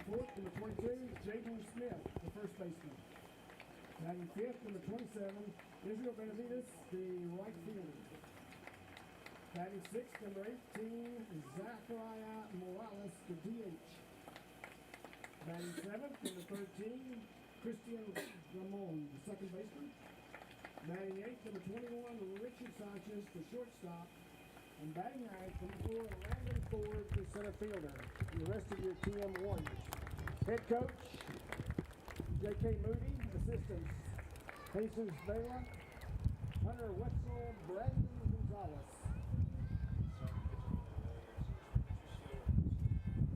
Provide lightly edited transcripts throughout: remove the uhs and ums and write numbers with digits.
Fourth, number 22, Jaden Smith, the first baseman. Batting fifth, number 27, Israel Benavides, the right fielder. Batting sixth, number 18, Zachariah Morales, the DH. Batting seventh, number 13, Christian Ramon, the second baseman. Batting eighth, number 21, Richard Sanchez, the shortstop. And batting ninth, number 4, Landon Ford, the center fielder. And the rest of your TM Warriors. Head coach, J.K. Moody. Assistants, Jesus Vela, Hunter Wetzel, Brandon Gonzalez.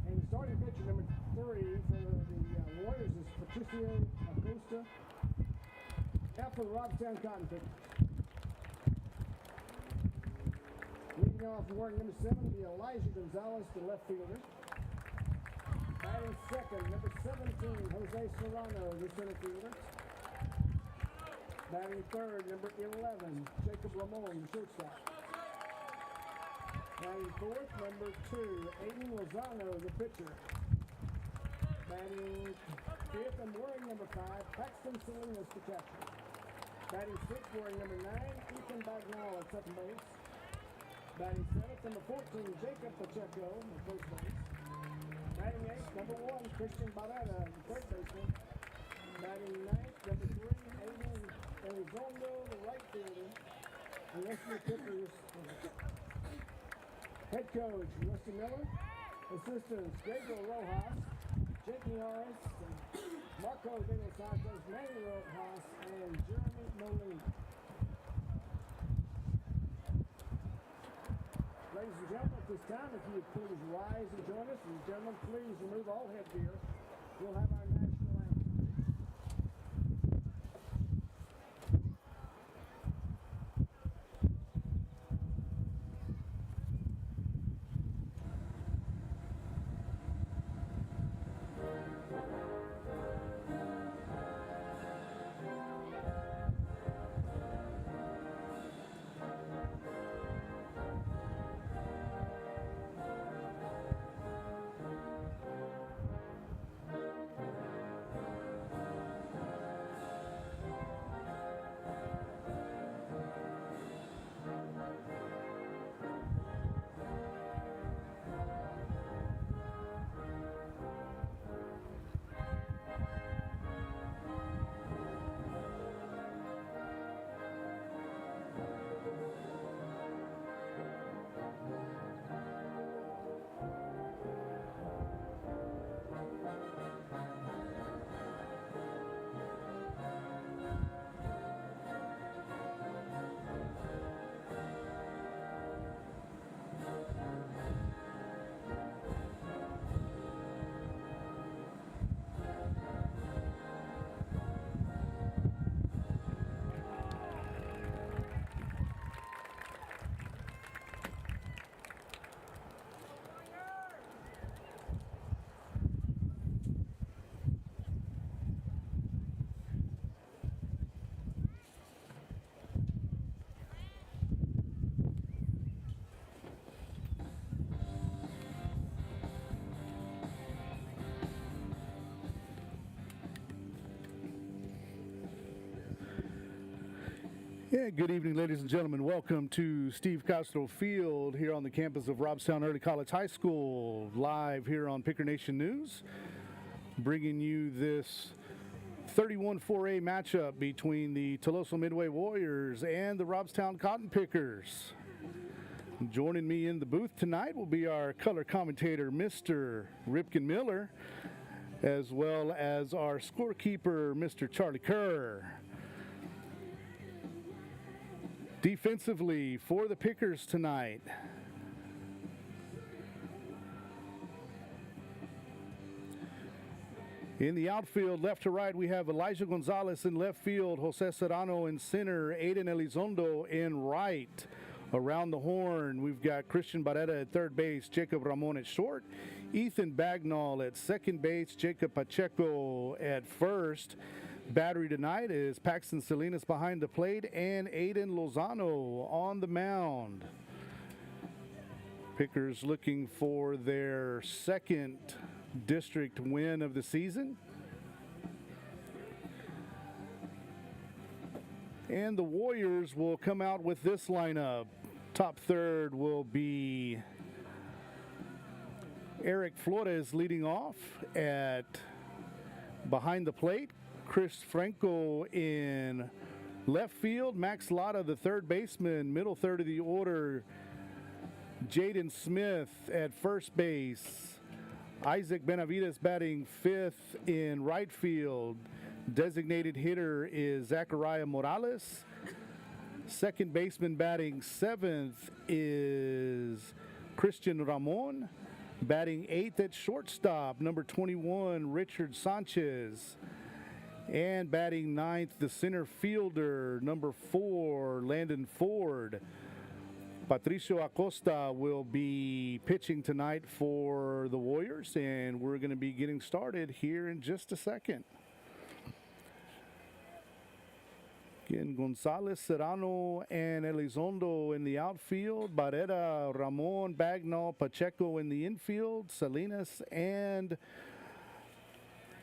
And the starting pitcher, number 3 for the Warriors is Patricio Acosta. Out for the Robstown Cotton Pickers. Leading off wearing number 7 will be Elijah Gonzalez, the left fielder. Batting second, number 17, Jose Serrano, the center fielder. Batting third, number 11, Jacob Ramon, the shortstop. Batting fourth, number 2, Aiden Lozano, the pitcher. Batting fifth and wearing number 5, Paxton Salinas, the catcher. Batting sixth, wearing number 9, Ethan Bagnall at second base. Batting seventh, number 14, Jacob Pacheco at first base. Batting eighth, number 1, Christian Barrera, the third baseman. Batting ninth, number 3, Aiden Elizondo, the right fielder. And rest of the pitchers. Head coach, Rusty Miller. Assistants, Gabriel Rojas, Jake Norris, Marco De Los Santos, Manny Rojas, and Jeremy Molina. Ladies and gentlemen, at this time, if you would please rise and join us. And gentlemen, please remove all headgear. We'll have our national anthem. Yeah, good evening, ladies and gentlemen. Welcome to Steve Castro Field here on the campus of Robstown Early College High School, live here on Picker Nation News, bringing you this 31-4A matchup between the Tuloso-Midway Warriors and the Robstown Cotton Pickers. Joining me in the booth tonight will be our color commentator, Mr. Ripken Miller, as well as our scorekeeper, Mr. Charlie Kerr. Defensively for the Pickers tonight, in the outfield, left to right, we have Elijah Gonzalez in left field, Jose Serrano in center, Aiden Elizondo in right. Around the horn, we've got Christian Barrera at third base, Jacob Ramon at short, Ethan Bagnall at second base, Jacob Pacheco at first. Battery tonight is Paxton Salinas behind the plate and Aiden Lozano on the mound. Pickers looking for their second district win of the season. And the Warriors will come out with this lineup. Top third will be Eric Flores leading off at behind the plate. Chris Franco in left field. Max Lotta, the third baseman, middle third of the order. Jaden Smith at first base. Isaac Benavides batting fifth in right field. Designated hitter is Zachariah Morales. Second baseman batting seventh is Christian Ramon. Batting eighth at shortstop, number 21, Richard Sanchez. And batting ninth, the center fielder, number 4, Landon Ford. Patricio Acosta will be pitching tonight for the Warriors, and we're going to be getting started here in just a second. Again, Gonzalez, Serrano, and Elizondo in the outfield. Barrera, Ramon, Bagnall, Pacheco in the infield. Salinas and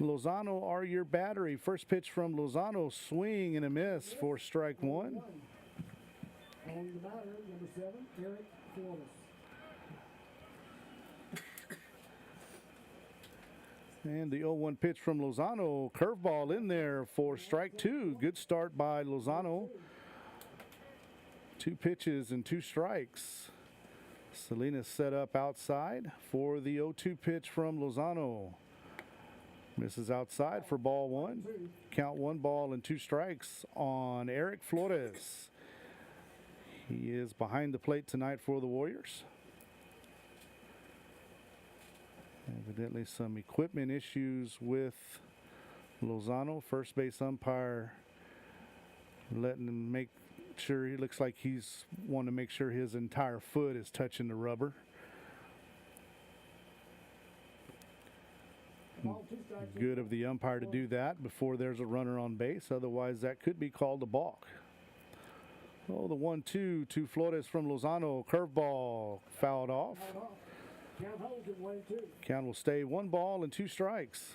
Lozano are your battery. First pitch from Lozano, swing and a miss for strike one. On the batter, number 7, Eric Flores. And the 0-1 pitch from Lozano, curveball in there for strike two. Good start by Lozano. 2 pitches and 2 strikes. Salinas set up outside for the 0-2 pitch from Lozano. Misses outside for ball 1. Count 1 ball and 2 strikes on Eric Flores. He is behind the plate tonight for the Warriors. Evidently some equipment issues with Lozano. First base umpire letting him make sure, he looks like he's wanting to make sure his entire foot is touching the rubber. Good of the umpire to do that before there's a runner on base. Otherwise, that could be called a balk. Oh, the 1-2 to Flores from Lozano. Curveball fouled off. Count holds at 1-2. Count will stay 1 ball and 2 strikes.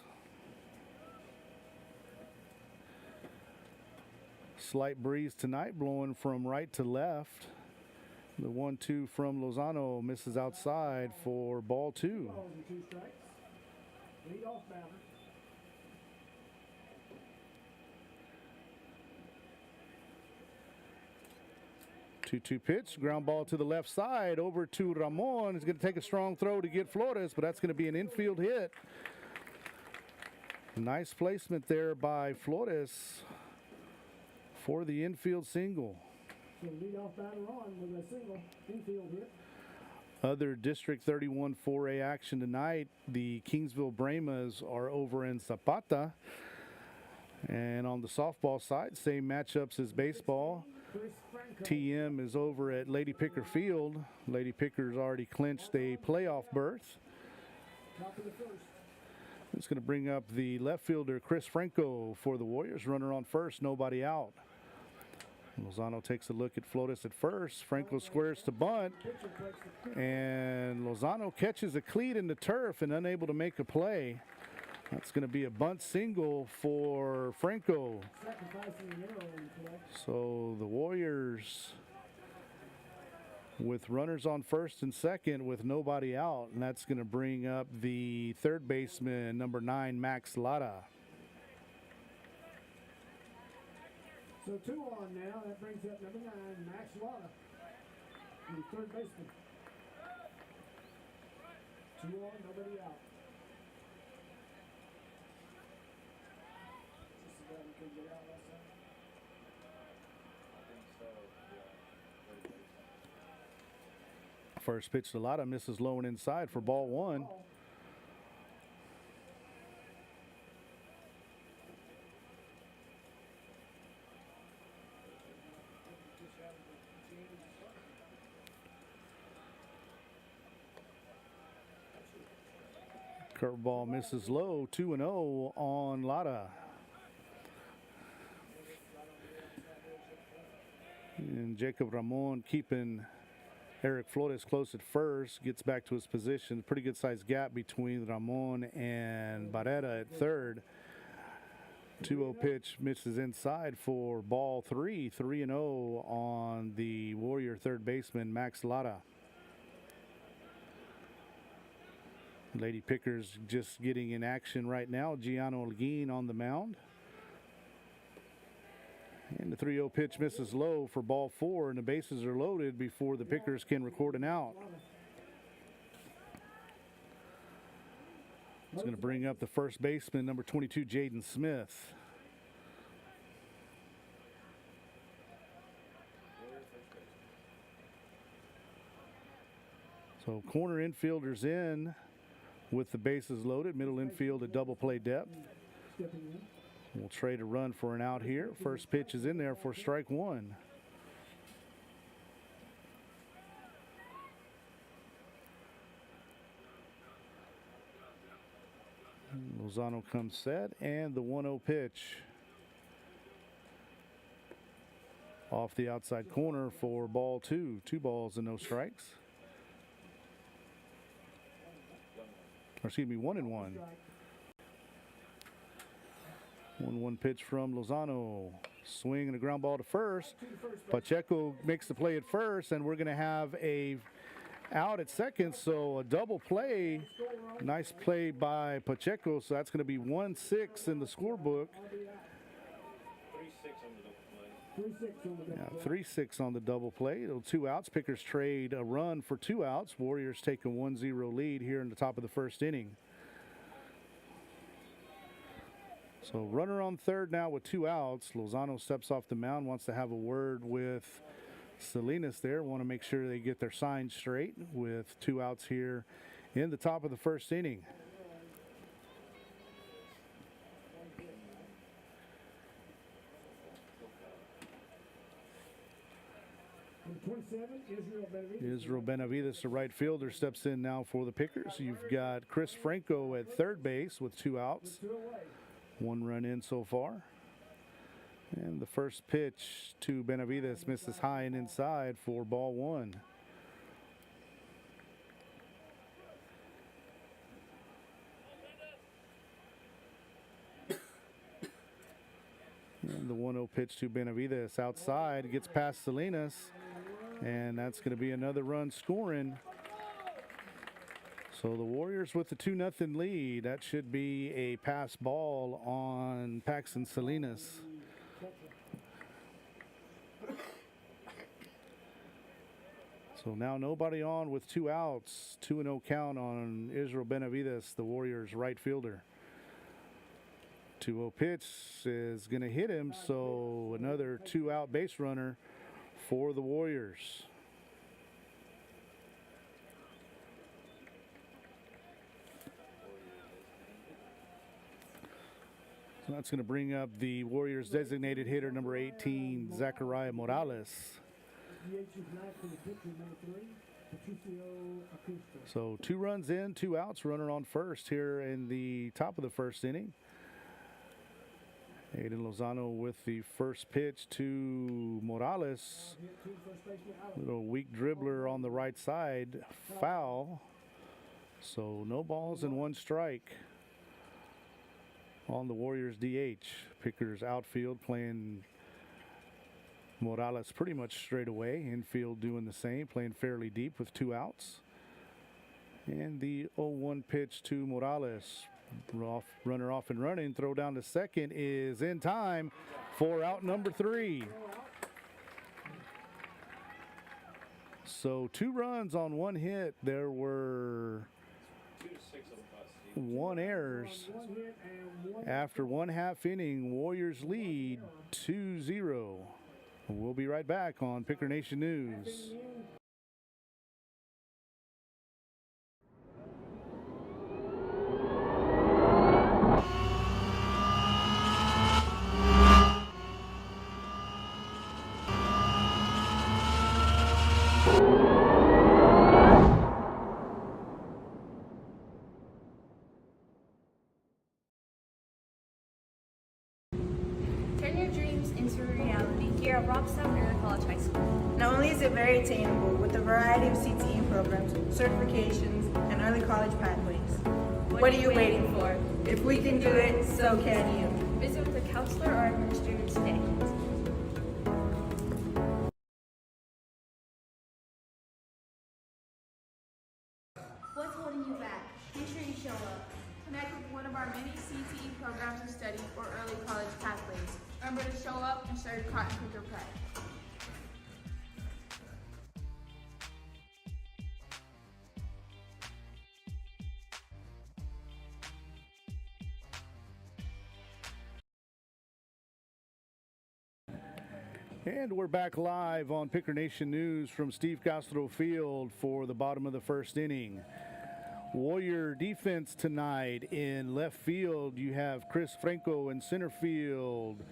Slight breeze tonight, blowing from right to left. The 1-2 from Lozano misses outside for ball 2. 2 balls and 2 strikes. Lead off batter. 2-2 pitch, ground ball to the left side, over to Ramon. He's going to take a strong throw to get Flores, but that's going to be an infield hit. Nice placement there by Flores for the infield single. So lead off batter on with a single infield hit. Other District 31 4A action tonight. The Kingsville Brahmas are over in Zapata. And on the softball side, same matchups as baseball. TM is over at Lady Picker Field. Lady Picker's already clinched a playoff berth. Top of the first. It's going to bring up the left fielder, Chris Franco, for the Warriors. Runner on first, nobody out. Lozano takes a look at Flores at first. Franco squares to bunt. And Lozano catches a cleat in the turf and unable to make a play. That's going to be a bunt single for Franco. So the Warriors with runners on first and second with nobody out. And that's going to bring up the third baseman, number 9, Max Lotta. So 2 on now. That brings up number 9, Max Lotta, the third baseman. 2 on, nobody out. First pitch to Lotta, misses low and inside for ball 1. Curveball misses low, 2-0 on Lotta. And Jacob Ramon keeping Eric Flores close at first, gets back to his position. Pretty good sized gap between Ramon and Barrera at third. 2-0 pitch misses inside for ball 3. 3-0 on the Warrior third baseman, Max Lara. Lady Pickers just getting in action right now. Gianno Holguin on the mound. And the 3-0 pitch misses low for ball 4, and the bases are loaded before the Pickers can record an out. It's going to bring up the first baseman, number 22, Jaden Smith. So corner infielders in with the bases loaded. Middle infield at double play depth. We'll trade a run for an out here. First pitch is in there for strike 1. Lozano comes set, and the 1-0 pitch off the outside corner for ball 2. 2 balls and no strikes. Or excuse me, 1-1. 1-1 pitch from Lozano. Swing and a ground ball to first. Pacheco makes the play at first, and we're going to have a out at second. So a double play. Nice play by Pacheco. So that's going to be 1-6 in the scorebook. 3-6 on the double play. 2 outs. Pickers trade a run for 2 outs. Warriors take a 1-0 lead here in the top of the first inning. So runner on third now with 2 outs. Lozano steps off the mound, wants to have a word with Salinas there. Want to make sure they get their signs straight with 2 outs here in the top of the first inning. Israel Benavides, the right fielder, steps in now for the Pickers. You've got Chris Franco at third base with 2 outs. 1 run in so far. And the first pitch to Benavides misses high and inside for ball 1. And the 1-0 pitch to Benavides outside, gets past Salinas, and that's going to be another run scoring. So the Warriors with the 2-0 lead. That should be a pass ball on Paxton Salinas. So now nobody on with 2 outs. 2-0 count on Israel Benavides, the Warriors right fielder. 2-0 pitch is going to hit him, so another 2-out base runner for the Warriors. So that's going to bring up the Warriors designated hitter, number 18, Zachariah Morales. So 2 runs in, 2 outs, runner on first here in the top of the first inning. Aiden Lozano with the first pitch to Morales. Little weak dribbler on the right side, foul. So no balls and 1 strike on the Warriors DH. Pickers outfield playing Morales pretty much straight away. Infield doing the same, playing fairly deep with 2 outs. And the 0-1 pitch to Morales. Runner off and running. Throw down to second is in time for out number 3. So 2 runs on 1 hit. There were 1 errors. After 1/2 inning, Warriors lead 2-0. We'll be right back on Picker Nation News. Turn your dreams into reality here at Robstown Early College High School. Not only is it very attainable with the a variety of CTE programs, certifications, and early college pathways. What are you waiting for? If we can do it, so can you. Visit with a counselor or administrator today. What's holding you back? Make sure you show up. Connect with one of our many CTE programs of study or early college pathways. Remember to show up and show your cotton picker pride. And we're back live on Picker Nation News from Steve Castro Field for the bottom of the first inning. Warrior defense tonight in left field. You have Chris Franco in center field.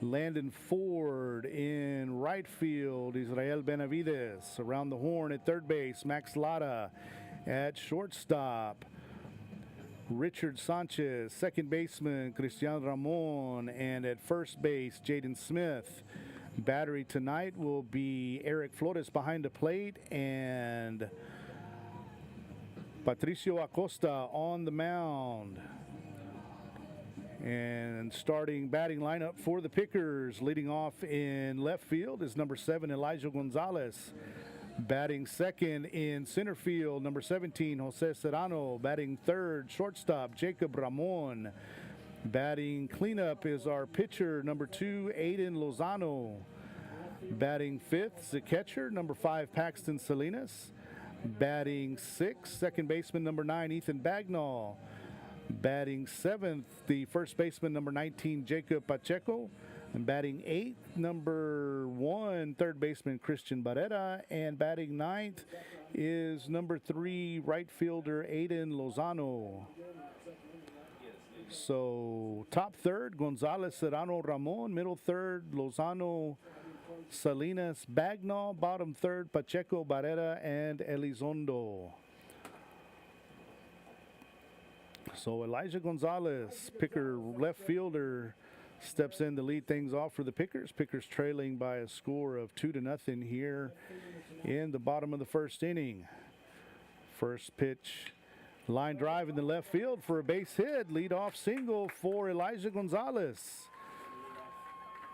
Landon Ford in right field. Israel Benavides around the horn at third base. Max Lara at shortstop. Richard Sanchez, second baseman. Cristian Ramon, and at first base, Jaden Smith. Battery tonight will be Eric Flores behind the plate and Patricio Acosta on the mound. And starting batting lineup for the Pickers, leading off in left field is number 7, Elijah Gonzalez. Batting second in center field, number 17, Jose Serrano. Batting third, shortstop, Jacob Ramon. Batting cleanup is our pitcher, number 2, Aiden Lozano. Batting fifth is the catcher, number 5, Paxton Salinas. Batting sixth, second baseman, number 9, Ethan Bagnall. Batting seventh, the first baseman, number 19, Jacob Pacheco. And batting eighth, number 1, third baseman, Christian Barrera. And batting ninth is number 3, right fielder, Aiden Lozano. So top third, Gonzalez, Serrano, Ramon. Middle third, Lozano, Salinas, Bagnall. Bottom third, Pacheco, Barrera, and Elizondo. So Elijah Gonzalez, Picker left fielder, steps in to lead things off for the Pickers. Pickers trailing by a score of 2-0 here in the bottom of the first inning. First pitch. Line drive in the left field for a base hit. Leadoff single for Elijah Gonzalez.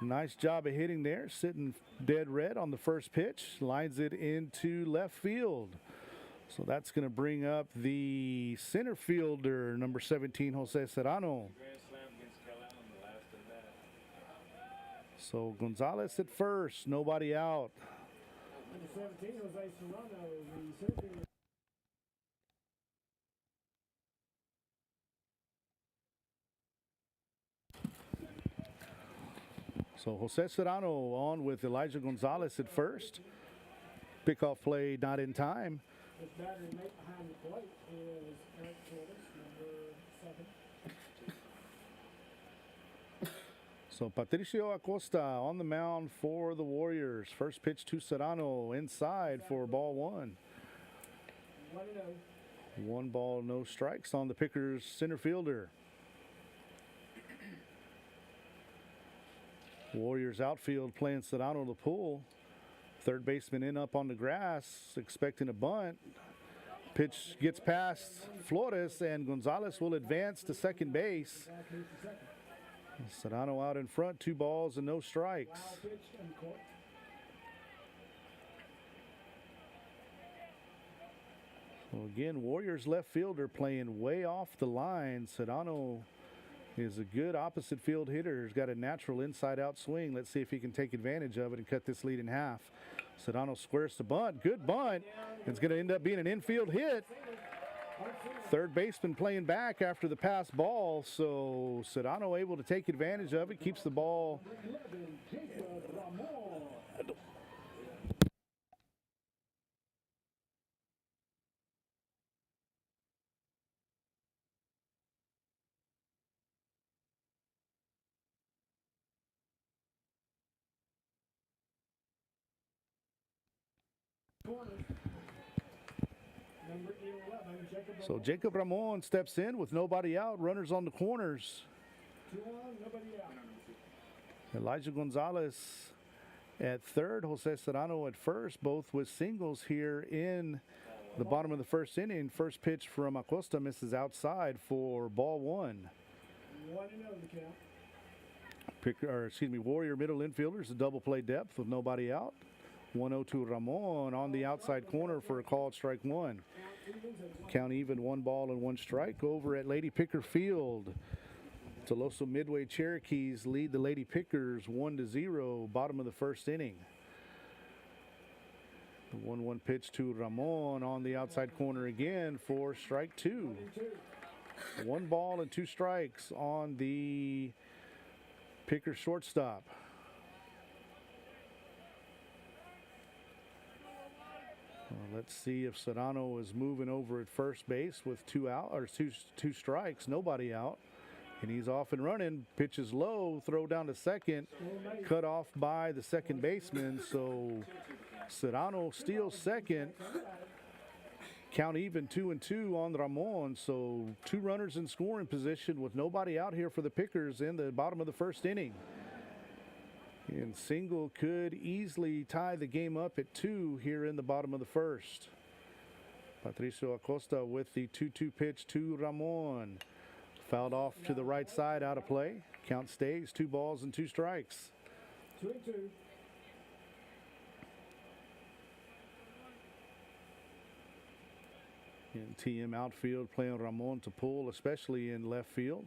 Nice job of hitting there. Sitting dead red on the first pitch. Lines it into left field. So that's going to bring up the center fielder, number 17, Jose Serrano. So Gonzalez at first. Nobody out. Number 17, Jose Serrano, the center fielder. So Jose Serrano on with Elijah Gonzalez at first. Pickoff play not in time. His battery mate behind the plate is Eric Flores, number 7. So Patricio Acosta on the mound for the Warriors. First pitch to Serrano inside for ball 1. 1-0. 1 ball, no strikes on the Pickers center fielder. Warriors outfield playing Serrano to pull. Third baseman in up on the grass, expecting a bunt. Pitch gets past Flores, and Gonzalez will advance to second base. Serrano out in front, 2 balls and no strikes. So again, Warriors left fielder playing way off the line. Serrano is a good opposite field hitter. He's got a natural inside-out swing. Let's see if he can take advantage of it and cut this lead in half. Serrano squares the bunt. Good bunt. It's going to end up being an infield hit. Third baseman playing back after the pass ball. So Serrano able to take advantage of it. Keeps the ball. So Jacob Ramon steps in with nobody out. Runners on the corners. Two on, nobody out. Elijah Gonzalez at third, Jose Serrano at first, both with singles here in the bottom of the first inning. First pitch from Acosta misses outside for ball one. 1-0 the count. Warrior middle infielders, a double play depth with nobody out. 1-0 to Ramon on the outside corner for a called strike one. Count even, 1 ball and 1 strike over at Lady Picker Field. Tuloso-Midway Cherokees lead the Lady Pickers 1-0, bottom of the first inning. The 1-1 pitch to Ramon on the outside corner again for strike 2. 1 ball and 2 strikes on the Picker shortstop. Well, let's see if Serrano is moving over at first base with 2 strikes, nobody out. And he's off and running. Pitches low, throw down to second, cut off by the second baseman. So Serrano steals second. Count even, 2-2 on Ramon. So 2 runners in scoring position with nobody out here for the Pickers in the bottom of the first inning. And single could easily tie the game up at 2 here in the bottom of the first. Patricio Acosta with the 2-2 pitch to Ramon. Fouled off to the right side, out of play. Count stays, 2 balls and 2 strikes. 2-2. In TM outfield, playing Ramon to pull, especially in left field.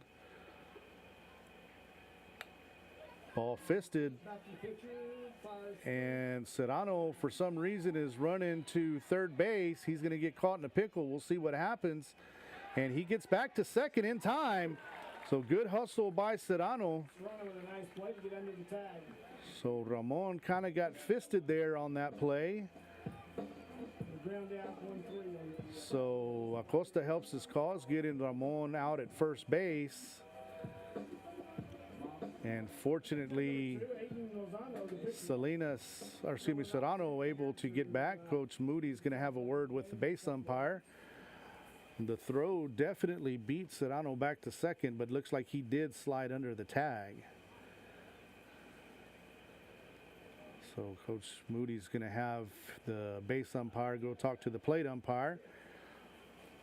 Ball fisted. And Serrano, for some reason, is running to third base. He's going to get caught in a pickle. We'll see what happens. And he gets back to second in time. So good hustle by Serrano. So Ramon kind of got fisted there on that play. So Acosta helps his cause, getting Ramon out at first base. And fortunately, Serrano able to get back. Coach Moody's going to have a word with the base umpire. The throw definitely beat Serrano back to second, but looks like he did slide under the tag. So Coach Moody's going to have the base umpire go talk to the plate umpire,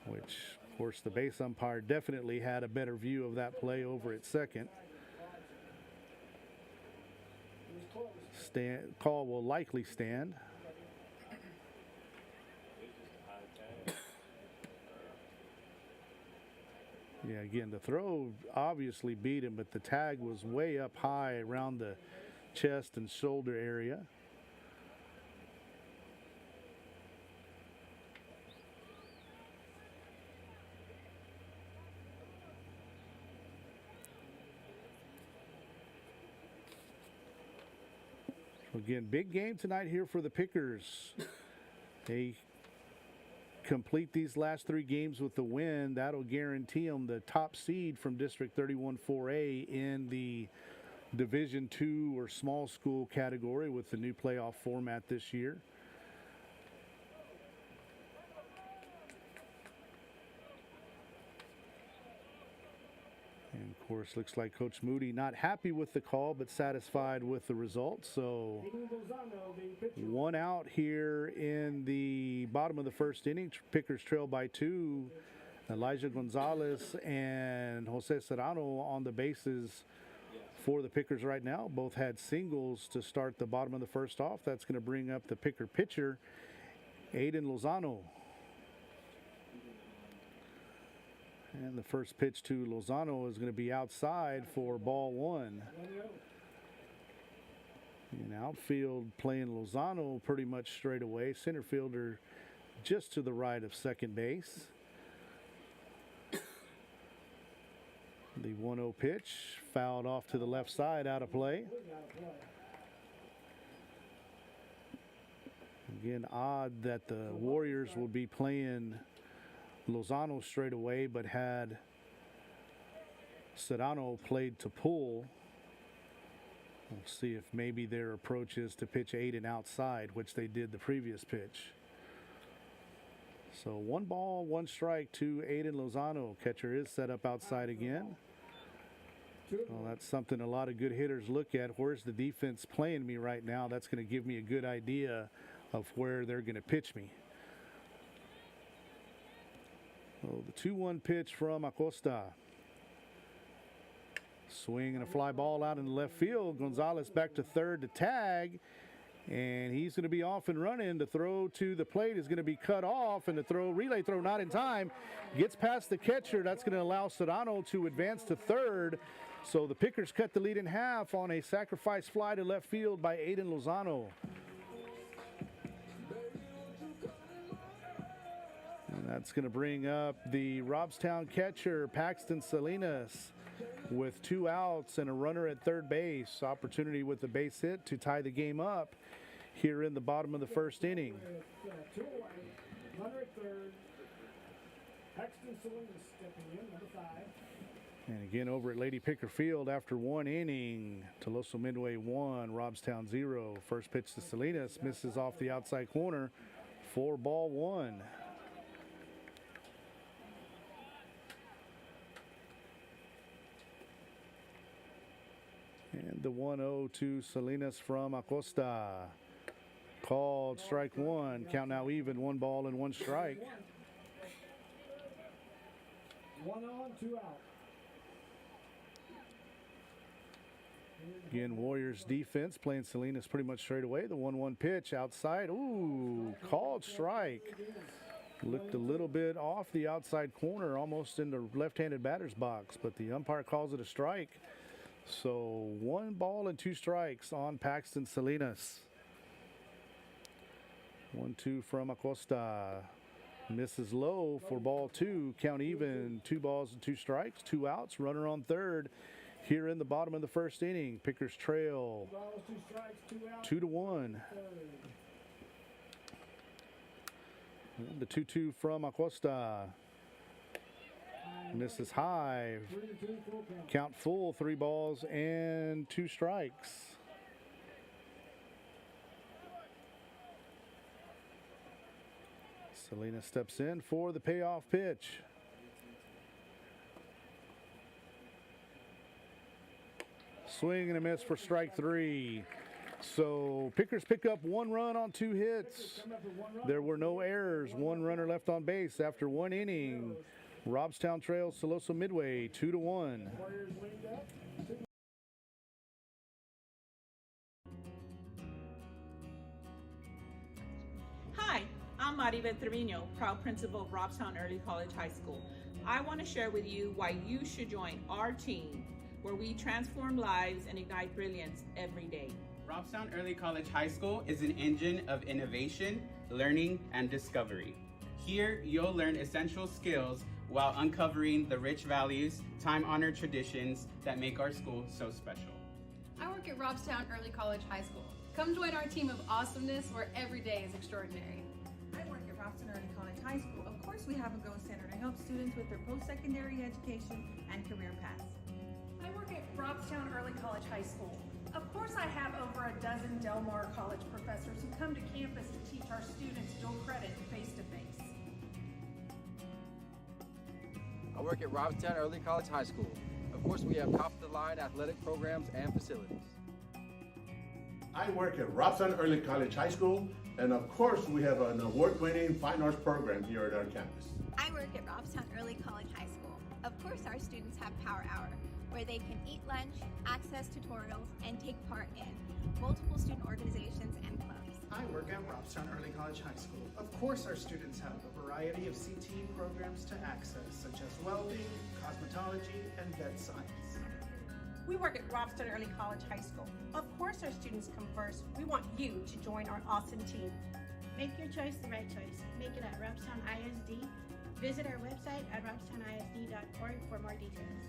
which, of course, the base umpire definitely had a better view of that play over at second. Call will likely stand. Yeah, again, the throw obviously beat him, but the tag was way up high around the chest and shoulder area. Again, big game tonight here for the Pickers. They complete these last 3 games with the win. That'll guarantee them the top seed from District 31 4A in the Division II or small school category with the new playoff format this year. And of course, looks like Coach Moody not happy with the call, but satisfied with the result. So 1 out here in the bottom of the first inning. Pickers trail by 2. Elijah Gonzalez and Jose Serrano on the bases for the Pickers right now. Both had singles to start the bottom of the first off. That's going to bring up the Picker pitcher, Aiden Lozano. And the first pitch to Lozano is going to be outside for ball 1. In outfield, playing Lozano pretty much straight away. Center fielder just to the right of second base. The 1-0 pitch fouled off to the left side, out of play. Again, odd that the Warriors will be playing Lozano straight away, but had Serrano played to pull. We'll see if maybe their approach is to pitch Aiden outside, which they did the previous pitch. So 1 ball, 1 strike to Aiden Lozano. Catcher is set up outside again. Well, that's something a lot of good hitters look at. Where's the defense playing me right now? That's going to give me a good idea of where they're going to pitch me. Oh, the 2-1 pitch from Acosta. Swing and a fly ball out in the left field. Gonzalez back to third to tag. And he's going to be off and running. The throw to the plate is going to be cut off, and the relay throw not in time. Gets past the catcher. That's going to allow Serrano to advance to third. So the Pickers cut the lead in half on a sacrifice fly to left field by Aiden Lozano. And that's going to bring up the Robstown catcher, Paxton Salinas, with 2 outs and a runner at third base. Opportunity with the base hit to tie the game up here in the bottom of the first inning. 2 away, runner at third. Paxton Salinas stepping in, number 5. And again over at Lady Picker Field after 1 inning. Tuloso-Midway 1, Robstown 0. First pitch to Salinas, misses off the outside corner. 4-1. And the 1-0 to Salinas from Acosta. Called strike 1. Count now even, 1 ball and 1 strike. 1 on, 2 out. Again, Warriors defense playing Salinas pretty much straight away. The 1-1 pitch outside. Ooh, called strike. Looked a little bit off the outside corner, almost in the left-handed batter's box, but the umpire calls it a strike. So 1 ball and 2 strikes on Paxton Salinas. 1-2 from Acosta. Misses low for ball 2. Count even. 2 balls and 2 strikes. 2 outs. Runner on third here in the bottom of the first inning. Pickers trail 2-1. The 2-2 from Acosta. Misses high. Count full. 3 balls and 2 strikes. Salinas steps in for the payoff pitch. Swing and a miss for strike 3. So Pickers pick up 1 run on 2 hits. There were no errors. 1 runner left on base after 1 inning. Robstown trails Tuloso-Midway 2-1. Hi, I'm Maribel Trevino, proud principal of Robstown Early College High School. I want to share with you why you should join our team, where we transform lives and ignite brilliance every day. Robstown Early College High School is an engine of innovation, learning, and discovery. Here, you'll learn essential skills while uncovering the rich values, time-honored traditions that make our school so special. I work at Robstown Early College High School. Come join our team of awesomeness where every day is extraordinary. I work at Robstown Early College High School. Of course, we have a Go Center to help students with their post-secondary education and career paths. I work at Robstown Early College High School. Of course, I have over a dozen Del Mar College professors who come to campus to teach our students dual credit face-to-face. I work at Robstown Early College High School. Of course, we have top-of-the-line athletic programs and facilities. I work at Robstown Early College High School, and of course, we have an award-winning fine arts program here at our campus. I work at Robstown Early College High School. Of course, our students have Power Hour, where they can eat lunch, access tutorials, and take part in multiple student organizations and clubs. I work at Robstown Early College High School. Of course, our students have a variety of CTE programs to access, such as welding, cosmetology, and vet science. We work at Robstown Early College High School. Of course, our students come first. We want you to join our awesome team. Make your choice the right choice. Make it at Robstown ISD. Visit our website at robstownisd.org for more details.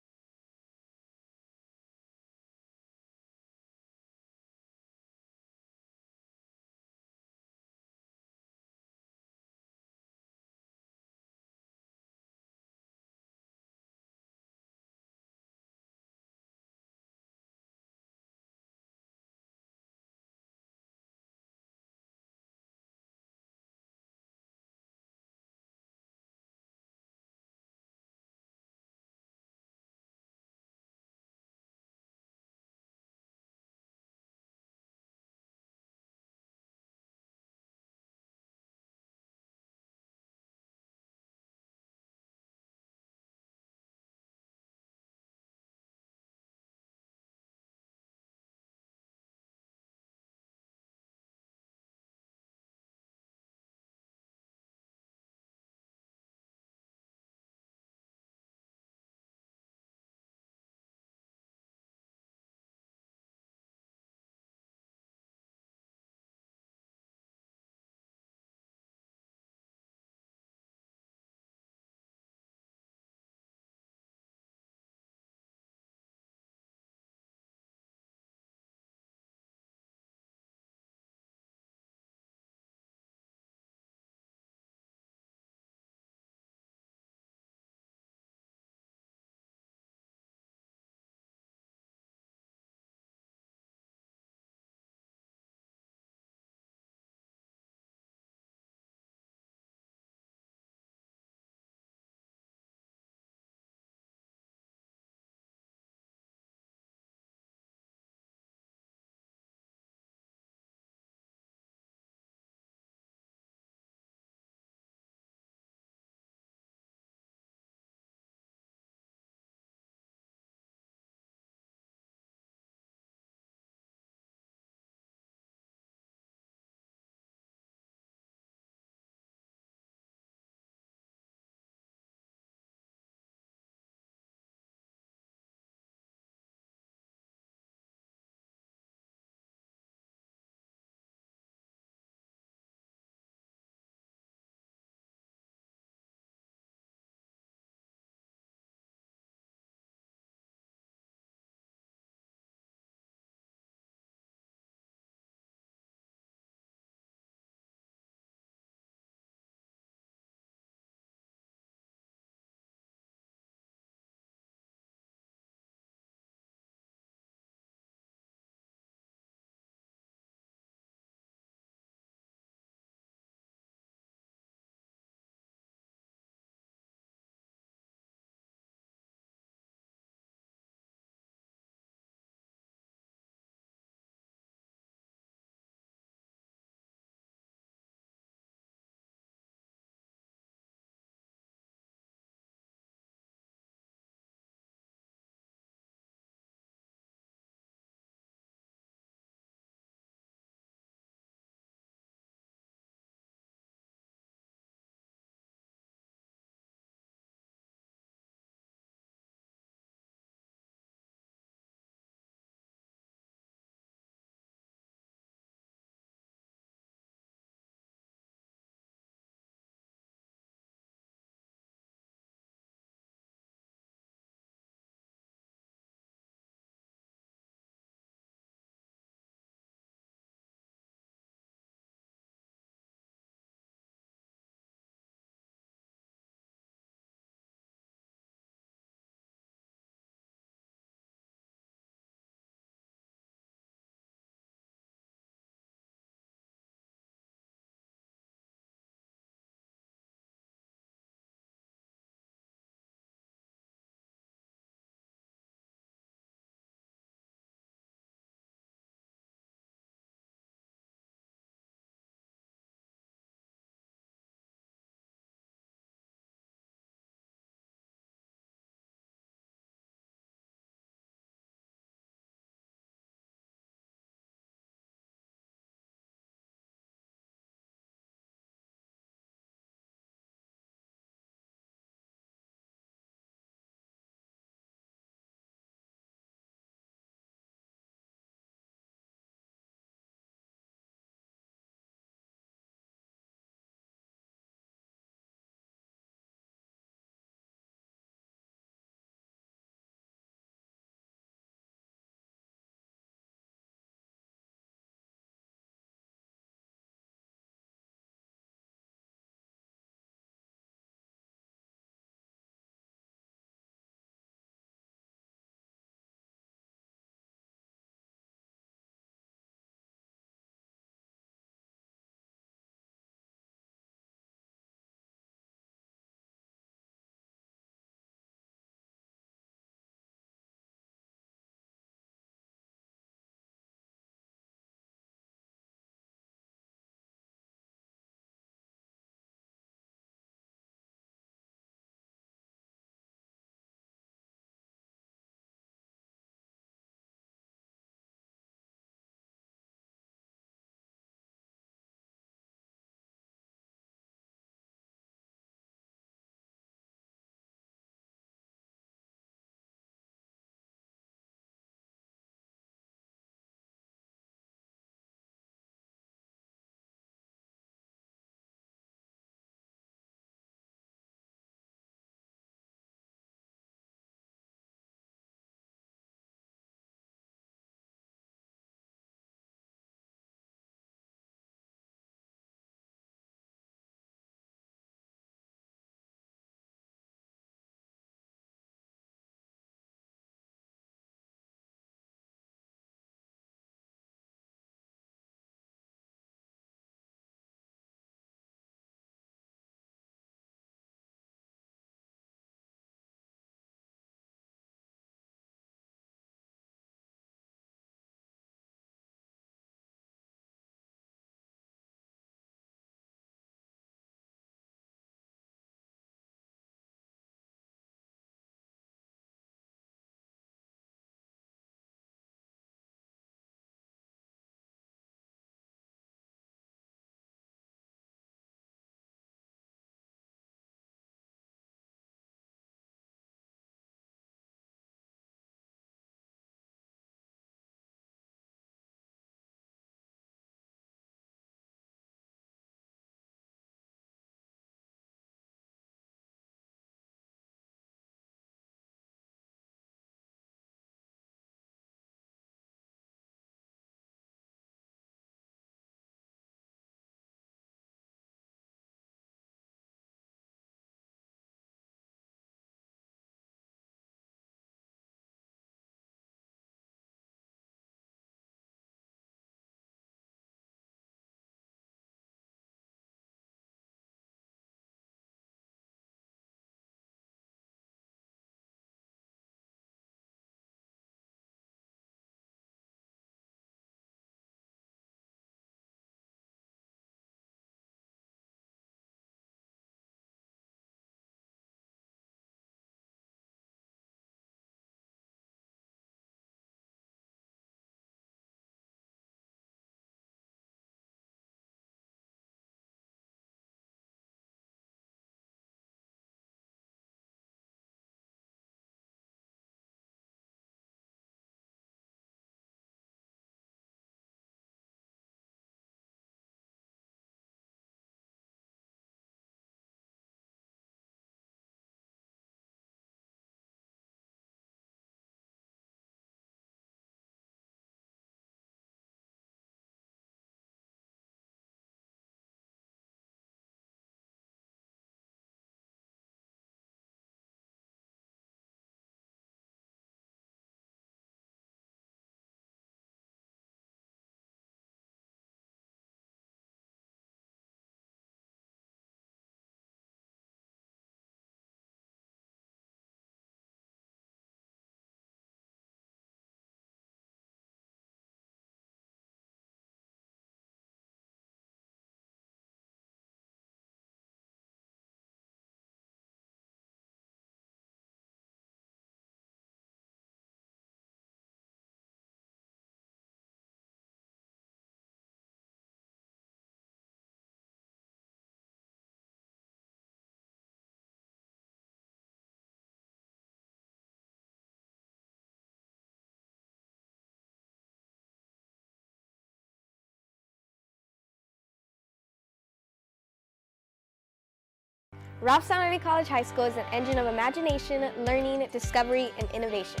Robstown Early College High School is an engine of imagination, learning, discovery, and innovation.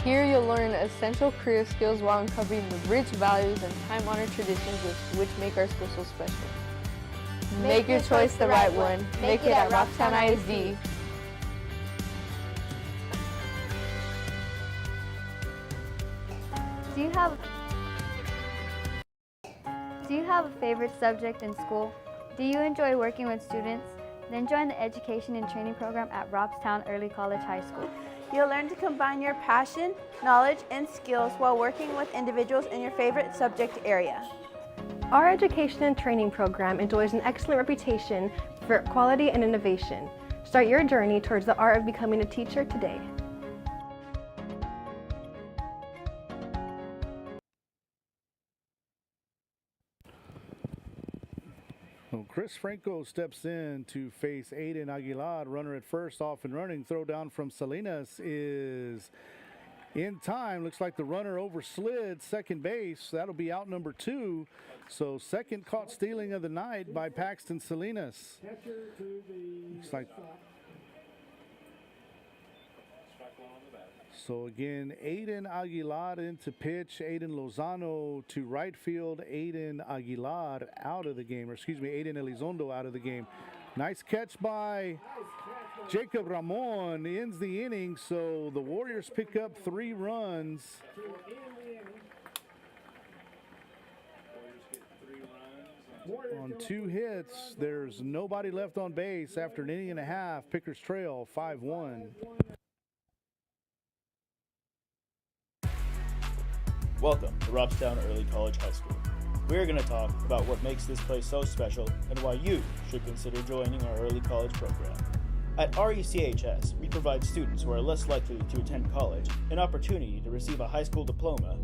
Here you'll learn essential career skills while uncovering the rich values and time-honored traditions which make our school so special. Make your choice the right one. Make it at Robstown ISD. Do you have a favorite subject in school? Do you enjoy working with students? Then join the Education and Training Program at Robstown Early College High School. You'll learn to combine your passion, knowledge, and skills while working with individuals in your favorite subject area. Our Education and Training Program enjoys an excellent reputation for quality and innovation. Start your journey towards the art of becoming a teacher today. Chris Franco steps in to face Aiden Aguilar, runner at first, off and running. Throw down from Salinas is in time. Looks like the runner overslid second base. That'll be out number 2. So second caught stealing of the night by Paxton Salinas. Looks like. So again, Aiden Aguilar into pitch. Aiden Lozano to right field. Aiden Aguilar out of the game, or excuse me, Aiden Elizondo out of the game. Nice catch by Jacob Ramon ends the inning. So the Warriors pick up 3 runs. On 2 hits, there's nobody left on base after an inning and a half. Pickers trail 5-1. Welcome to Robstown Early College High School. We're going to talk about what makes this place so special and why you should consider joining our early college program. At RECHS, we provide students who are less likely to attend college an opportunity to receive a high school diploma,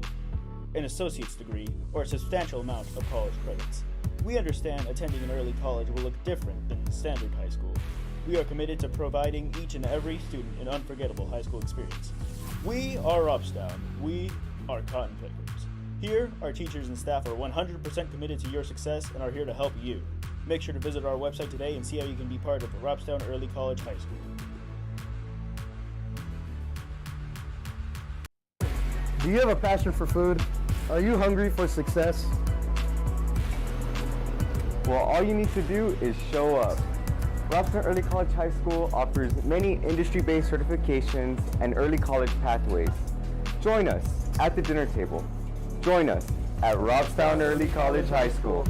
an associate's degree, or a substantial amount of college credits. We understand attending an early college will look different than standard high school. We are committed to providing each and every student an unforgettable high school experience. We are Robstown. We are Cotton Pickers. Here, our teachers and staff are 100% committed to your success and are here to help you. Make sure to visit our website today and see how you can be part of the Robstown Early College High School. Do you have a passion for food? Are you hungry for success? Well, all you need to do is show up. Robstown Early College High School offers many industry-based certifications and early college pathways. Join us at the dinner table. Join us at Robstown Early College High School.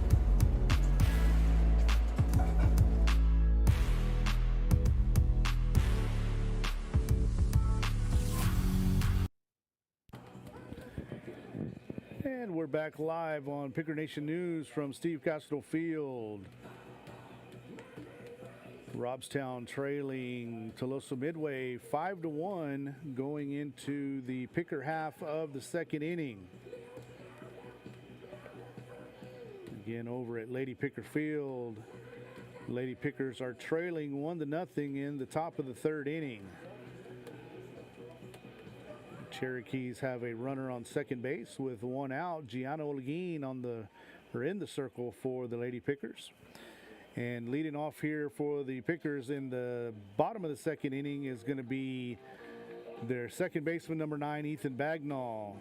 And we're back live on Picker Nation News from Steve Castro Field. Robstown trailing Tuloso-Midway 5-1 going into the Picker half of the second inning. Again, over at Lady Picker Field, Lady Pickers are trailing 1-0 in the top of the third inning. Cherokees have a runner on second base with 1 out. Gianna Olguin in the circle for the Lady Pickers. And leading off here for the Pickers in the bottom of the second inning is going to be their second baseman, number 9, Ethan Bagnall.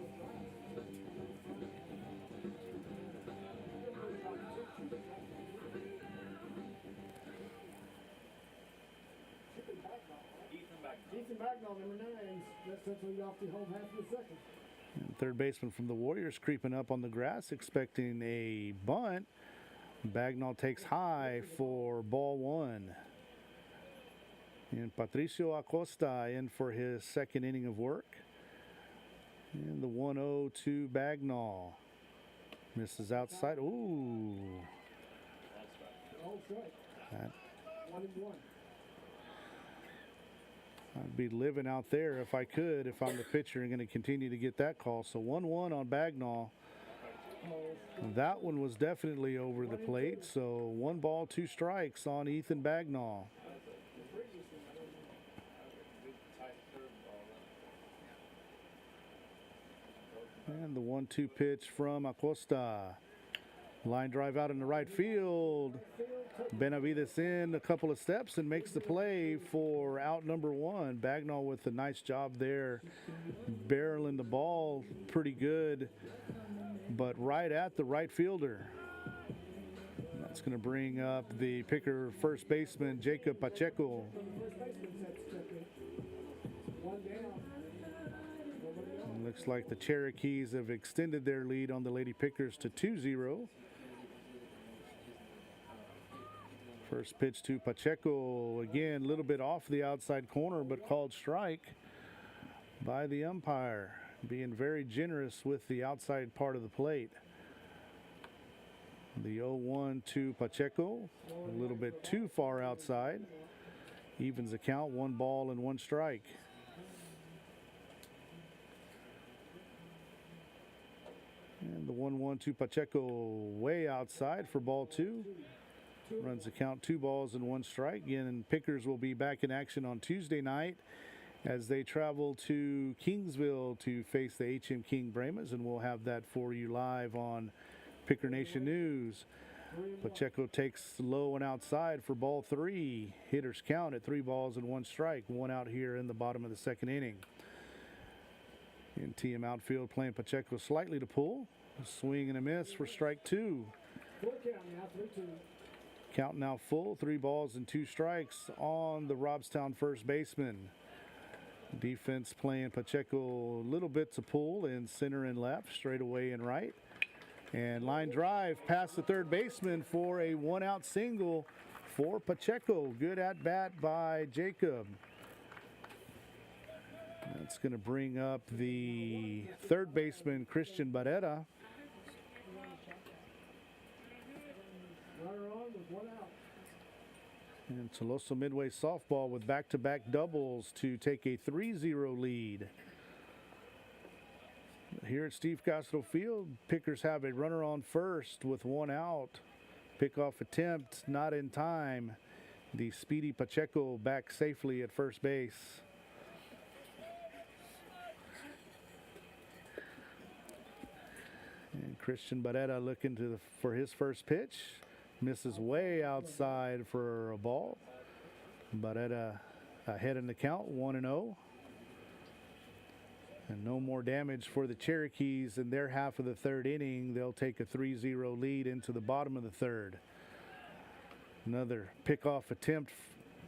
Ethan Bagnall, number 9, that's to lead off the whole half of the second. And third baseman from the Warriors creeping up on the grass, expecting a bunt. Bagnall takes high for ball 1. And Patricio Acosta in for his second inning of work. And the 1-0 to Bagnall. Misses outside. Ooh. That, 1-1. I'd be living out there if I could, if I'm the pitcher and going to continue to get that call. So 1-1 on Bagnall. That one was definitely over the plate. So 1 ball, 2 strikes on Ethan Bagnall. And the 1-2 pitch from Acosta. Line drive out in the right field. Benavides in a couple of steps and makes the play for out number 1. Bagnall with a nice job there, barreling the ball pretty good, but right at the right fielder. That's going to bring up the picker first baseman, Jacob Pacheco. Looks like the Cherokees have extended their lead on the Lady Pickers to 2-0. First pitch to Pacheco, again, a little bit off the outside corner, but called strike by the umpire, being very generous with the outside part of the plate. The 0-1 to Pacheco, a little bit too far outside. Evens the count, 1 ball and 1 strike. And the 1-1 to Pacheco, way outside for ball 2. Runs the count, 2 balls and 1 strike. Again, Pickers will be back in action on Tuesday night as they travel to Kingsville to face the HM King Brahmas, and we'll have that for you live on Picker Nation News. Pacheco takes low and outside for ball 3. Hitters count at 3 balls and 1 strike. 1 out here in the bottom of the 2nd inning. In TM outfield playing Pacheco slightly to pull. A swing and a miss for strike 2. Count now full, 3 balls and 2 strikes on the Robstown first baseman. Defense playing Pacheco a little bit to pull in center and left, straight away and right. And line drive past the third baseman for a 1-out single for Pacheco. Good at bat by Jacob. That's going to bring up the third baseman, Christian Barrera. And Tuloso-Midway softball with back-to-back doubles to take a 3-0 lead. Here at Steve Castro Field, Pickers have a runner on first with 1 out. Pickoff attempt not in time. The speedy Pacheco back safely at first base. And Christian Barrera looking for his first pitch. Misses way outside for a ball. Barrera ahead in the count, 1-0. And no more damage for the Cherokees in their half of the 3rd inning. They'll take a 3-0 lead into the bottom of the 3rd. Another pickoff attempt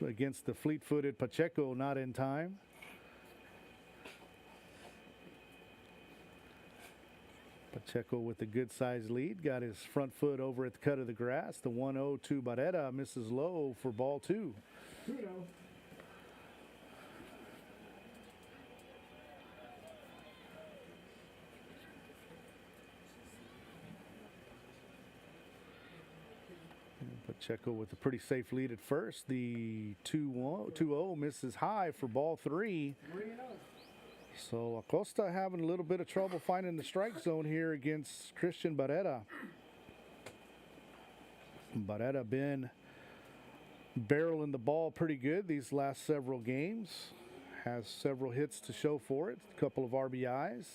against the fleet-footed Pacheco, not in time. Pacheco with a good-sized lead, got his front foot over at the cut of the grass. The 1-0 to Barrera misses low for ball 2. Pacheco with a pretty safe lead at first. The 2-0 misses high for ball 3. So Acosta having a little bit of trouble finding the strike zone here against Christian Barrera. Barrera been barreling the ball pretty good these last several games. Has several hits to show for it, a couple of RBIs.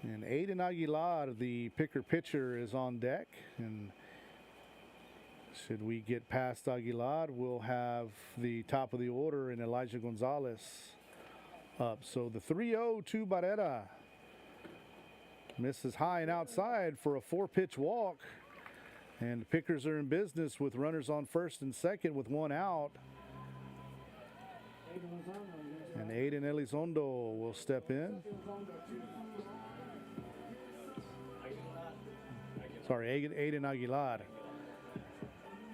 And Aiden Aguilar, the picker pitcher, is on deck. And should we get past Aguilar, we'll have the top of the order and Elijah Gonzalez up. So the 3-0 to Barrera. Misses high and outside for a 4-pitch walk. And the Pickers are in business with runners on first and second with 1 out. And Aiden Elizondo will step in. Sorry, Aiden Aguilar.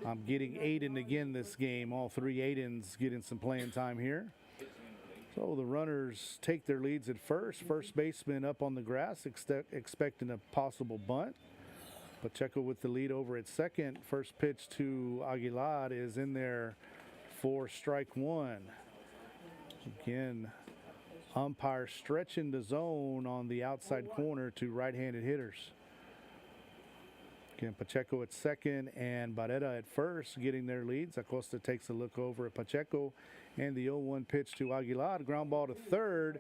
I'm getting Aiden again this game. All 3 Aidens getting some playing time here. So the runners take their leads at first. First baseman up on the grass, expecting a possible bunt. Pacheco with the lead over at second. First pitch to Aguilar is in there for strike 1. Again, umpire stretching the zone on the outside corner to right-handed hitters. Again, Pacheco at second and Barrera at first, getting their leads. Acosta takes a look over at Pacheco, and the 0-1 pitch to Aguilar. Ground ball to third.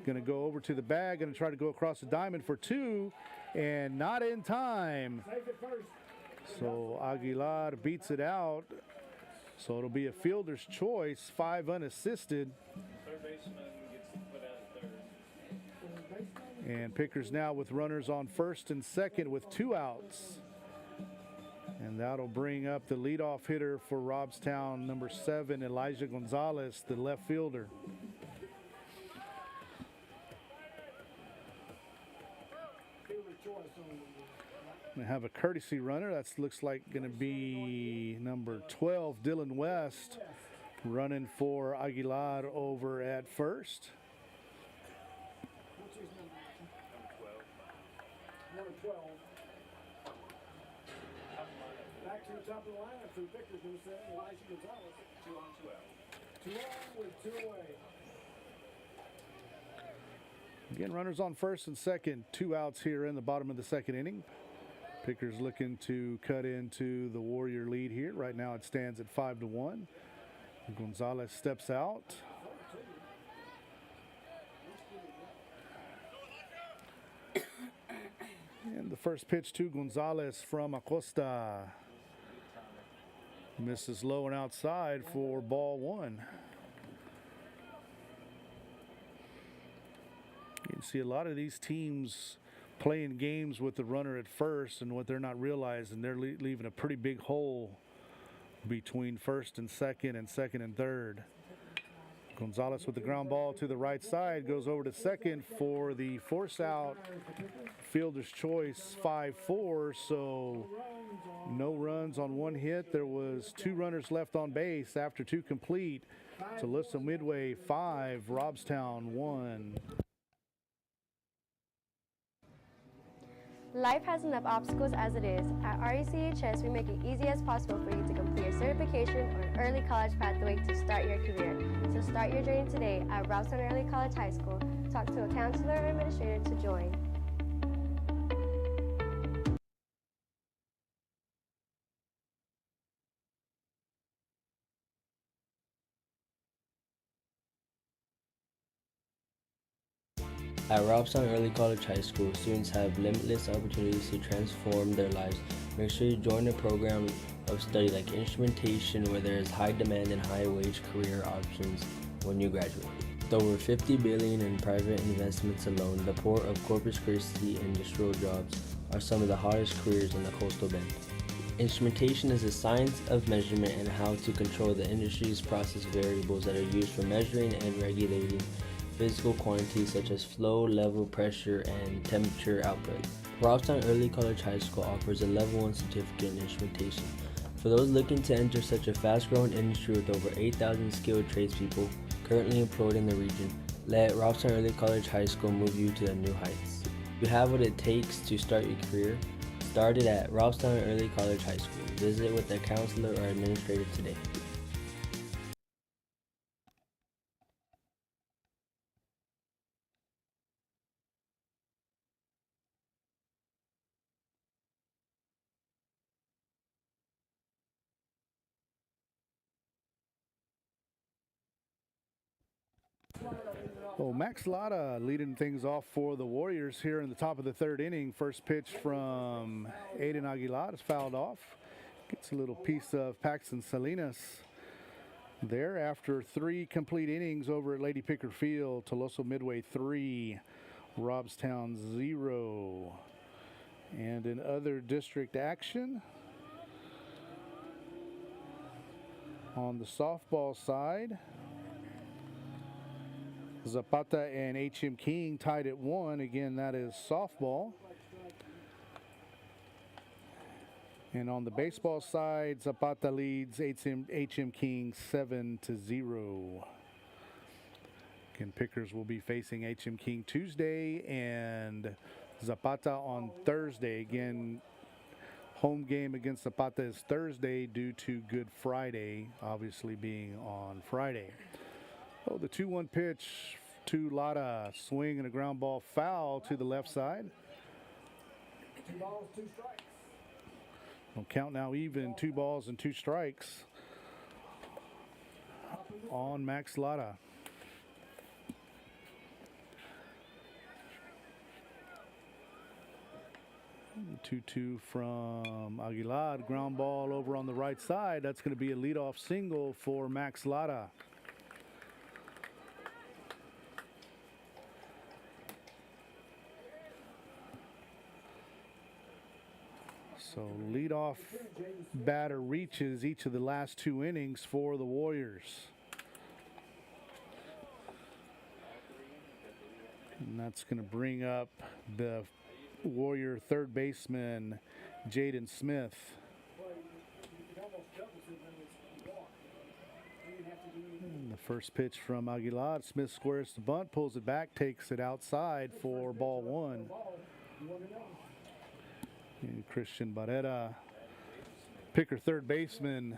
Going to go over to the bag. Going to try to go across the diamond for two, and not in time. So Aguilar beats it out. So it'll be a fielder's choice, 5 unassisted. Third baseman gets put out at third. And Pickers now with runners on first and second with 2 outs. And that'll bring up the leadoff hitter for Robstown, number 7, Elijah Gonzalez, the left fielder. We have a courtesy runner. That looks like going to be number 12, Dylan West, running for Aguilar over at first. Number 12. Back to the top of the lineup for Pickers, going to say Elijah Gonzalez. 2 on, 2 out. 2 on with 2 away. Again, runners on first and second, 2 outs here in the bottom of the second inning. Pickers looking to cut into the Warrior lead here. Right now it stands at 5-1. Gonzalez steps out. And the first pitch to Gonzalez from Acosta. Misses low and outside for ball 1. You can see a lot of these teams playing games with the runner at first, and what they're not realizing, they're leaving a pretty big hole between first and second and third. Gonzalez with the ground ball to the right side, goes over to second for the force out. Fielder's choice, 5-4, so no runs on 1 hit. There was 2 runners left on base after 2 complete. Tuloso-Midway 5, Robstown 1. Life has enough obstacles as it is. At RECHS, we make it easy as possible for you to complete a certification or an early college pathway to start your career. So start your journey today at Robstown Early College High School. Talk to a counselor or administrator to join. At Robstown Early College High School, students have limitless opportunities to transform their lives. Make sure you join a program of study like instrumentation, where there is high demand and high wage career options when you graduate. With over $50 billion in private investments alone, the port of Corpus Christi industrial jobs are some of the hottest careers in the coastal bend. Instrumentation is the science of measurement and how to control the industry's process variables that are used for measuring and regulating physical quantities such as flow, level, pressure, and temperature output. Robstown Early College High School offers a Level 1 certificate in instrumentation. For those looking to enter such a fast-growing industry with over 8,000 skilled tradespeople currently employed in the region, let Robstown Early College High School move you to the new heights. You have what it takes to start your career. Start it at Robstown Early College High School. Visit with a counselor or administrator today. Oh, Max Lotta leading things off for the Warriors here in the top of the third inning. First pitch from Aiden Aguilar is fouled off. Gets a little piece of Paxton Salinas there after 3 complete innings over at Lady Picker Field. Tuloso-Midway 3, Robstown 0. And in other district action, on the softball side, Zapata and H.M. King tied at 1. Again, that is softball. And on the baseball side, Zapata leads H.M. King 7-0. Again, Pickers will be facing H.M. King Tuesday and Zapata on Thursday. Again, home game against Zapata is Thursday due to Good Friday, obviously being on Friday. Oh, the 2-1 pitch to Lotta. Swing and a ground ball foul to the left side. 2 balls, 2 strikes. We'll count now even, 2 balls and 2 strikes on Max Lara. The 2-2 from Aguilar. Ground ball over on the right side. That's going to be a leadoff single for Max Lara. So leadoff batter reaches each of the last 2 innings for the Warriors. And that's going to bring up the Warrior third baseman, Jaden Smith. And the first pitch from Aguilar. Smith squares the bunt, pulls it back, takes it outside for ball 1. And Christian Barrera, Picker third baseman,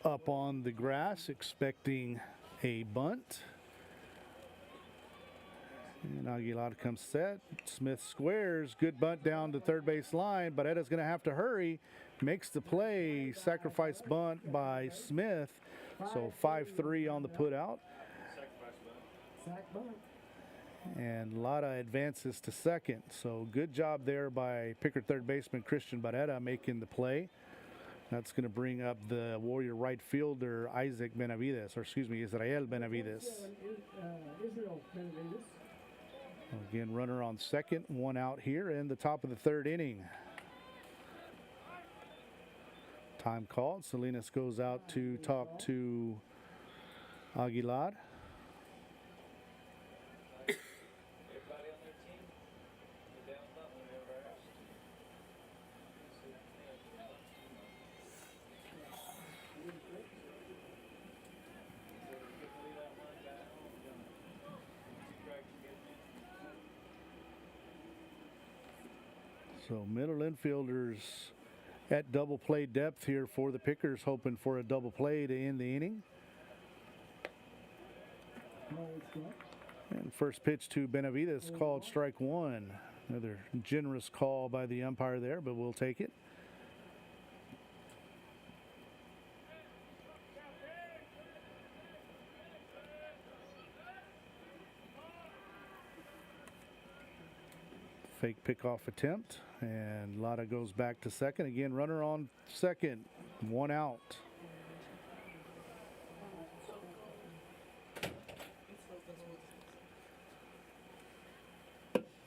up on the grass, expecting a bunt. And Aguilar comes set. Smith squares. Good bunt down the third base line. Barrera's going to have to hurry. Makes the play. Sacrifice bunt by Smith. So 5-3 on the put out. And Lara advances to second. So good job there by Picker third baseman Christian Barrera making the play. That's going to bring up the Warrior right fielder Isaac Benavides, or excuse me, Israel Benavides. Again, runner on second, 1 out here in the top of the 3rd inning. Time called. Salinas goes out to talk to Aguilar. So middle infielders at double play depth here for the Pickers, hoping for a double play to end the inning. And first pitch to Benavides called strike 1. Another generous call by the umpire there, but we'll take it. Fake pickoff attempt, and Lara goes back to second. Again, runner on second, 1 out.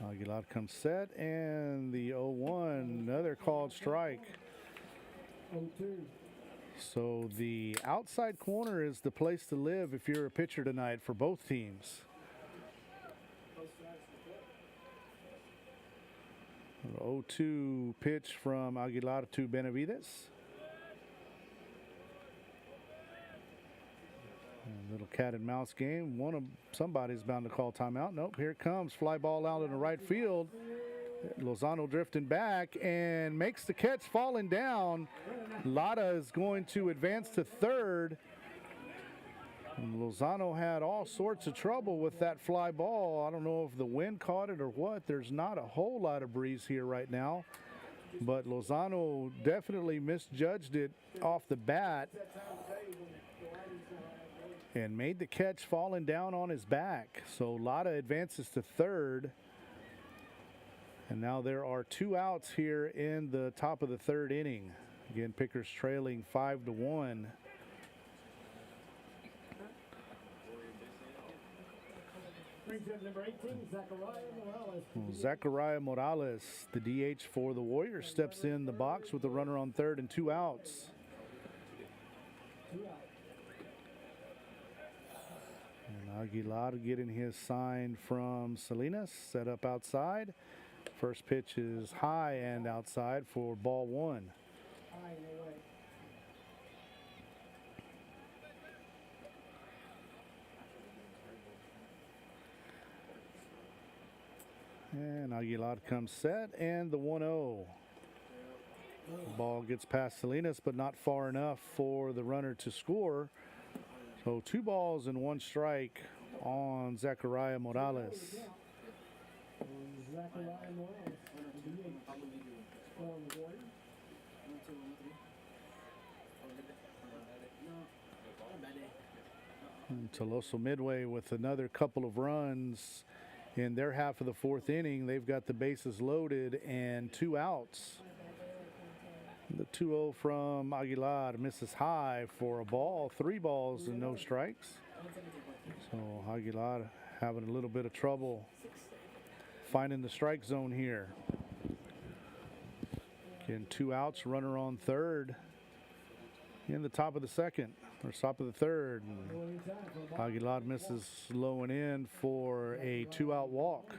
Aguilar comes set, and the 0-1, another called strike. 0-2. So the outside corner is the place to live if you're a pitcher tonight for both teams. 0-2 pitch from Aguilar to Benavides. A little cat and mouse game. Somebody's bound to call timeout. Nope, here it comes. Fly ball out in the right field. Lozano drifting back and makes the catch, falling down. Lara is going to advance to third. And Lozano had all sorts of trouble with that fly ball. I don't know if the wind caught it or what. There's not a whole lot of breeze here right now. But Lozano definitely misjudged it off the bat and made the catch falling down on his back. So Lara advances to third. And now there are 2 outs here in the top of the 3rd inning. Again, Pickers trailing 5-1. Number 18, Zachariah Morales, the DH for the Warriors, steps in the box with a runner on third and 2 outs. And Aguilar getting his sign from Salinas, set up outside. First pitch is high and outside for ball 1. And Aguilar comes set, and the 1-0. Ball gets past Salinas, but not far enough for the runner to score. So 2 balls and 1 strike on Zachariah Morales. And Tuloso-Midway with another couple of runs in their half of the fourth inning. They've got the bases loaded and 2 outs. The 2-0 from Aguilar misses high for a ball, 3 balls and no strikes. So Aguilar having a little bit of trouble finding the strike zone here. Again, 2 outs, runner on third in the top of the second, or top of the third. And Aguilar misses low and in for a 2-out walk.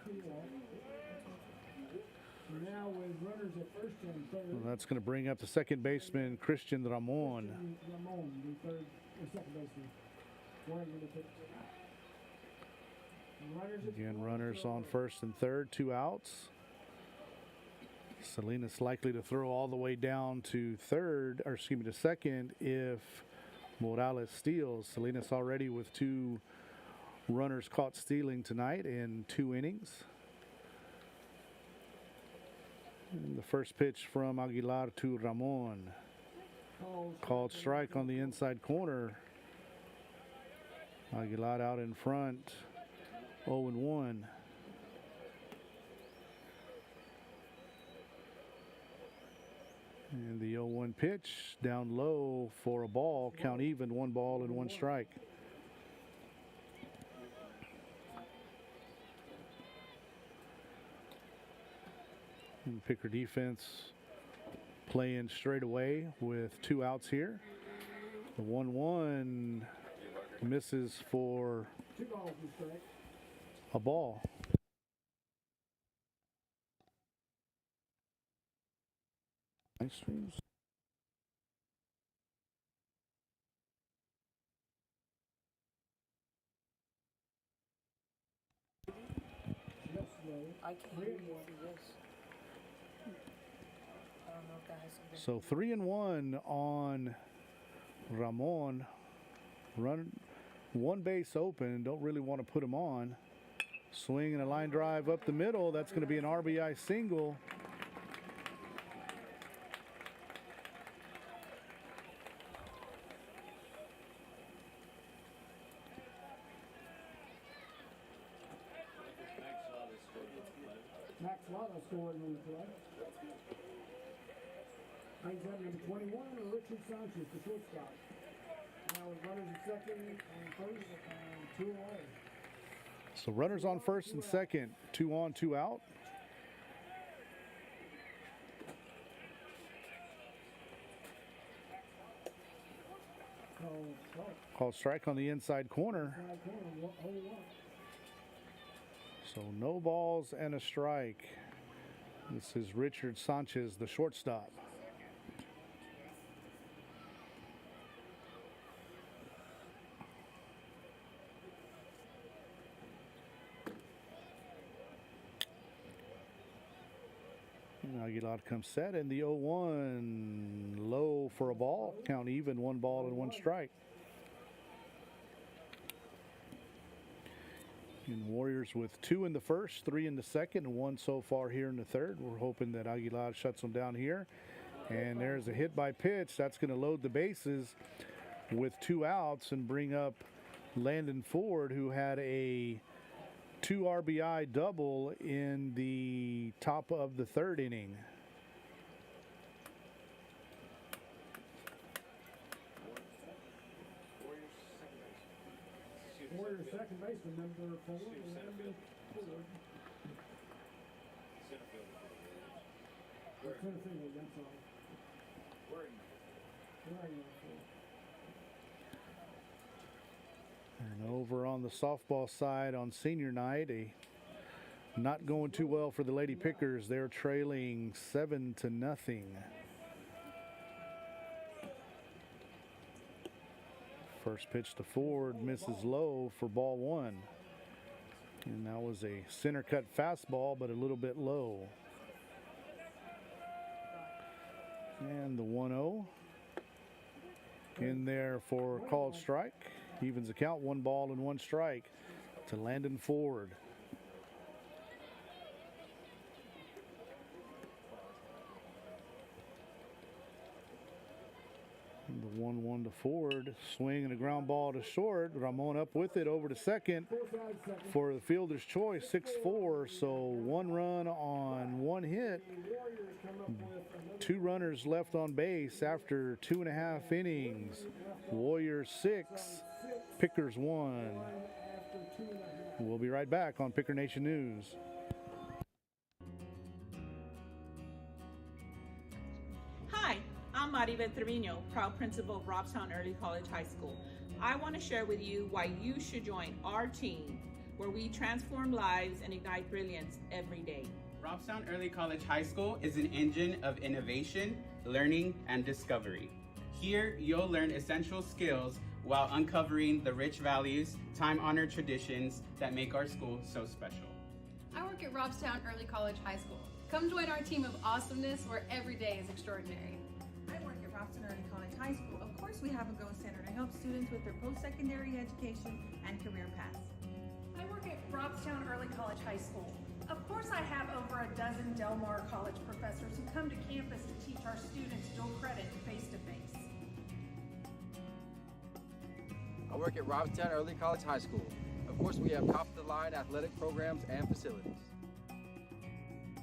Now with runners at first and third. Well, that's going to bring up the second baseman, Christian Ramon. Ramon, the third or second baseman. Again, runners on first and third, 2 outs. Salinas likely to throw all the way down to third, or excuse me, to second if Morales steals. Salinas already with 2 runners caught stealing tonight in 2 innings. And the first pitch from Aguilar to Ramon. Called strike on the inside corner. Aguilar out in front, 0-1. And the 0-1 pitch down low for a ball, count even, 1 ball and 1 strike. And Picker defense playing straight away with 2 outs here. The 1-1 misses for 2 balls and strike. a ball. Nice streams. I can't hear you through this. I don't know if that has something. So 3-1 on Ramon. Run 1 base open. Don't really want to put him on. Swing and a line drive up the middle. That's going to be an RBI single. Max Lotto scoring on the play. Brings up number 21, Richard Sanchez, the shortstop. Now with runners at second and first and 2 away. So runners on first and second, 2 on, 2 out. Called strike on the inside corner. So no balls and a strike. This is Richard Sanchez, the shortstop. Aguilar comes set, and the 0-1 low for a ball. Count even, 1 ball and 1 strike. And Warriors with 2 in the first, 3 in the second, and 1 so far here in the third. We're hoping that Aguilar shuts them down here. And there's a hit by pitch. That's going to load the bases with 2 outs and bring up Landon Ford, who had a 2 RBI double in the top of the third inning. Warriors second baseman, number 4, Landon Ford. Center field, I'm sorry. Where are you? And over on the softball side on senior night, not going too well for the Lady Pickers. They're trailing 7-0. First pitch to Ford, misses low for ball 1. And that was a center cut fastball, but a little bit low. And the 1-0 in there for a called strike. Evens the count, 1 ball and 1 strike to Landon Ford. one to Ford. Swing and a ground ball to short. Ramon up with it over to second for the fielder's choice, 6-4. So 1 run on 1 hit. 2 runners left on base after 2.5 innings. Warriors 6, Pickers 1. We'll be right back on Picker Nation News. Hi, I'm Maribel Trevino, proud principal of Robstown Early College High School. I want to share with you why you should join our team, where we transform lives and ignite brilliance every day. Robstown Early College High School is an engine of innovation, learning, and discovery. Here, you'll learn essential skills while uncovering the rich values, time-honored traditions that make our school so special. I work at Robstown Early College High School. Come join our team of awesomeness where every day is extraordinary. I work at Robstown Early College High School. Of course, we have a Go Center to help students with their post-secondary education and career paths. I work at Robstown Early College High School. Of course, I have over a dozen Del Mar College professors who come to campus to teach our students dual credit face-to-face. I work at Robstown Early College High School. Of course, we have top-of-the-line athletic programs and facilities.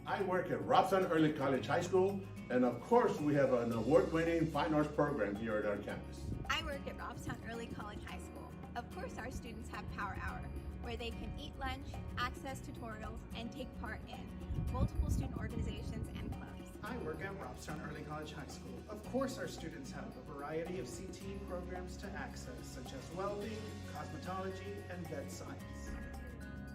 I work at Robstown Early College High School, and of course, we have an award-winning fine arts program here at our campus. I work at Robstown Early College High School. Of course, our students have Power Hour, where they can eat lunch, access tutorials, and take part in multiple student organizations and clubs. I work at Robstown Early College High School. Of course, our students have a variety of CTE programs to access, such as welding, cosmetology, and vet science.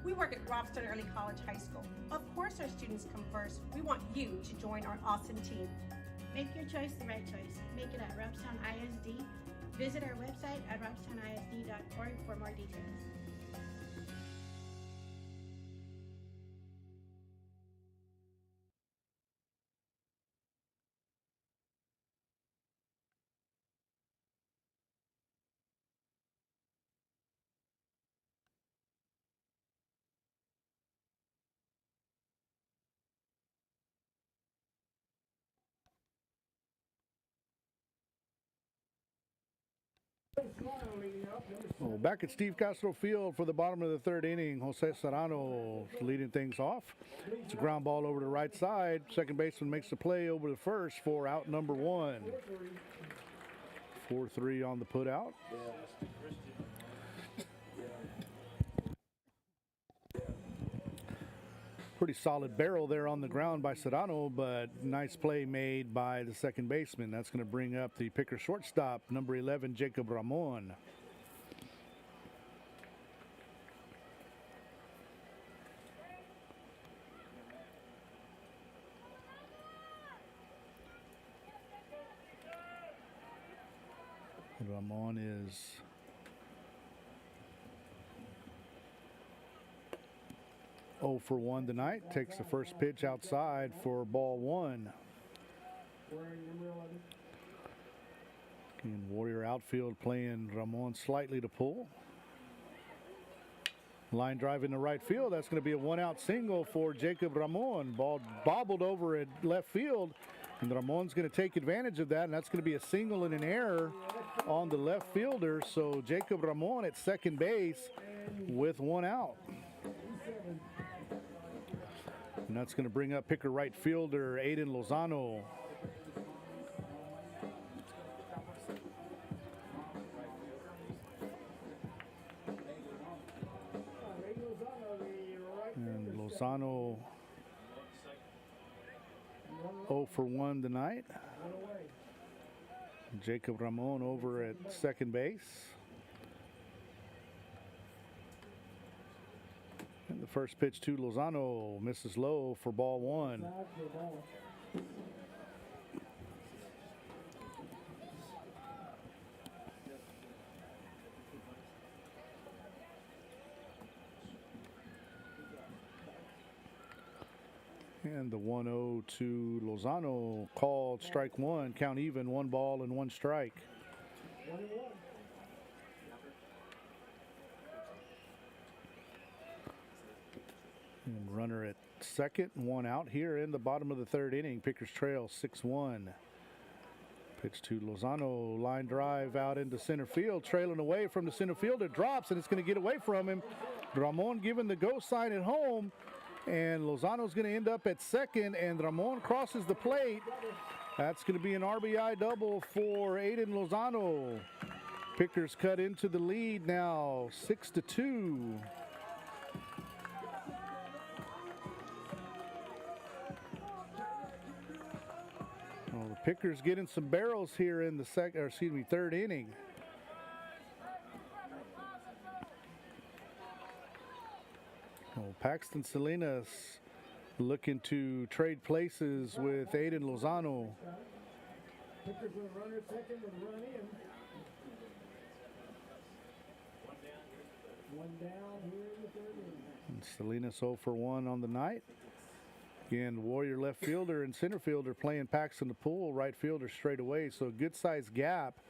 We work at Robstown Early College High School. Of course, our students come first. We want you to join our awesome team. Make your choice the right choice. Make it at Robstown ISD. Visit our website at robstownisd.org for more details. Well, back at Steve Castro Field for the bottom of the 3rd inning, Jose Serrano leading things off. It's a ground ball over the right side. Second baseman makes the play over the first for out number 1. 4-3 on the put out. Pretty solid barrel there on the ground by Serrano, but nice play made by the second baseman. That's going to bring up the picker shortstop, number 11, Jacob Ramon. Ramon is 0 for 1 tonight. Takes the first pitch outside for ball 1. And Warrior outfield playing Ramon slightly to pull. Line drive in the right field. That's going to be a 1-out single for Jacob Ramon. Ball bobbled over at left field. And Ramon's going to take advantage of that, and that's going to be a single and an error on the left fielder. So Jacob Ramon at second base with 1 out. And that's going to bring up picker right fielder Aiden Lozano. And Lozano 0 for 1 tonight. Jacob Ramon over at second base. And the first pitch to Lozano misses low for ball 1. And the 1-0 to Lozano called strike 1. Count even, 1 ball and 1 strike. And runner at second, 1 out here in the bottom of the 3rd inning. Pickers trail 6-1. Pitch to Lozano, line drive out into center field, trailing away from the center field. It drops, and it's going to get away from him. Ramon giving the go sign at home, and Lozano's going to end up at second, and Ramon crosses the plate. That's going to be an RBI double for Aiden Lozano. Pickers cut into the lead now, 6-2. Well, the Pickers getting some barrels here in the third inning. Well, Paxton Salinas looking to trade places with Aiden Lozano. Pickers with a runner at second with a run in. One down here in the third inning. And Salinas 0 for 1 on the night. Again, Warrior left fielder and center fielder playing Paxton the pool, right fielder straight away. So a good sized gap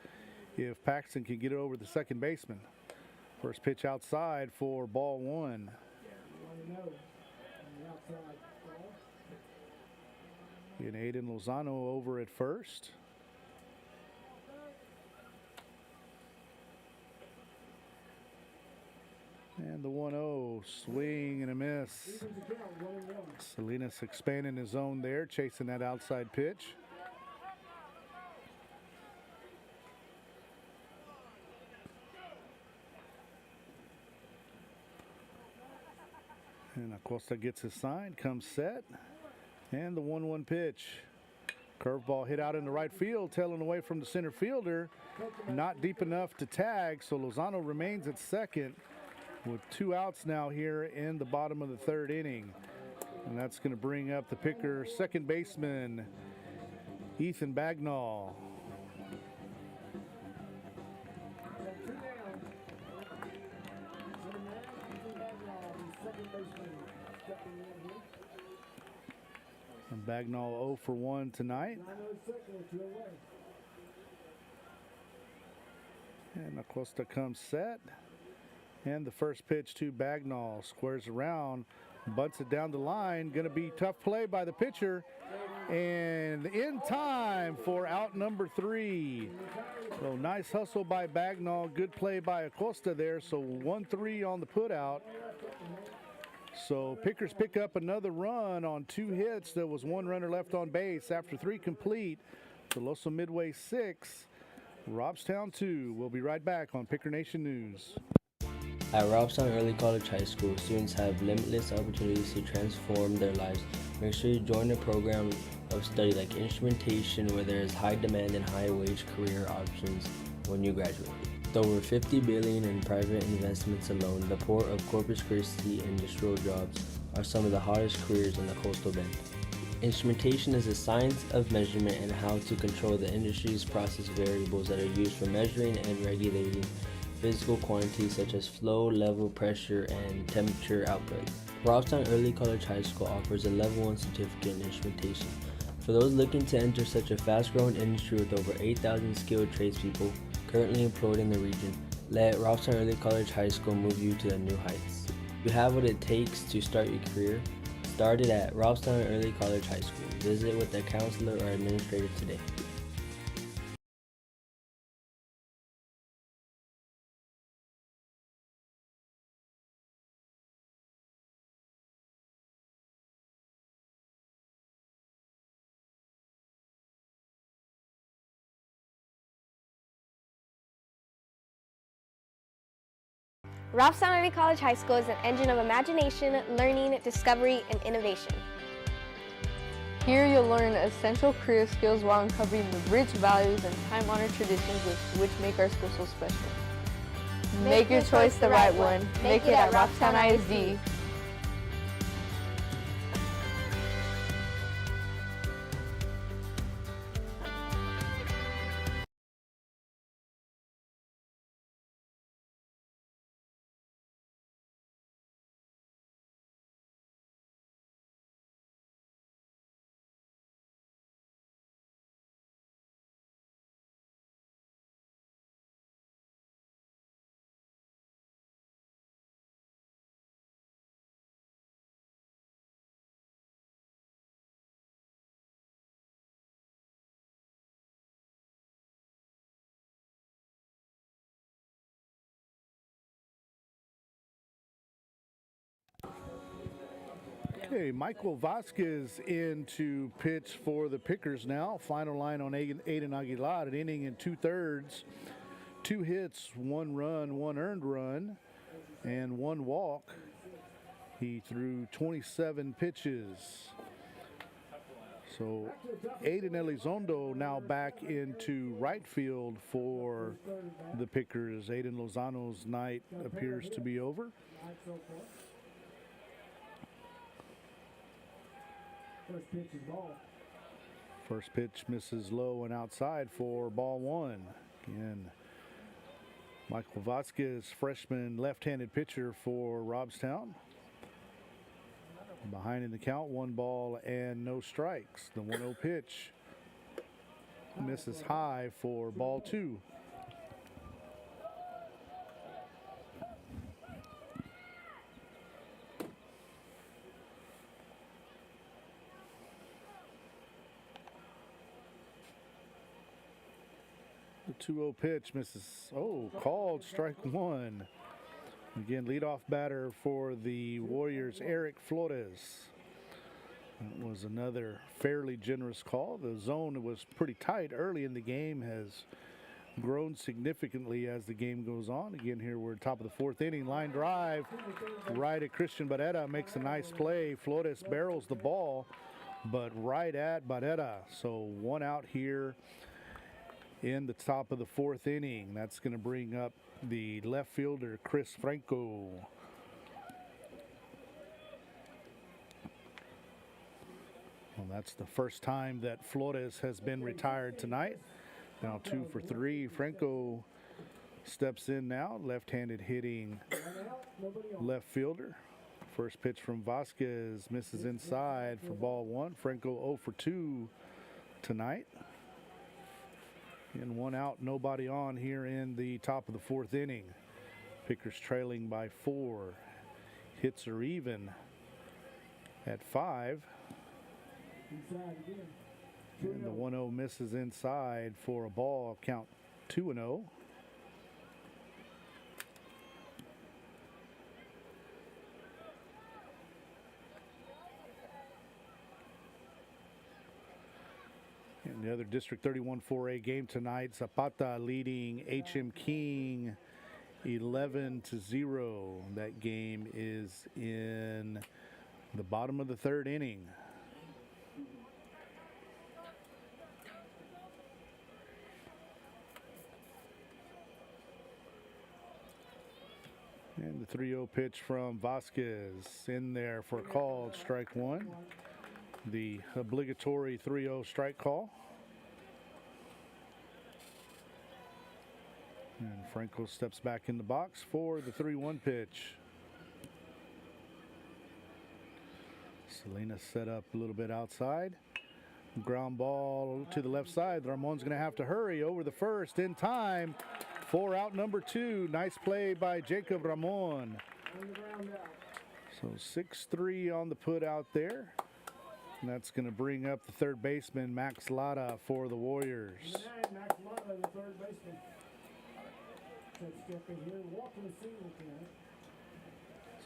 if Paxton can get it over the second baseman. First pitch outside for ball 1. 1-0 on the outside ball. And Aiden Lozano over at first. And the 1-0, swing and a miss. Salinas expanding his zone there, chasing that outside pitch. And Acosta gets his sign, comes set. And the 1-1 pitch. Curveball hit out in the right field, tailing away from the center fielder. Not deep enough to tag, so Lozano remains at second with 2 outs now here in the bottom of the third inning. And that's going to bring up the Picker second baseman, Ethan Bagnall. And Bagnall 0 for 1 tonight. And Acosta comes set. And the first pitch to Bagnall, squares around, bunts it down the line. Going to be tough play by the pitcher. And in time for out number 3. So nice hustle by Bagnall, good play by Acosta there. So 1-3 on the put out. So Pickers pick up another run on 2 hits. There was 1 runner left on base after 3 complete. Tuloso-Midway 6, Robstown 2. We'll be right back on Picker Nation News. At Robstown Early College High School, students have limitless opportunities to transform their lives. Make sure you join a program of study like instrumentation, where there is high demand and high wage career options when you graduate. With over $50 billion in private investments alone, the port of Corpus Christi industrial jobs are some of the hottest careers in the coastal bend. Instrumentation is the science of measurement and how to control the industry's process variables that are used for measuring and regulating physical quantities such as flow, level, pressure, and temperature output. Robstown Early College High School offers a Level 1 certificate in instrumentation. For those looking to enter such a fast-growing industry with over 8,000 skilled tradespeople currently employed in the region, let Robstown Early College High School move you to the new heights. You have what it takes to start your career. Start it at Robstown Early College High School. Visit with a counselor or administrator today. Robstown Early College High School is an engine of imagination, learning, discovery, and innovation. Here you'll learn essential career skills while uncovering the rich values and time-honored traditions which make our school so special. Make your choice the right one. Make it at Robstown ISD. Okay, Michael Vasquez in to pitch for the Pickers now. Final line on Aiden Aguilar, an inning and 2/3. 2 hits, 1 run, 1 earned run, and 1 walk. He threw 27 pitches. So Aiden Elizondo now back into right field for the Pickers. Aiden Lozano's night appears to be over. First pitch is ball. First pitch misses low and outside for ball 1. Again, Michael Vasquez, freshman left-handed pitcher for Robstown. Behind in the count, 1 ball and no strikes. The 1-0 pitch misses high for ball 2. The 2-0 pitch misses. Oh, called strike 1. Again, leadoff batter for the Warriors, Eric Flores. That was another fairly generous call. The zone was pretty tight early in the game, has grown significantly as the game goes on. Again, here we're top of the 4th inning. Line drive right at Christian Barrera, makes a nice play. Flores barrels the ball, but right at Barrera. So 1 out here in the top of the 4th inning. That's going to bring up the left fielder, Chris Franco. Well, that's the first time that Flores has been retired tonight. Now 2 for 3. Franco steps in now, left-handed hitting left fielder. First pitch from Vasquez misses inside for ball 1. Franco 0 for 2 tonight. And 1 out, nobody on here in the top of the 4th inning. Pickers trailing by 4. Hits are even at 5. And the 1-0 misses inside for a ball, count 2-0. In the other District 31 4A game tonight, Zapata leading HM King 11-0. That game is in the bottom of the 3rd inning. And the 3-0 pitch from Vasquez in there for a called strike 1. The obligatory 3-0 strike call. And Franco steps back in the box for the 3-1 pitch. Salinas set up a little bit outside. Ground ball to the left side. Ramon's going to have to hurry over the first in time for out number 2. Nice play by Jacob Ramon. So 6-3 on the put out there. And that's going to bring up the 3rd baseman, Max Lara, for the Warriors. Max Lara, the 3rd baseman. Step in here and walk in a single tonight.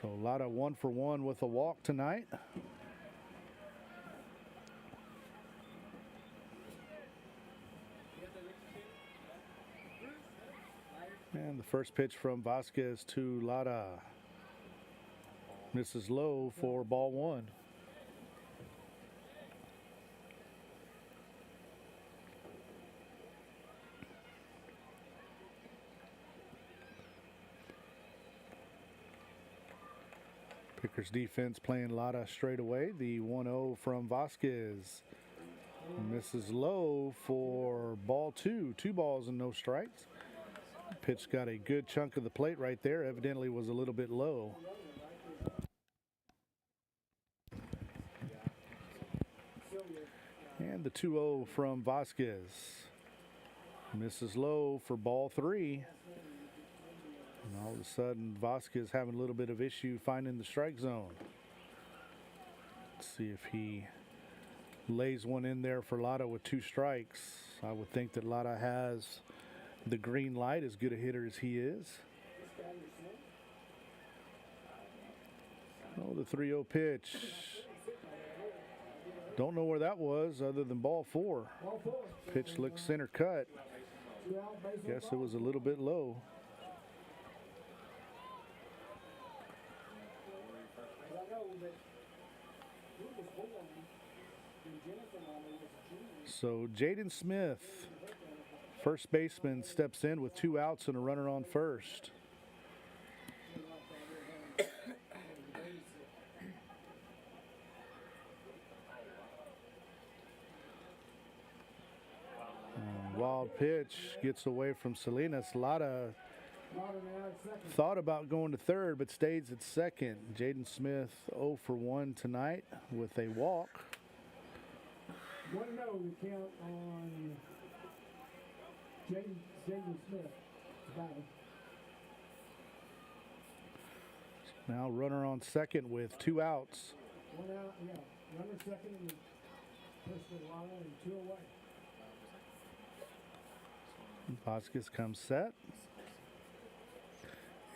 So Lara 1 for 1 with a walk tonight. And the first pitch from Vasquez to Lara. Misses low for ball 1. Pickers defense playing Lara straight away. The 1-0 from Vasquez misses low for ball 2. 2 balls and no strikes. Pitch got a good chunk of the plate right there. Evidently was a little bit low. And the 2-0 from Vasquez misses low for ball 3. And all of a sudden, Vasquez having a little bit of issue finding the strike zone. Let's see if he lays one in there for Lara with 2 strikes. I would think that Lara has the green light, as good a hitter as he is. Oh, the 3-0 pitch Don't know where that was other than ball 4. Ball 4. Pitch looks center cut. 2 out, base on Guess it ball. was a little bit low. I know that he was born in Jennifer Mommy was a junior. So Jaden Smith, first baseman, steps in with 2 outs and a runner on first. Wild pitch gets away from Salinas. A lot of thought about going to third, but stays at second. Jaden Smith 0 for 1 tonight with a walk. 1-0 the count on Jaden Smith. Batter. Now runner on second with 2 outs. 1 out, yeah. Runner second and first line and 2 away. Vasquez comes set.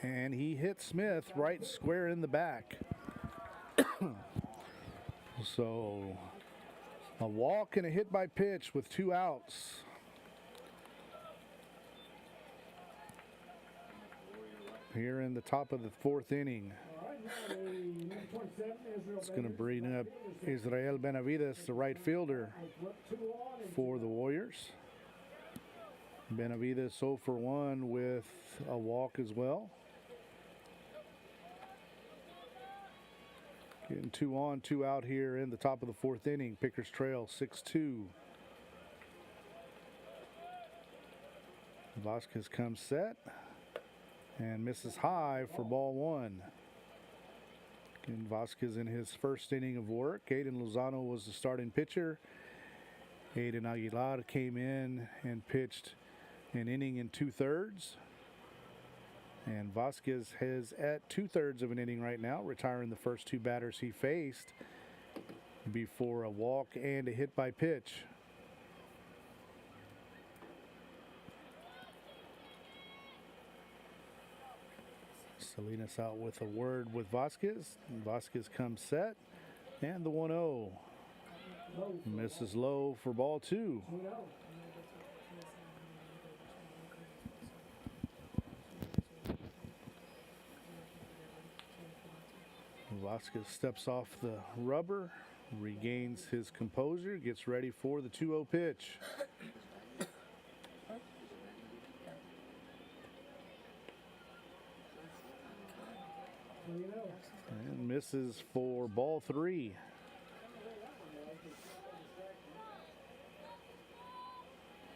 And he hits Smith right square in the back. So a walk and a hit by pitch with 2 outs. Here in the top of the 4th inning. It's going to bring up Israel Benavides, the right fielder for the Warriors. Benavides 0 for 1 with a walk as well. Getting 2 on, 2 out here in the top of the 4th inning. Pickers trail 6-2. Vasquez comes set and misses high for ball 1. Again, Vasquez in his first inning of work. Aiden Lozano was the starting pitcher. Aiden Aguilar came in and pitched an inning and 2/3. And Vasquez has at 2/3 of an inning right now, retiring the first 2 batters he faced before a walk and a hit by pitch. Salinas out with a word with Vasquez. Vasquez comes set, and the 1-0. Misses low for ball 2. Vasquez steps off the rubber, regains his composure, gets ready for the 2-0 pitch. And misses for ball 3.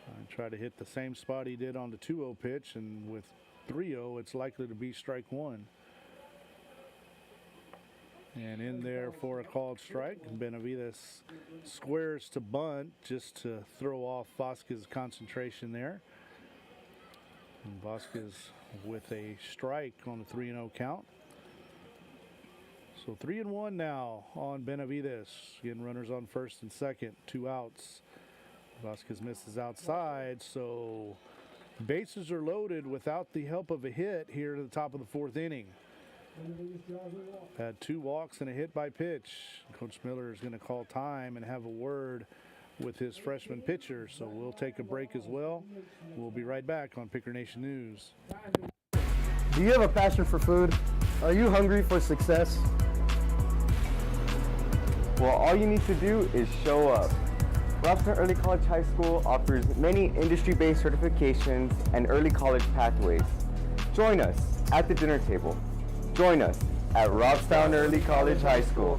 I try to hit the same spot he did on the 2-0 pitch, and with 3-0, it's likely to be strike 1. And in there for a called strike. Benavides squares to bunt just to throw off Vasquez's concentration there. And Vasquez with a strike on the 3-0 count. So 3-1 now on Benavides. Again, runners on first and second, 2 outs. Vasquez misses outside, so bases are loaded without the help of a hit here at the top of the 4th inning. Had 2 walks and a hit by pitch. Coach Miller is going to call time and have a word with his freshman pitcher, so we'll take a break as well. We'll be right back on Picker Nation News. Do you have a passion for food? Are you hungry for success? Well, all you need to do is show up. Robstown Early College High School offers many industry-based certifications and early college pathways. Join us at the dinner table. Join us at Robstown Early College High School.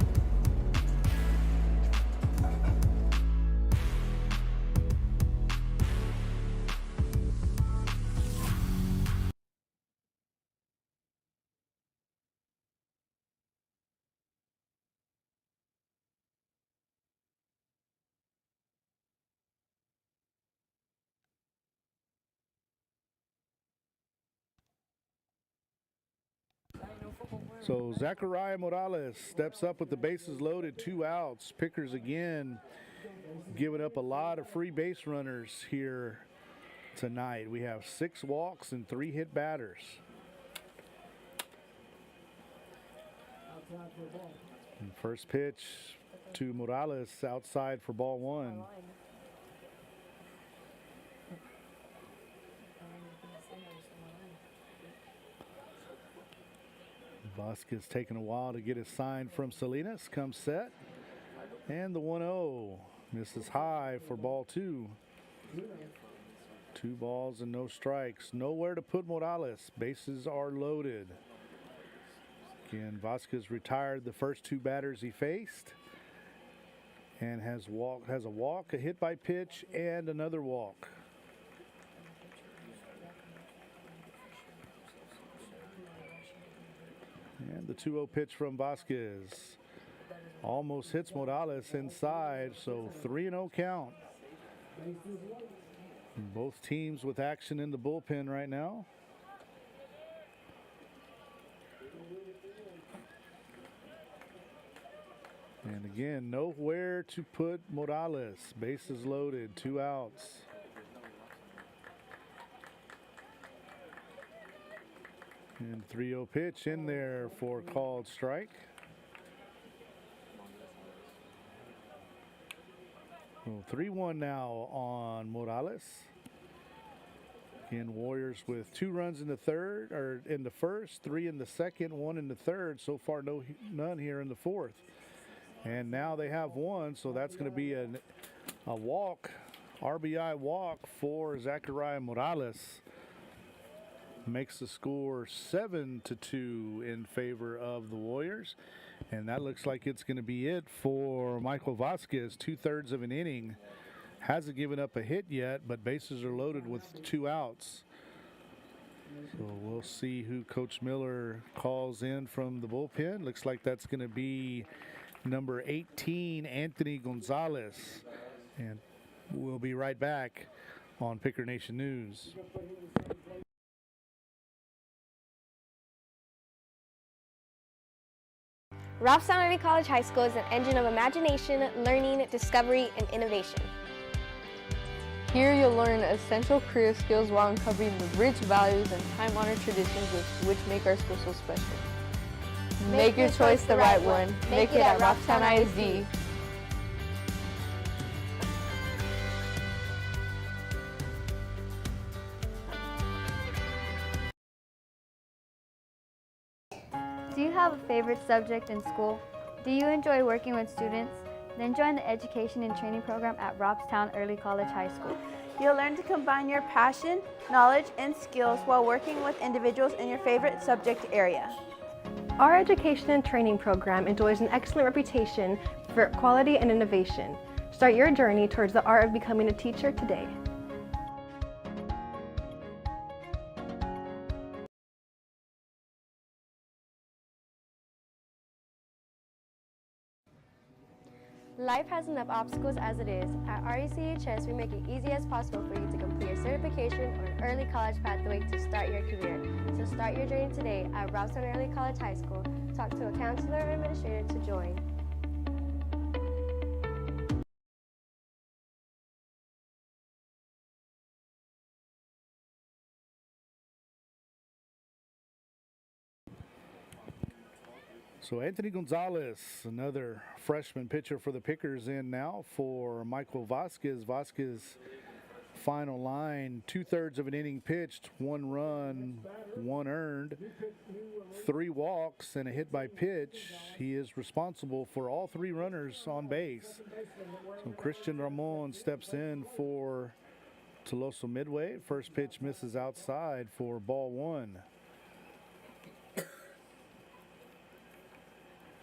So Zachariah Morales steps up with the bases loaded, 2 outs. Pickers again giving up a lot of free base runners here tonight. We have 6 walks and 3 hit batters. And first pitch to Morales outside for ball one. Vasquez taking a while to get his sign from Salinas. Comes set. And the 1-0 misses high for ball two. 2 balls and no strikes. Nowhere to put Morales. Bases are loaded. Again, Vasquez retired the first 2 batters he faced. And has a walk, a hit by pitch, and another walk. And the 2-0 pitch from Vasquez almost hits Morales inside, so 3-0 count. Both teams with action in the bullpen right now. And again, nowhere to put Morales. Bases loaded, 2 outs. And 3-0 pitch in there for called strike. Well, 3-1 now on Morales. Again, Warriors with 2 runs in the third, or in the first, 3 in the second, 1 in the third. So far, none here in the fourth. And now they have 1, so that's going to be a walk, RBI walk for Zachariah Morales. Makes the score 7-2 in favor of the Warriors. And that looks like it's going to be it for Michael Vasquez. 2/3 of an inning. Hasn't given up a hit yet, but bases are loaded with 2 outs. So we'll see who Coach Miller calls in from the bullpen. Looks like that's going to be number 18, Anthony Gonzalez. And we'll be right back on Picker Nation News. Robstown Early College High School is an engine of imagination, learning, discovery, and innovation. Here you'll learn essential career skills while uncovering the rich values and time-honored traditions which make our school so special. Make your choice the right one. Make it at Robstown ISD. Do you have a favorite subject in school? Do you enjoy working with students? Then join the Education and Training Program at Robstown Early College High School. You'll learn to combine your passion, knowledge, and skills while working with individuals in your favorite subject area. Our Education and Training Program enjoys an excellent reputation for quality and innovation. Start your journey towards the art of becoming a teacher today. Life has enough obstacles as it is. At RECHS, we make it easy as possible for you to complete a certification or an early college pathway to start your career. So start your journey today at Robstown Early College High School. Talk to a counselor or administrator to join. So Anthony Gonzalez, another freshman pitcher for the Pickers, in now for Michael Vasquez. Vasquez, final line, 2/3 of an inning pitched, 1 run, 1 earned, 3 walks, and a hit by pitch. He is responsible for all 3 runners on base. So Christian Ramon steps in for Tuloso-Midway. First pitch misses outside for ball 1.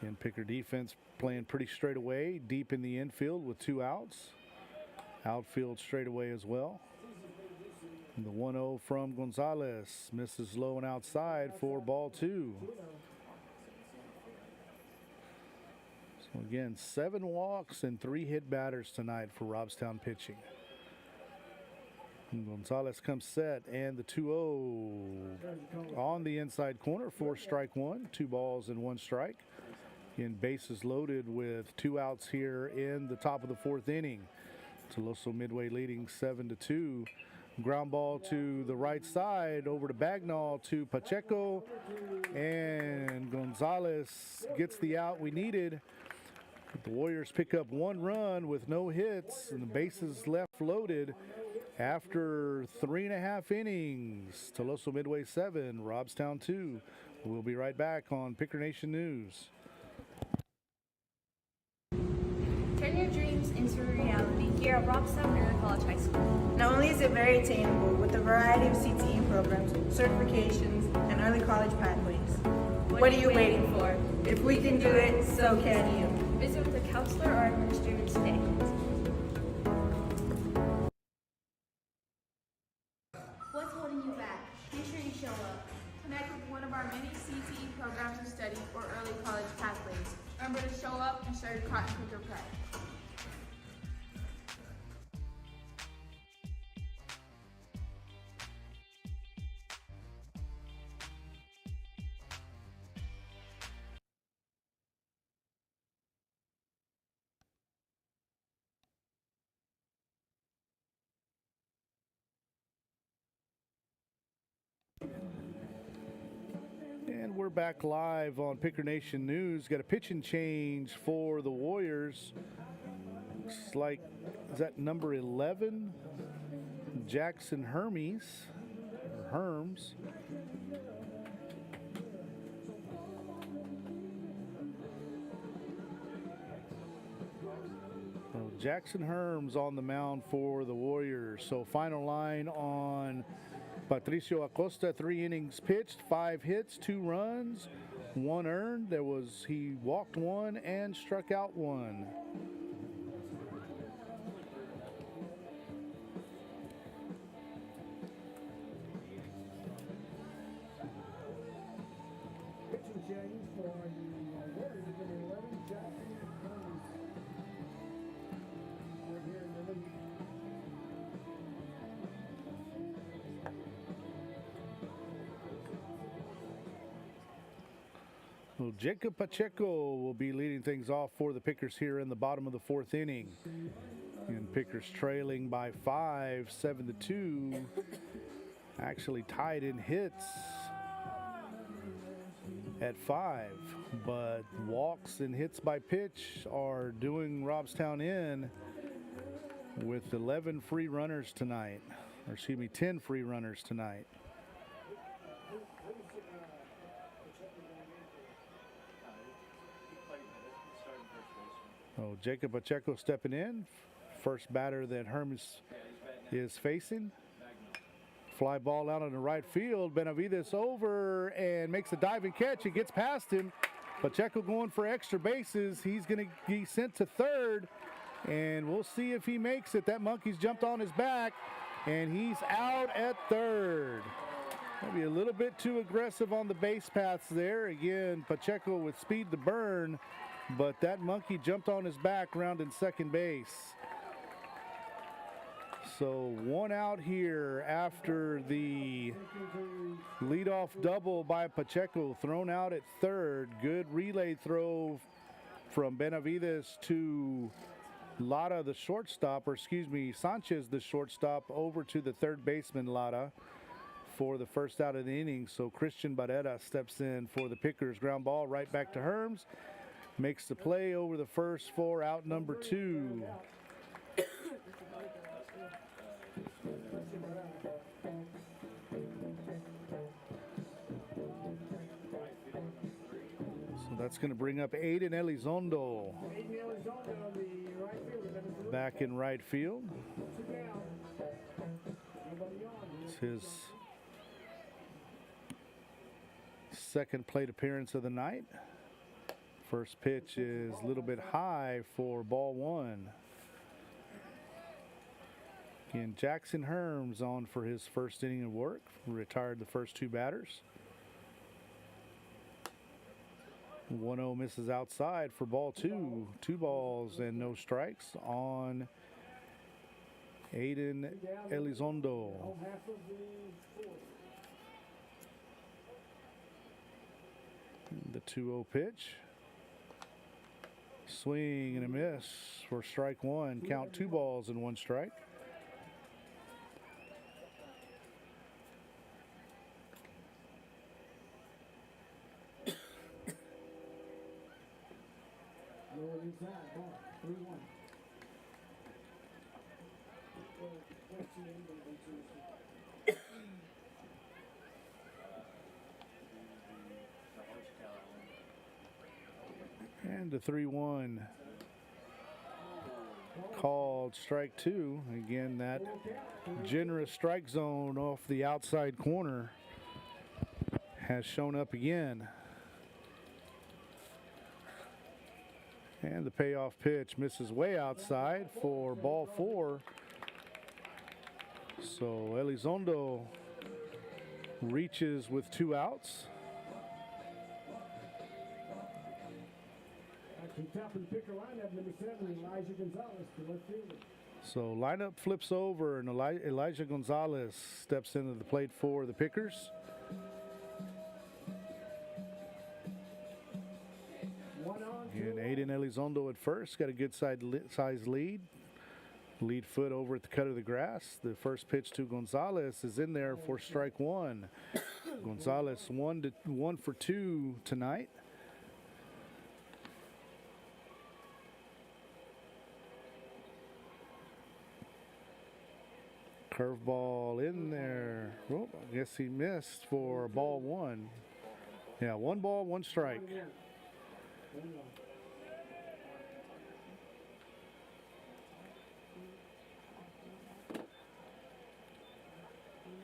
And Picker defense playing pretty straight away, deep in the infield with 2 outs. Outfield straight away as well. And the 1-0 from Gonzalez misses low and outside for ball 2. So again, 7 walks and 3 hit batters tonight for Robstown pitching. And Gonzalez comes set, and the 2-0 on the inside corner for strike 1. 2 balls and 1 strike. In bases loaded with 2 outs here in the top of the 4th inning. Tuloso-Midway leading 7-2. Ground ball to the right side, over to Bagnall to Pacheco, and Gonzalez gets the out we needed. The Warriors pick up 1 run with no hits and the bases left loaded after 3.5 innings. Tuloso-Midway 7, Robstown 2. We'll be right back on Picker Nation News. Turn your dreams into a reality here at Robstown Early College High School. Not only is it very attainable with a variety of CTE programs, certifications, and early college pathways. What are you waiting for? If we can do it, so can you. Visit with a counselor or administrator today. What's holding you back? Be sure you show up. Connect with one of our many CTE programs of study or early college pathways. Remember to show up and show your cotton picker pride. And we're back live on Picker Nation News. Got a pitching change for the Warriors. Looks like, is that number 11? Jackson Hermes, or Herms. So Jackson Herms on the mound for the Warriors. So final line on Patricio Acosta, 3 innings pitched, 5 hits, 2 runs, 1 earned. He walked 1 and struck out 1. Pitching change for the Warriors, number 11, Jackson Hermes. Right here in the lead. Well, Jacob Pacheco will be leading things off for the Pickers here in the bottom of the 4th inning. And Pickers trailing by 5, 7-2. Actually tied in hits at 5, but walks and hits by pitch are doing Robstown in with 11 free runners tonight. Or excuse me, 10 free runners tonight. Oh, Jacob Pacheco stepping in. First batter that Hermes is facing. Fly ball out on the right field. Benavides over and makes a diving catch. It gets past him. Pacheco going for extra bases. He's going to be sent to third. And we'll see if he makes it. That monkey's jumped on his back. And he's out at third. Maybe a little bit too aggressive on the base paths there. Again, Pacheco with speed to burn. But that monkey jumped on his back rounding second base. So 1 out here after the leadoff double by Pacheco, thrown out at third. Good relay throw from Benavides to Lara, the shortstop, or excuse me, Sanchez, the shortstop, over to the third baseman, Lara, for the first out of the inning. So Christian Barrera steps in for the Pickers. Ground ball right back to Herms. Makes the play over the first 4, out number 2. So that's going to bring up Aiden Elizondo back in right field. It's his second plate appearance of the night. First pitch is a little bit high for ball 1. Again, Jackson Herms on for his first inning of work. Retired the first 2 batters. 1-0 misses outside for ball 2. 2 balls and no strikes on Aiden Elizondo. The 2-0 pitch. Swing and a miss for strike 1. Count 2 balls and 1 strike. inside, ball, 3-1. And the 3-1 called strike two. Again, that generous strike zone off the outside corner has shown up again. And the payoff pitch misses way outside for ball 4. So Elizondo reaches with 2 outs. Top of the picker lineup, number 7, Elijah Gonzalez, the left fielder. So lineup flips over and Elijah Gonzalez steps into the plate for the Pickers. And Aiden Elizondo at first, got a good size lead. Lead foot over at the cut of the grass. The first pitch to Gonzalez is in there for strike 1. Gonzalez 1 for 2 tonight. Curveball in there. Oh, I guess he missed for ball 1. Yeah, 1 ball, 1 strike.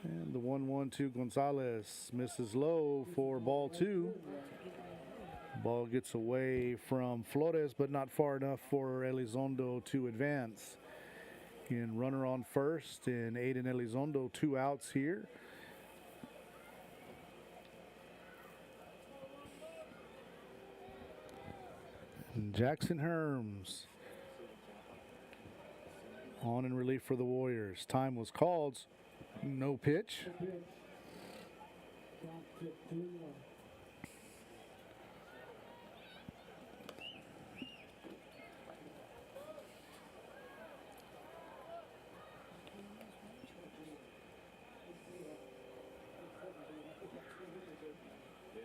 And the 1-1 to Gonzalez misses low for ball 2. Ball gets away from Flores, but not far enough for Elizondo to advance. And runner on first, and Aiden Elizondo 2 outs here. And Jackson Herms on in relief for the Warriors. Time was called. No pitch.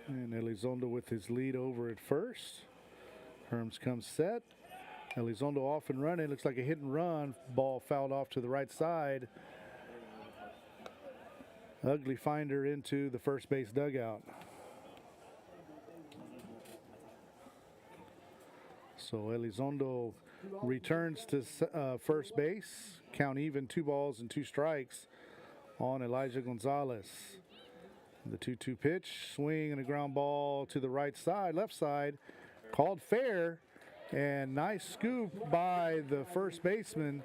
And Elizondo with his lead over at first. Herms comes set. Elizondo off and running. Looks like a hit and run. Ball fouled off to the right side. Ugly finder into the first base dugout. So Elizondo returns to first base. Count even, 2 balls and 2 strikes on Elijah Gonzalez. The 2-2 pitch, swing and a ground ball to the right side, left side, called fair, and nice scoop by the first baseman.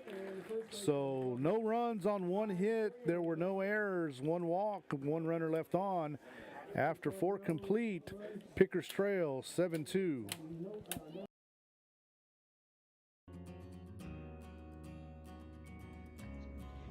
So no runs on 1 hit, there were no errors, 1 walk, 1 runner left on. After 4 complete, Pickers trail 7-2.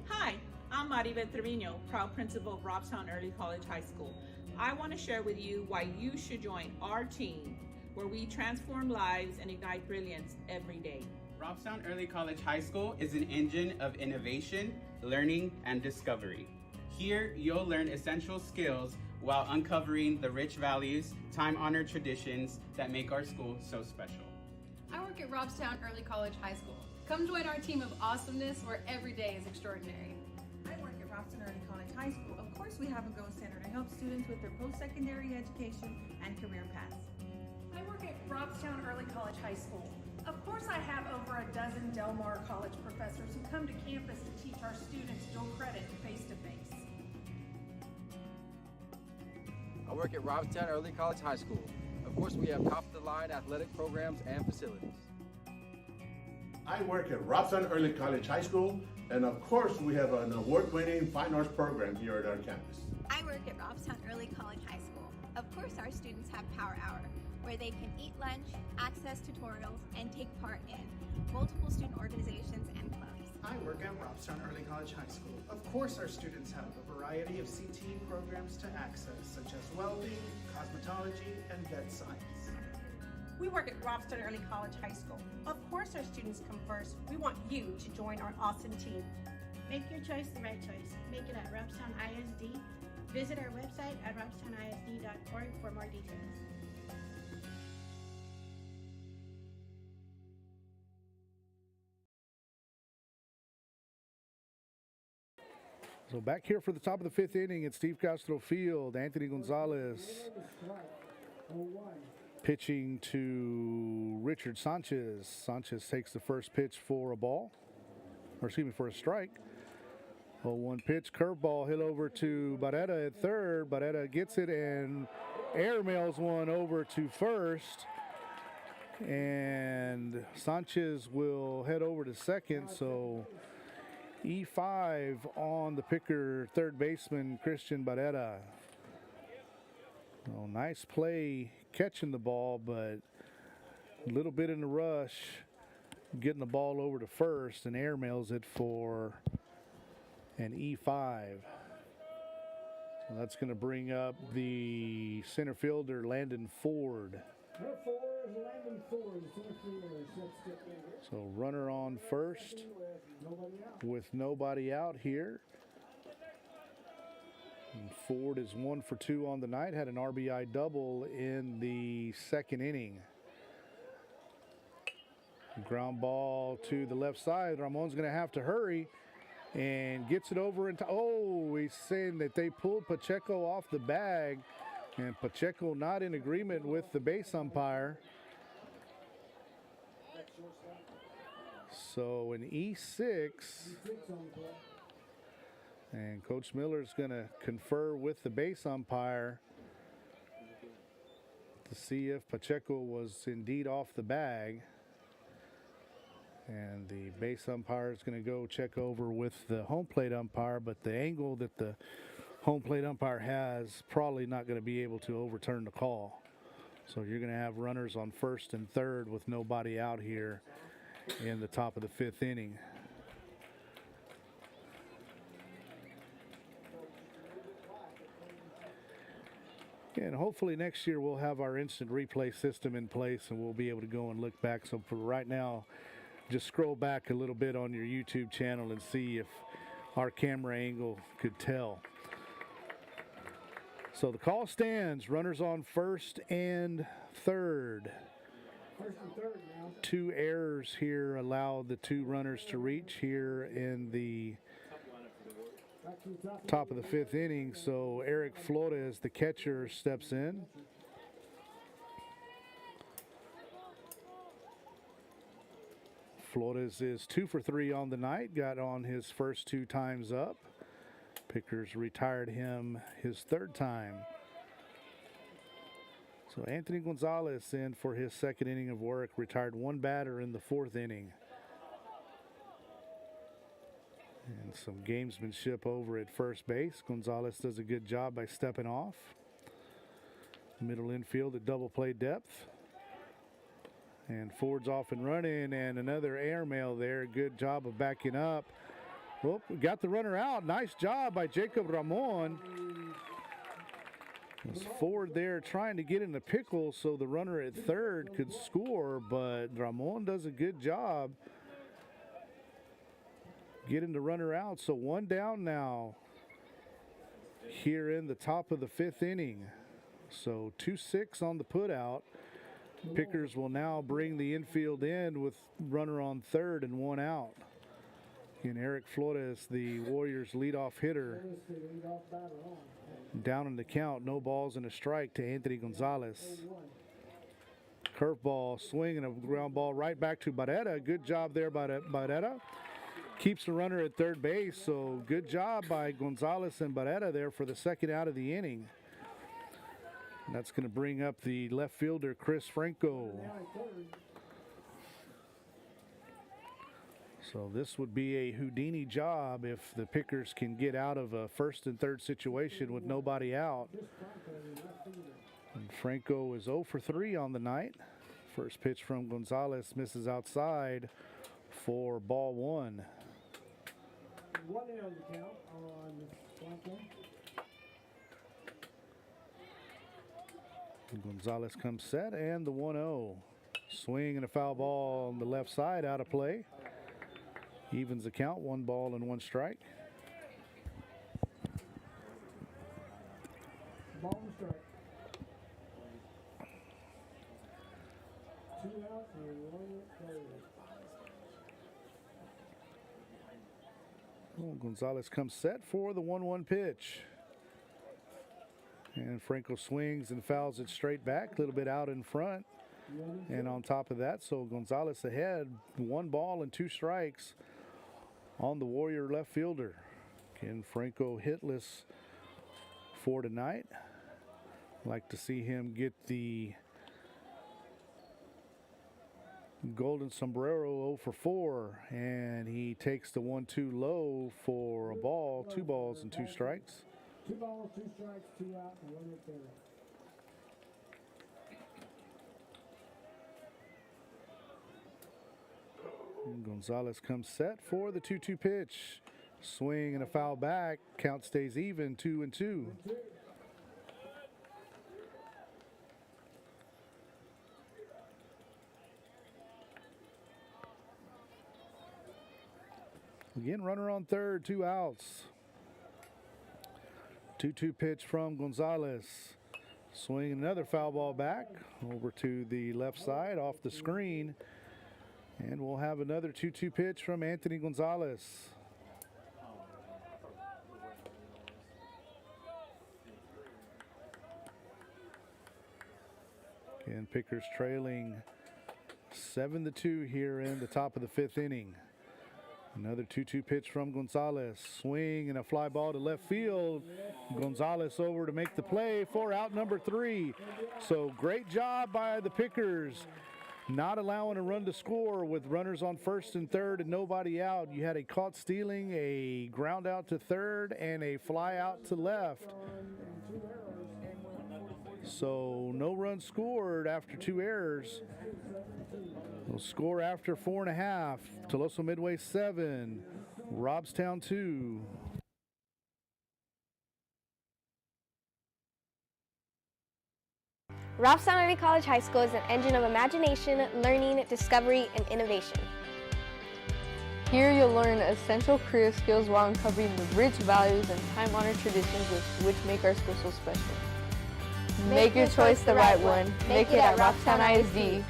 Hi, I'm Maribel Trevino, proud principal of Robstown Early College High School. I want to share with you why you should join our team, where we transform lives and ignite brilliance every day. Robstown Early College High School is an engine of innovation, learning, and discovery. Here, you'll learn essential skills while uncovering the rich values, time-honored traditions that make our school so special. I work at Robstown Early College High School. Come join our team of awesomeness where every day is extraordinary. I work at Robstown Early College High School. Of course, we have a Go Center to help students with their post-secondary education and career paths. I work at Robstown Early College High School. Of course, I have over a dozen Del Mar College professors who come to campus to teach our students dual credit face-to-face. I work at Robstown Early College High School. Of course, we have top-of-the-line athletic programs and facilities. I work at Robstown Early College High School, and of course, we have an award-winning fine arts program here at our campus. I work at Robstown Early College High School. Of course, our students have Power Hour, where they can eat lunch, access tutorials, and take part in multiple student organizations and clubs. I work at Robstown Early College High School. Of course, our students have a variety of CTE programs to access, such as welding, cosmetology, and vet science. We work at Robstown Early College High School. Of course our students come first. We want you to join our awesome team. Make your choice the right choice. Make it at Robstown ISD. Visit our website at robstownisd.org for more details. So back here for the top of the 5th inning at Steve Castro Field, Anthony Gonzalez pitching to Richard Sanchez. Sanchez takes the first pitch for a ball, or excuse me, for a strike. 0-1 pitch, curveball hit over to Barrera at third. Barrera gets it and airmails one over to first. And Sanchez will head over to second, so E5 on the picker, third baseman Christian Barrera. Oh, nice play catching the ball, but a little bit in the rush, getting the ball over to first, and airmails it for an E5. So that's going to bring up the center fielder, Landon Ford. So runner on first with nobody out here. And Ford is 1 for 2 on the night, had an RBI double in the 2nd inning. Ground ball to the left side. Ramon's going to have to hurry and gets it over into, oh, he's saying that they pulled Pacheco off the bag, and Pacheco not in agreement with the base umpire. So an E6, and Coach Miller's going to confer with the base umpire to see if Pacheco was indeed off the bag. And the base umpire is going to go check over with the home plate umpire, but the angle that the home plate umpire has probably not going to be able to overturn the call. So you're going to have runners on first and third with nobody out here in the top of the 5th inning. And hopefully next year we'll have our instant replay system in place and we'll be able to go and look back. So for right now, just scroll back a little bit on your YouTube channel and see if our camera angle could tell. So the call stands, runners on first and third. First and third now. 2 errors here allow the 2 runners to reach here in the top of the 5th inning. So Eric Flores, the catcher, steps in. Flores is 2 for 3 on the night, got on his first 2 times up. Pickers retired him his 3rd time. So Anthony Gonzalez in for his 2nd inning of work, retired 1 batter in the 4th inning. And some gamesmanship over at first base. Gonzalez does a good job by stepping off. Middle infield at double play depth. And Ford's off and running, and another airmail there. Good job of backing up. Well, we got the runner out. Nice job by Jacob Ramon. Ford there trying to get in the pickle so the runner at third could score, but Ramon does a good job getting the runner out. So 1 down now here in the top of the 5th inning. So 2-6 on the put out. Pickers will now bring the infield in with runner on third and 1 out. And Eric Flores, the Warriors leadoff hitter, down in the count, no balls and a strike to Anthony Gonzalez. Curveball, swing, and a ground ball right back to Barrera. Good job there by Barrera. Keeps the runner at third base, so good job by Gonzalez and Barrera there for the 2nd out of the inning. And that's going to bring up the left fielder, Chris Franco. So this would be a Houdini job if the Pickers can get out of a 1st and 3rd situation with nobody out. And Franco is 0 for 3 on the night. First pitch from Gonzalez misses outside for ball 1. 1-0 the count on Franco. Gonzalez comes set, and the 1-0. Swing and a foul ball on the left side, out of play. Evens the count, 1 ball and 1 strike. Ball and strike. 2 out and 1 third. Well, Gonzalez comes set for the 1-1 pitch. And Franco swings and fouls it straight back, a little bit out in front. And on top of that, so Gonzalez ahead, 1 ball and 2 strikes on the Warrior left fielder. Again, Franco hitless for tonight. Like to see him get the golden sombrero 0 for 4, and he takes the 1-2 low for a ball, 2 balls and 2 strikes. 2 balls, 2 strikes, 2 out, and 1 hit there. And Gonzalez comes set for the 2-2 pitch. Swing and a foul back. Count stays even, 2-2. Again, runner on third, 2 outs. 2-2 pitch from Gonzalez. Swing another foul ball back over to the left side off the screen. And we'll have another 2-2 pitch from Anthony Gonzalez. And Pickers trailing 7-2 here in the top of the 5th inning. Another 2-2 pitch from Gonzalez. Swing and a fly ball to left field. Gonzalez over to make the play for out number 3. So great job by the Pickers, not allowing a run to score with runners on first and third and nobody out. You had a caught stealing, a ground out to third, and a fly out to left. So no runs scored after 2 errors. We'll score after 4.5. Tuloso-Midway 7, Robstown 2. Robstown Early College High School is an engine of imagination, learning, discovery, and innovation. Here you'll learn essential career skills while uncovering the rich values and time-honored traditions which make our school so special. Make your choice the right one. Make it at Robstown ISD.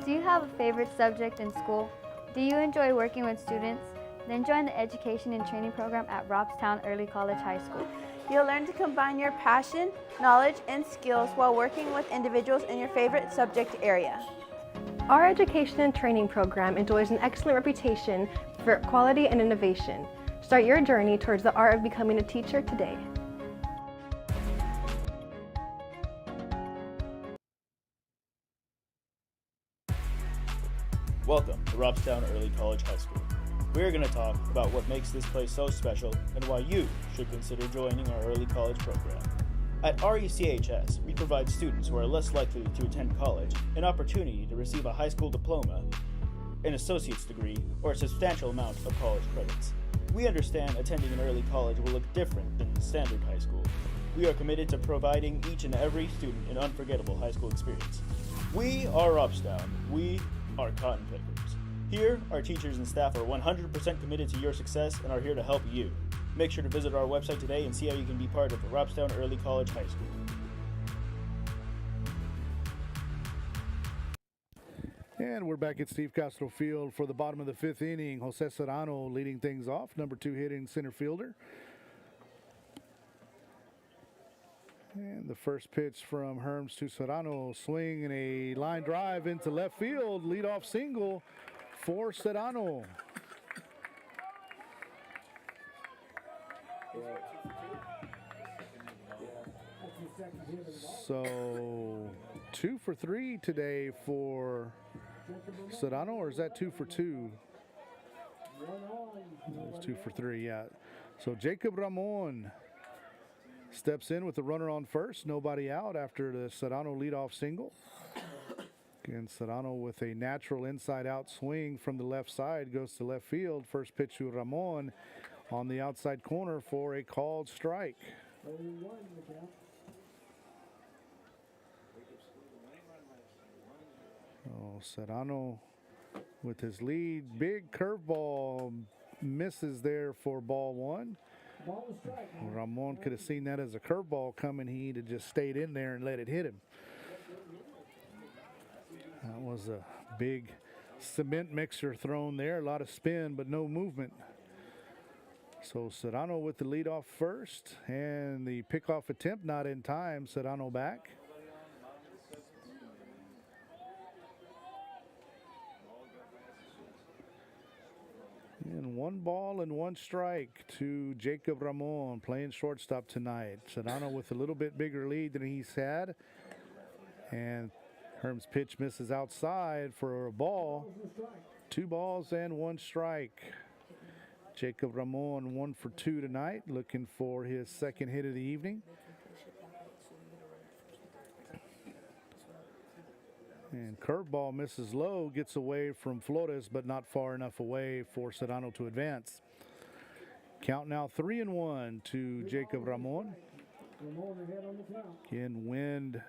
Do you have a favorite subject in school? Do you enjoy working with students? Then join the Education and Training Program at Robstown Early College High School. You'll learn to combine your passion, knowledge, and skills while working with individuals in your favorite subject area. Our Education and Training Program enjoys an excellent reputation for quality and innovation. Start your journey towards the art of becoming a teacher today. Welcome to Robstown Early College High School. We're going to talk about what makes this place so special and why you should consider joining our early college program. At RECHS, we provide students who are less likely to attend college an opportunity to receive a high school diploma, an associate's degree, or a substantial amount of college credits. We understand attending an early college will look different than standard high school. We are committed to providing each and every student an unforgettable high school experience. We are Robstown. We are Cotton Pickers. Here, our teachers and staff are 100% committed to your success and are here to help you. Make sure to visit our website today and see how you can be part of the Robstown Early College High School. And we're back at Steve Castro Field for the bottom of the 5th inning. Jose Serrano leading things off, number 2 hitting center fielder. And the first pitch from Herms to Serrano, swing and a line drive into left field, leadoff single for Serrano. So 2 for 3 today for Serrano, or is that 2 for 2? It's 2 for 3, yeah. So Jacob Ramon steps in with the runner on first, nobody out after the Serrano leadoff single. Again, Serrano with a natural inside-out swing from the left side goes to left field. First pitch to Ramon on the outside corner for a called strike. Oh, Serrano with his lead. Big curveball misses there for ball 1. Ramon could have seen that as a curveball coming. He'd have just stayed in there and let it hit him. That was a big cement mixer thrown there. A lot of spin, but no movement. So Serrano with the lead off first, and the pickoff attempt not in time. Serrano back. And 1 ball and 1 strike to Jacob Ramon, playing shortstop tonight. Serrano with a little bit bigger lead than he's had. And Herm's pitch misses outside for a ball. 2 balls and 1 strike. Jacob Ramon 1 for 2 tonight, looking for his second hit of the evening. And curveball misses low, gets away from Flores, but not far enough away for Serrano to advance. Count now 3-1 to Jacob Ramon. Again, wind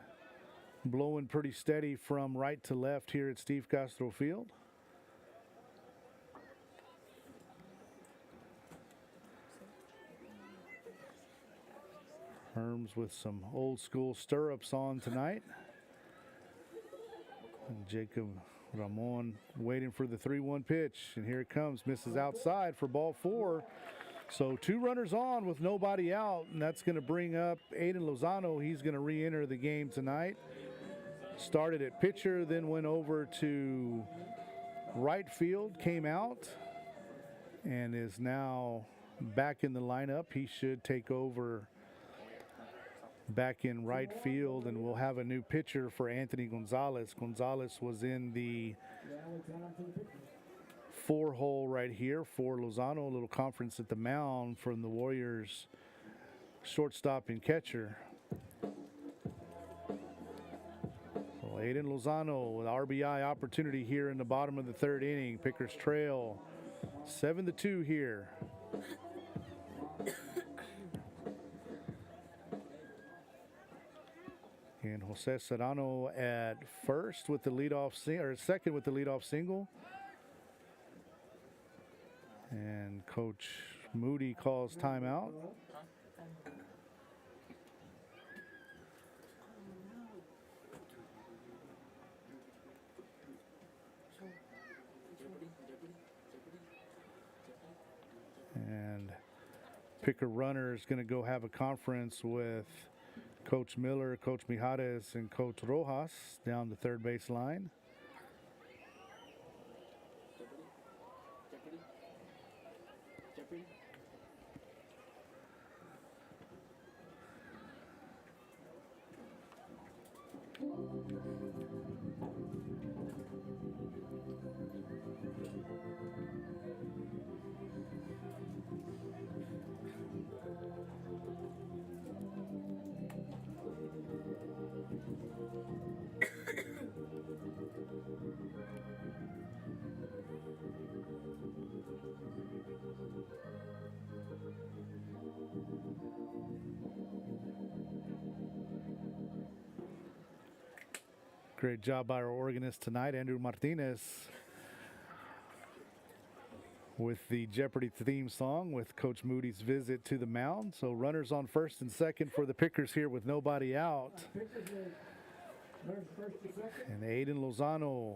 blowing pretty steady from right to left here at Steve Castro Field. Herms with some old school stirrups on tonight. And Jacob Ramon waiting for the 3-1 pitch. And here it comes. Misses outside for ball 4. So 2 runners on with nobody out. And that's going to bring up Aiden Lozano. He's going to re-enter the game tonight. Started at pitcher, then went over to right field, came out, and is now back in the lineup. He should take over back in right field, and we'll have a new pitcher for Anthony Gonzalez. Gonzalez was in the 4-hole right here for Lozano, a little conference at the mound from the Warriors shortstop and catcher. So Aiden Lozano with RBI opportunity here in the bottom of the 3rd inning. Pickers trail 7-2 here. And Jose Serrano at first with the leadoff second with the leadoff single. And Coach Moody calls timeout. And picker runner is going to go have a conference with Coach Miller, Coach Mijares, and Coach Rojas down the 3rd base line. Great job by our organist tonight, Andrew Martinez, with the Jeopardy theme song with Coach Moody's visit to the mound. So runners on first and second for the Pickers here with nobody out. And Aiden Lozano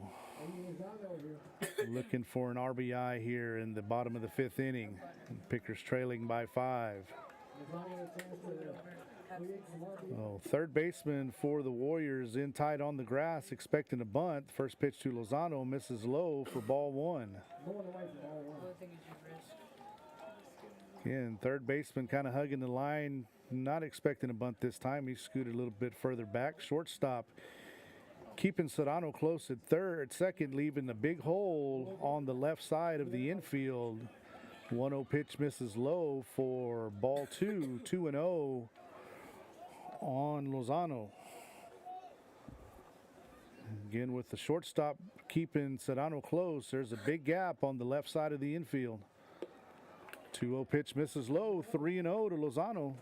looking for an RBI here in the bottom of the 5th inning. And Pickers trailing by 5. Oh, 3rd baseman for the Warriors in tight on the grass, expecting a bunt. First pitch to Lozano, misses low for ball 1. Again, 3rd baseman kind of hugging the line, not expecting a bunt this time. He scooted a little bit further back. Shortstop keeping Serrano close at second, leaving a big hole on the left side of the infield. 1-0 pitch misses low for ball 2, 2-0 on Lozano. Again, with the shortstop keeping Serrano close, there's a big gap on the left side of the infield. 2-0 pitch misses low, 3-0 to Lozano.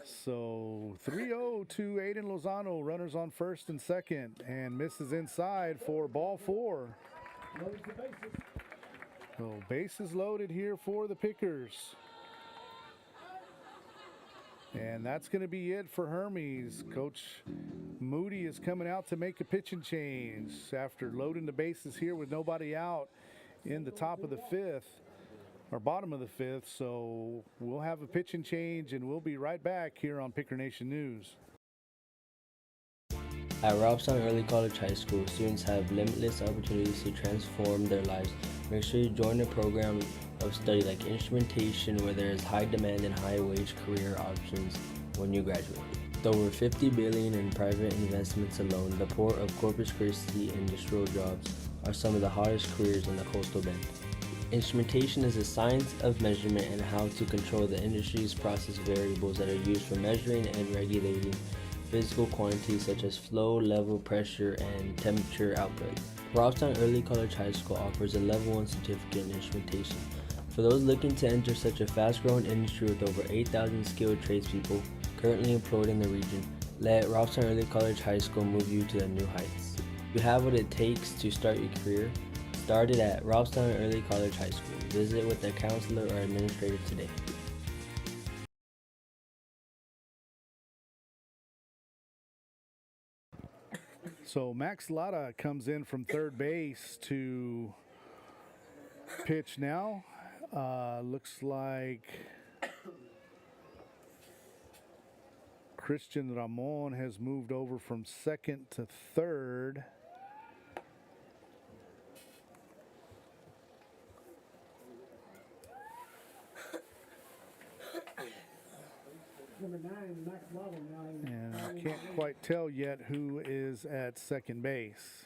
So 3-0 to Aiden Lozano, runners on first and second, and misses inside for ball 4. Loads the bases. So bases loaded here for the Pickers. And that's going to be it for Hermes. Coach Moody is coming out to make a pitching change after loading the bases here with nobody out in the top of the fifth, or bottom of the fifth. So we'll have a pitching change, and we'll be right back here on Picker Nation News. At Robstown Early College High School, students have limitless opportunities to transform their lives. Make sure you join a program of study like instrumentation, where there is high demand and high wage career options when you graduate. With over $50 billion in private investments alone, the port of Corpus Christi industrial jobs are some of the hottest careers in the coastal bend. Instrumentation is the science of measurement and how to control the industry's process variables that are used for measuring and regulating physical quantities such as flow, level, pressure, and temperature output. Robstown Early College High School offers a Level 1 certificate in instrumentation. For those looking to enter such a fast-growing industry with over 8,000 skilled tradespeople currently employed in the region, let Robstown Early College High School move you to the new heights. You have what it takes to start your career. Start it at Robstown Early College High School. Visit with a counselor or administrator today. So Max Latta comes in from third base to pitch now. Looks like Christian Ramon has moved over from second to third. Number 9, Max Lotto now. And I can't quite tell yet who is at second base.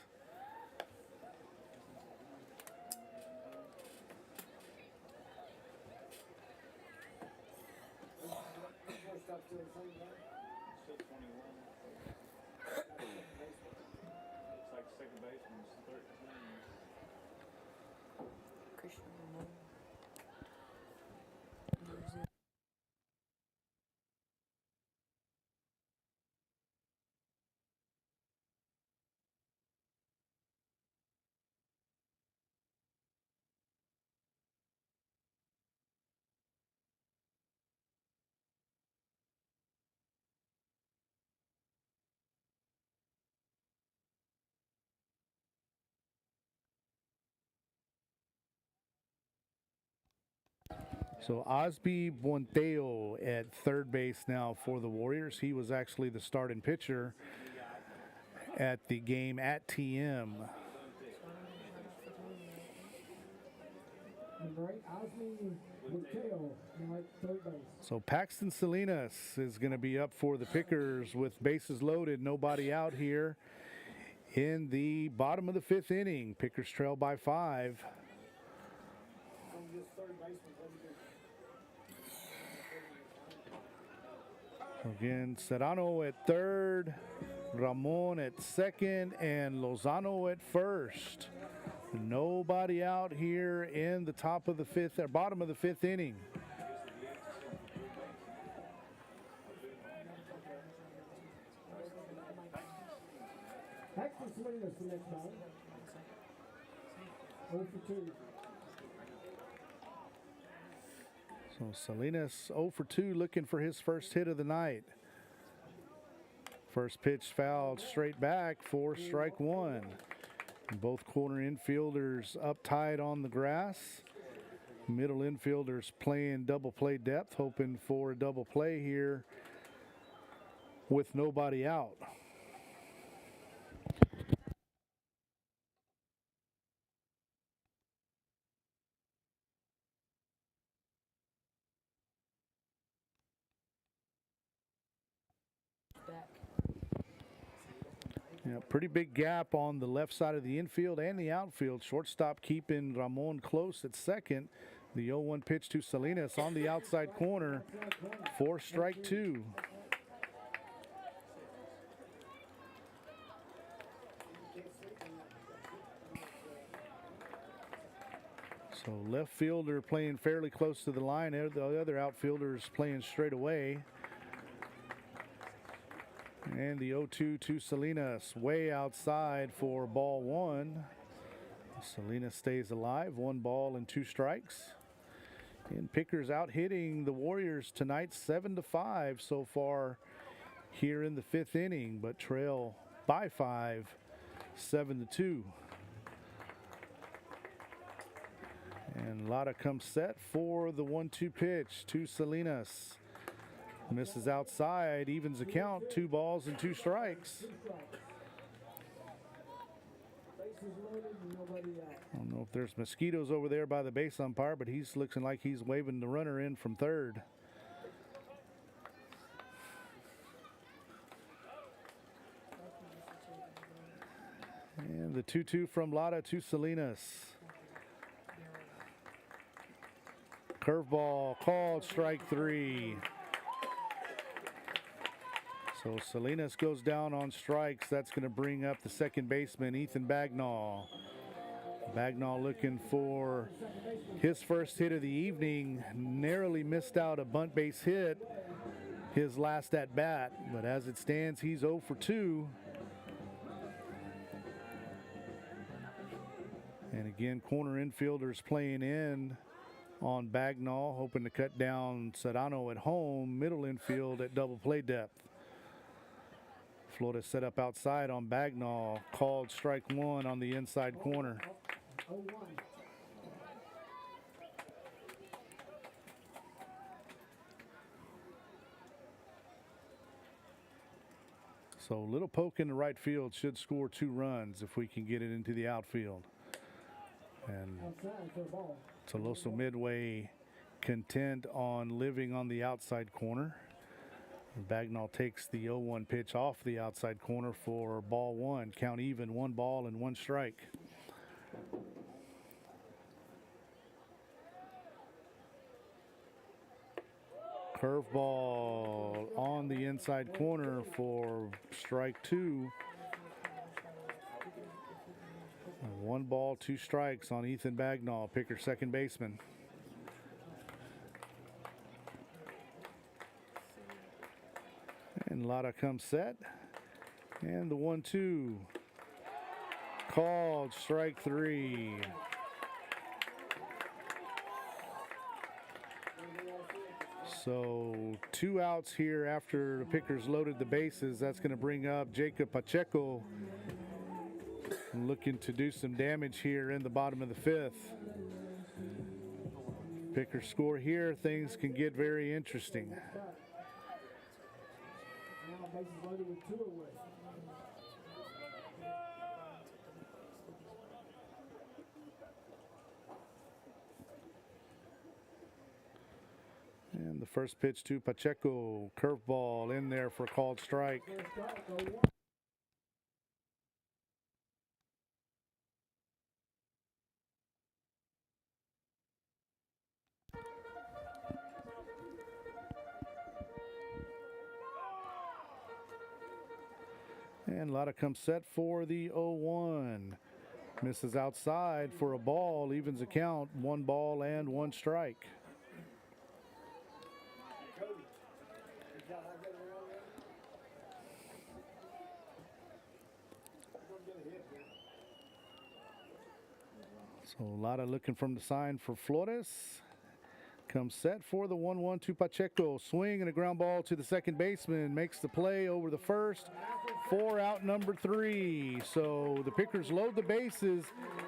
So Osby Buenteo at third base now for the Warriors. He was actually the starting pitcher at the game at TM. Number 8, Osby Buenteo now at third base. So Paxton Salinas is going to be up for the Pickers with bases loaded, nobody out here in the bottom of the fifth inning. Pickers trail by 5. Again, Serrano at third, Ramon at second, and Lozano at first. Nobody out here in the top of the fifth, or bottom of the fifth inning. Paxton Salinas the next ball. 0 for 2. So Salinas 0 for 2, looking for his first hit of the night. First pitch fouled straight back for strike 1. Both corner infielders up tight on the grass. Middle infielders playing double play depth, hoping for a double play here with nobody out. Yeah, pretty big gap on the left side of the infield and the outfield. Shortstop keeping Ramon close at second. The 0-1 pitch to Salinas on the outside corner for strike 2. So left fielder playing fairly close to the line. The other outfielders playing straight away. And the 0-2 to Salinas, way outside for ball 1. Salinas stays alive, 1 ball and 2 strikes. And Pickers out hitting the Warriors tonight 7-5 so far here in the 5th inning, but trail by 5, 7-2. And Lotta comes set for the 1-2 pitch to Salinas. Misses outside, evens the count, 2 balls and 2 strikes. I don't know if there's mosquitoes over there by the base umpire, but he's looking like he's waving the runner in from third. And the 2-2 from Lotta to Salinas. Curveball called, strike 3. So Salinas goes down on strikes. That's going to bring up the second baseman, Ethan Bagnall. Bagnall looking for his first hit of the evening. Narrowly missed out a bunt base hit his last at bat. But as it stands, he's 0 for 2. And again, corner infielders playing in on Bagnall, hoping to cut down Sedano at home. Middle infield at double play depth. Florida set up outside on Bagnall, called strike 1 on the inside corner. So a little poke in the right field should score 2 runs if we can get it into the outfield. And Tuloso-Midway content on living on the outside corner. Bagnall takes the 0-1 pitch off the outside corner for ball 1. Count even, 1 ball and 1 strike. Curveball on the inside corner for strike 2. 1 ball, 2 strikes on Ethan Bagnall, Picker second baseman. And Lotta comes set. And the 1-2. Called, strike 3. So 2 outs here after the Pickers loaded the bases. That's going to bring up Jacob Pacheco, looking to do some damage here in the bottom of the 5th. Pickers score here, things can get very interesting. And the first pitch to Pacheco, curveball in there for a called strike. And Lotta comes set for the 0-1. Misses outside for a ball, evens the count, 1 ball and 1 strike. So Lotta looking from the sign for Flores. Comes set for the 1-1 to Pacheco. Swing and a ground ball to the second baseman. Makes the play over the first. 4 out, number 3. So the Pickers load the bases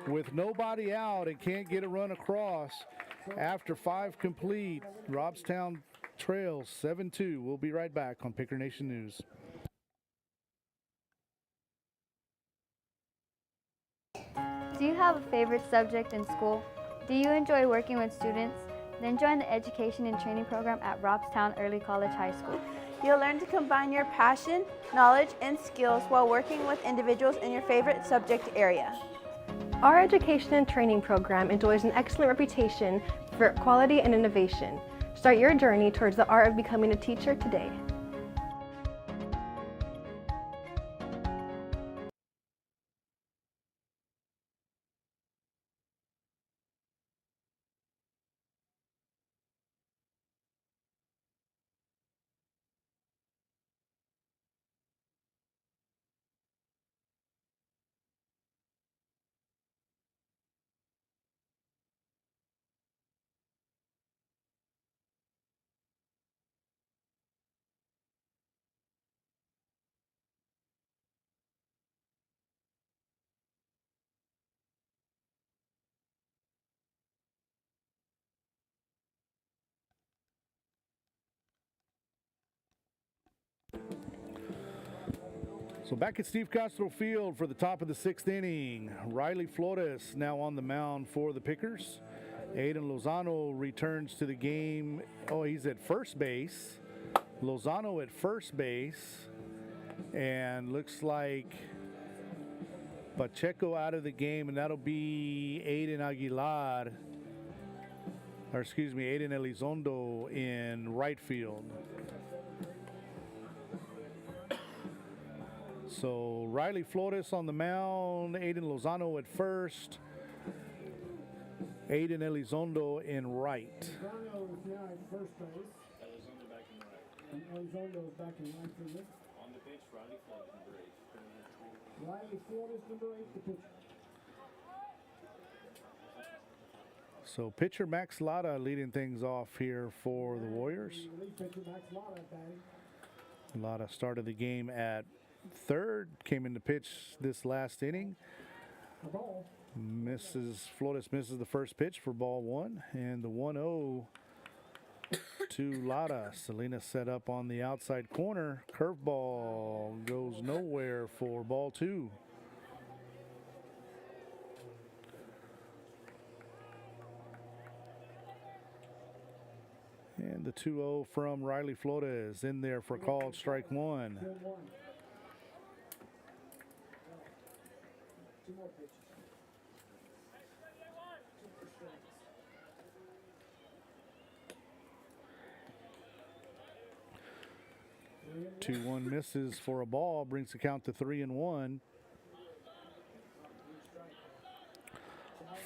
with nobody out and can't get a run across. After 5 complete, Robstown trails 7-2. We'll be right back on Picker Nation News. Do you have a favorite subject in school? Do you enjoy working with students? Then join the Education and Training Program at Robstown Early College High School. You'll learn to combine your passion, knowledge, and skills while working with individuals in your favorite subject area. Our Education and Training Program enjoys an excellent reputation for quality and innovation. Start your journey towards the art of becoming a teacher today. So back at Steve Castro Field for the top of the 6th inning. Riley Flores now on the mound for the Pickers. Aiden Lozano returns to the game. Oh, he's at first base. Lozano at first base. And looks like Pacheco out of the game, and that'll be Aiden Elizondo in right field. So Riley Flores on the mound, Aiden Lozano at first, Aiden Elizondo in right. Lozano is now at first base. Elizondo back in right. And Elizondo is back in right field. On the pitch, Riley Flores, number 8. Riley Flores, number 8, the pitcher. So pitcher Max Lada leading things off here for the Warriors. Relief pitcher Max Lada batting. Lada started the game at third, came in to pitch this last inning. A ball. Flores misses the first pitch for ball 1, and the 1-0 to Lada. Salinas set up on the outside corner. Curveball goes nowhere for ball 2. And the 2-0 from Riley Flores in there for called strike 1. Two more pitches. 2-1 misses for a ball, brings the count to 3-1.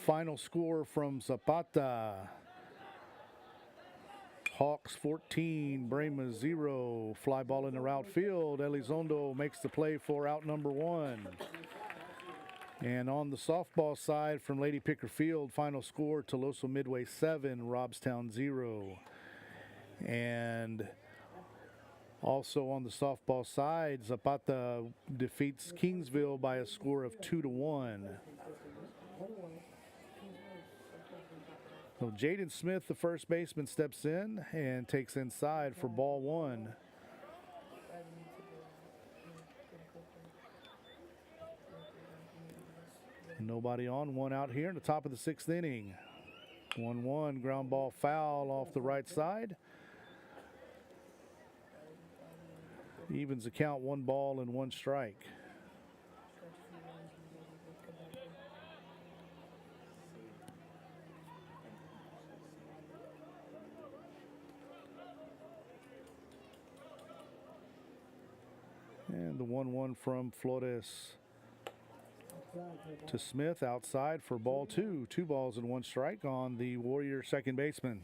Final score from Zapata. Hawks 14, Brema 0. Fly ball in the right field. Elizondo makes the play for out number 1. And on the softball side from Lady Picker Field, final score Tuloso-Midway 7, Robstown 0. And also on the softball side, Zapata defeats Kingsville by a score of 2-1. So Jaden Smith, the first baseman, steps in and takes inside for ball 1. Nobody on, 1 out here in the top of the 6th inning. 1-1, ground ball foul off the right side. Evens the count, 1 ball and 1 strike. And the 1-1 from Flores to Smith outside for ball 2. 2 balls and 1 strike on the Warrior second baseman.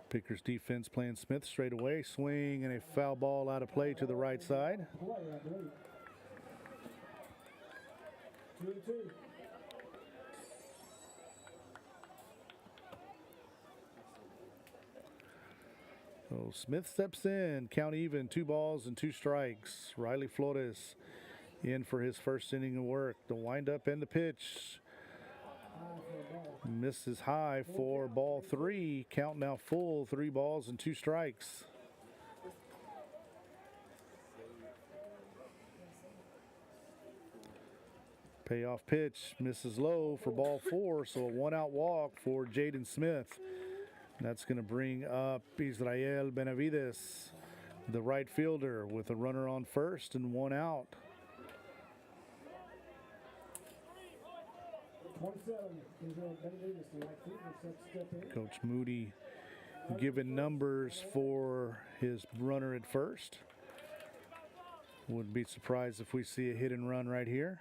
Pickers defense playing Smith straight away. Swing and a foul ball out of play to the right side. 2-2. So Smith steps in, count even, 2 balls and 2 strikes. Riley Flores in for his first inning of work. The windup and the pitch. Misses high for ball 3. Count now full, 3 balls and 2 strikes. Payoff pitch misses low for ball 4, so a 1-out walk for Jaden Smith. That's going to bring up Israel Benavides, the right fielder, with a runner on first and 1 out. 27, Israel Benavides, the right fielder, set to step in. Coach Moody giving numbers for his runner at first. Wouldn't be surprised if we see a hit and run right here.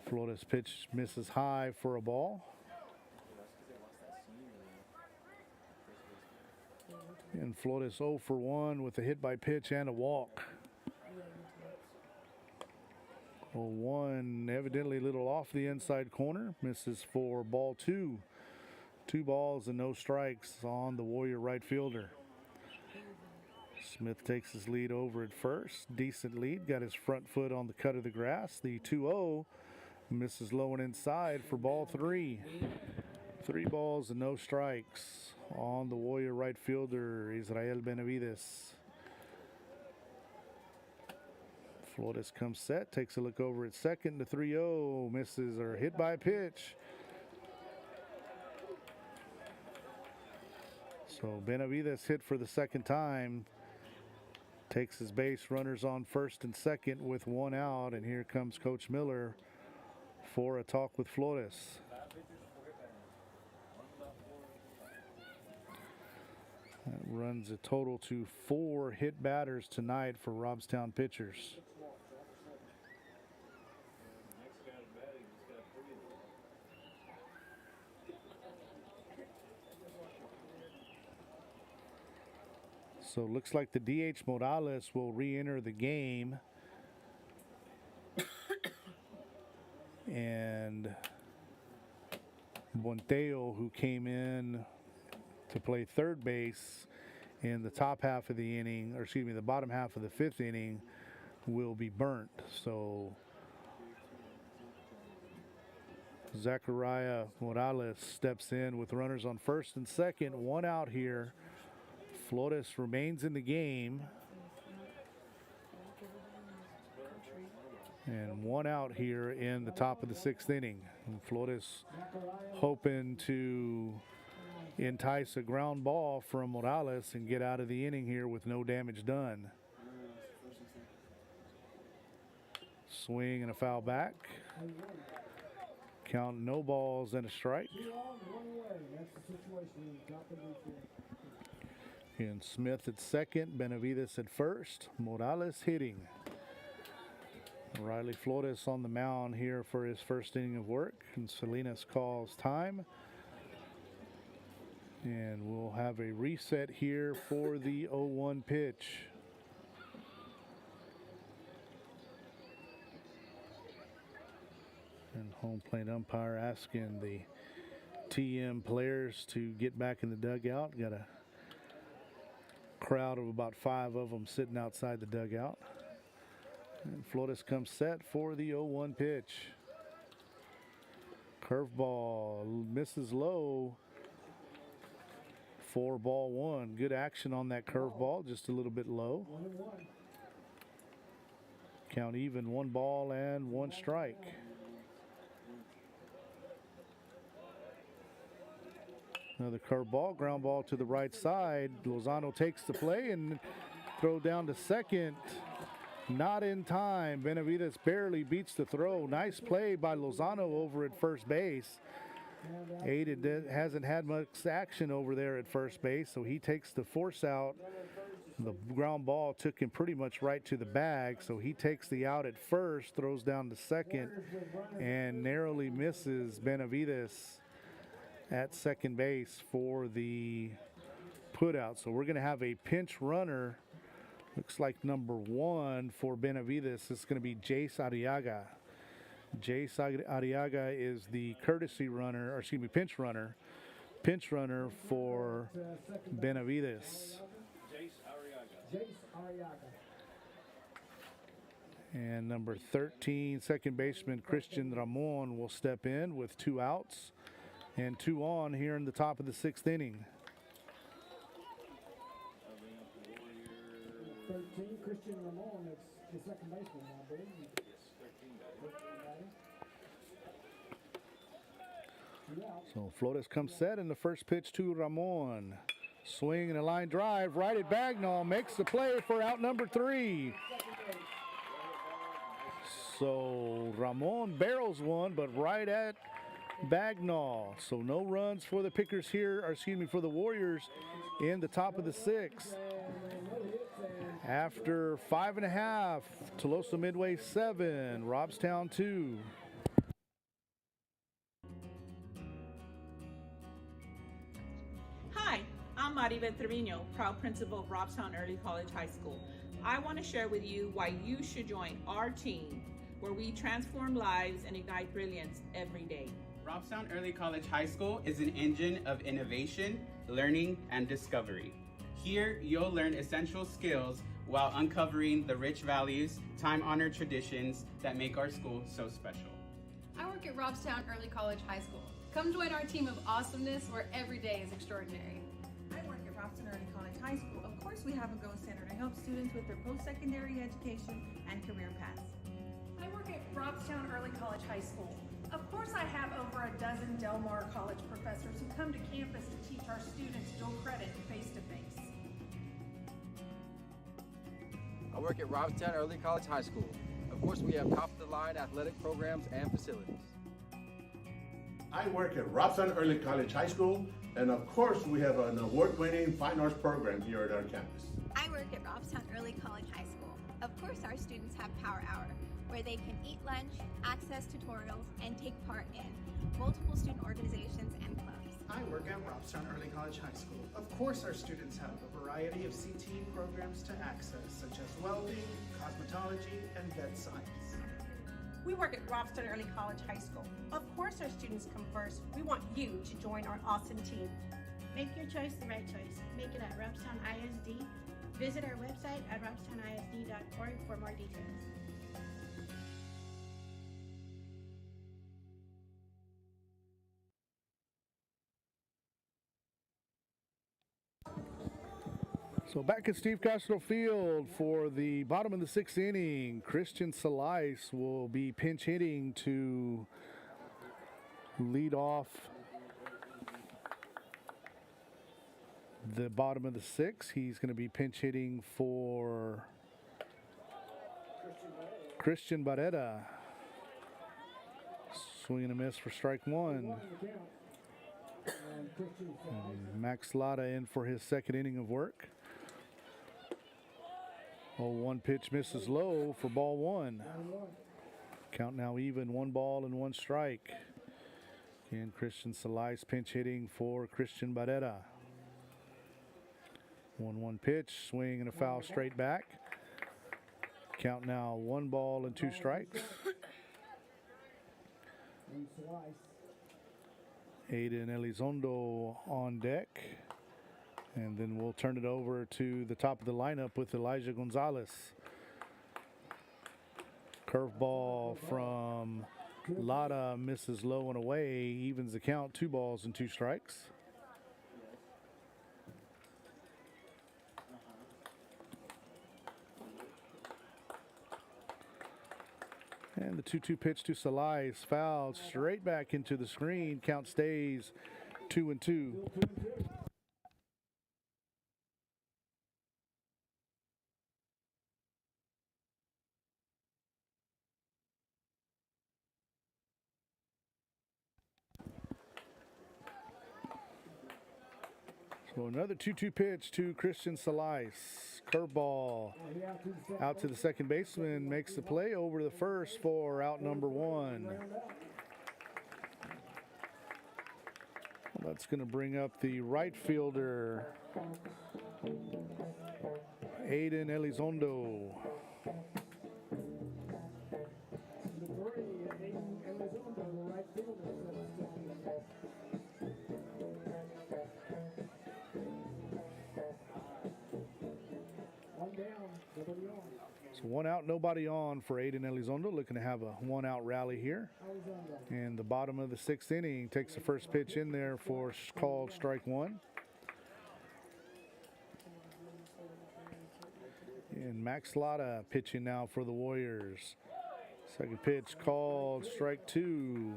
Flores pitch misses high for a ball. And Flores 0 for 1 with a hit by pitch and a walk. 0-1, evidently a little off the inside corner. Misses for ball 2. 2 balls and no strikes on the Warrior right fielder. Smith takes his lead over at first. Decent lead. Got his front foot on the cut of the grass. The 2-0 misses low and inside for ball 3. 3 balls and no strikes on the Warrior right fielder, Israel Benavides. Flores comes set, takes a look over at second. The 3-0 misses or hit by a pitch. So Benavides hit for the second time. Takes his base, runners on first and second with 1 out. And here comes Coach Miller for a talk with Flores. That runs a total to 4 hit batters tonight for Robstown pitchers. So it looks like the DH Morales will re-enter the game. And Bonteo, who came in to play third base in the top half of the inning, or excuse me, the bottom half of the 5th inning, will be burnt. So Zachariah Morales steps in with runners on first and second, 1 out here. Flores remains in the game. And 1 out here in the top of the 6th inning. And Flores hoping to entice a ground ball from Morales and get out of the inning here with no damage done. Swing and a foul back. Count no balls and a strike. And Smith at second, Benavides at first, Morales hitting. Riley Flores on the mound here for his first inning of work, and Salinas calls time. And we'll have a reset here for the 0-1 pitch. And home plate umpire asking the TM players to get back in the dugout. Got a crowd of about 5 of them sitting outside the dugout. And Flores comes set for the 0-1 pitch. Curveball misses low. 4-1. Good action on that curveball, just a little bit low. Count even, 1 ball and 1 strike. Another curveball, ground ball to the right side. Lozano takes the play and throw down to second. Not in time. Benavides barely beats the throw. Nice play by Lozano over at first base. Aiden hasn't had much action over there at first base, so he takes the force out. The ground ball took him pretty much right to the bag, so he takes the out at first, throws down to second, and narrowly misses Benavides at second base for the putout. So we're going to have a pinch runner. Looks like number 1 for Benavides. It's going to be Jace Arriaga. Jace Arriaga is the courtesy runner, or excuse me, pinch runner for Benavides. Jace Arriaga. And number 13, second baseman Christian Ramon will step in with 2 outs and 2 on here in the top of the 6th inning. 13, Christian Ramon, that's the second baseman now, believe. So Flores comes set, and the first pitch to Ramon. Swing and a line drive right at Bagnall, makes the play for out number 3. So Ramon barrels one, but right at Bagnall. So no runs for the Pickers here, or excuse me, for the Warriors in the top of the 6th. After 5.5, Tuloso-Midway 7, Robstown 2. Hi, I'm Maribel Trevino, proud principal of Robstown Early College High School. I want to share with you why you should join our team, where we transform lives and ignite brilliance every day. Robstown Early College High School is an engine of innovation, learning, and discovery. Here, you'll learn essential skills while uncovering the rich values, time-honored traditions that make our school so special. I work at Robstown Early College High School. Come join our team of awesomeness where every day is extraordinary. I work at Robstown Early College High School. Of course, we have a Go Center to help students with their post-secondary education and career paths. I work at Robstown Early College High School. Of course, I have over a dozen Del Mar College professors who come to campus to teach our students dual credit face-to-face. I work at Robstown Early College High School. Of course, we have top-of-the-line athletic programs and facilities. I work at Robstown Early College High School, and of course, we have an award-winning fine arts program here at our campus. I work at Robstown Early College High School. Of course, our students have Power Hour, where they can eat lunch, access tutorials, and take part in multiple student organizations and clubs. I work at Robstown Early College High School. Of course, our students have a variety of CTE programs to access, such as welding, cosmetology, and vet science. We work at Robstown Early College High School. Of course, our students come first. We want you to join our awesome team. Make your choice the right choice. Make it at Robstown ISD. Visit our website at robstownisd.org for more details. So back at Steve Castro Field for the bottom of the sixth inning, Christian Salice will be pinch hitting to lead off the bottom of the sixth. He's going to be pinch hitting for Christian Barrera. Swing and a miss for strike one. And Max Lada in for his second inning of work. Oh, one pitch misses low for ball one. Count now even, 1 ball and 1 strike. And Christian Salice pinch hitting for Christian Barrera. 1-1 pitch, swing and a foul straight back. Count now 1 ball and 2 strikes. Aiden Elizondo on deck. And then we'll turn it over to the top of the lineup with Elijah Gonzalez. Curveball from Lada misses low and away, evens the count, 2 balls and 2 strikes. And the 2-2 pitch to Salice, fouled straight back into the screen. Count stays 2-2. So another 2-2 pitch to Christian Salice. Curveball out to the second baseman, makes the play over the first for out number 1. Well, that's going to bring up the right fielder, Aiden Elizondo. So 1 out, nobody on for Aiden Elizondo, looking to have a 1-out rally here. And the bottom of the 6th inning takes the first pitch in there for called strike 1. And Max Lada pitching now for the Warriors. Second pitch called strike 2.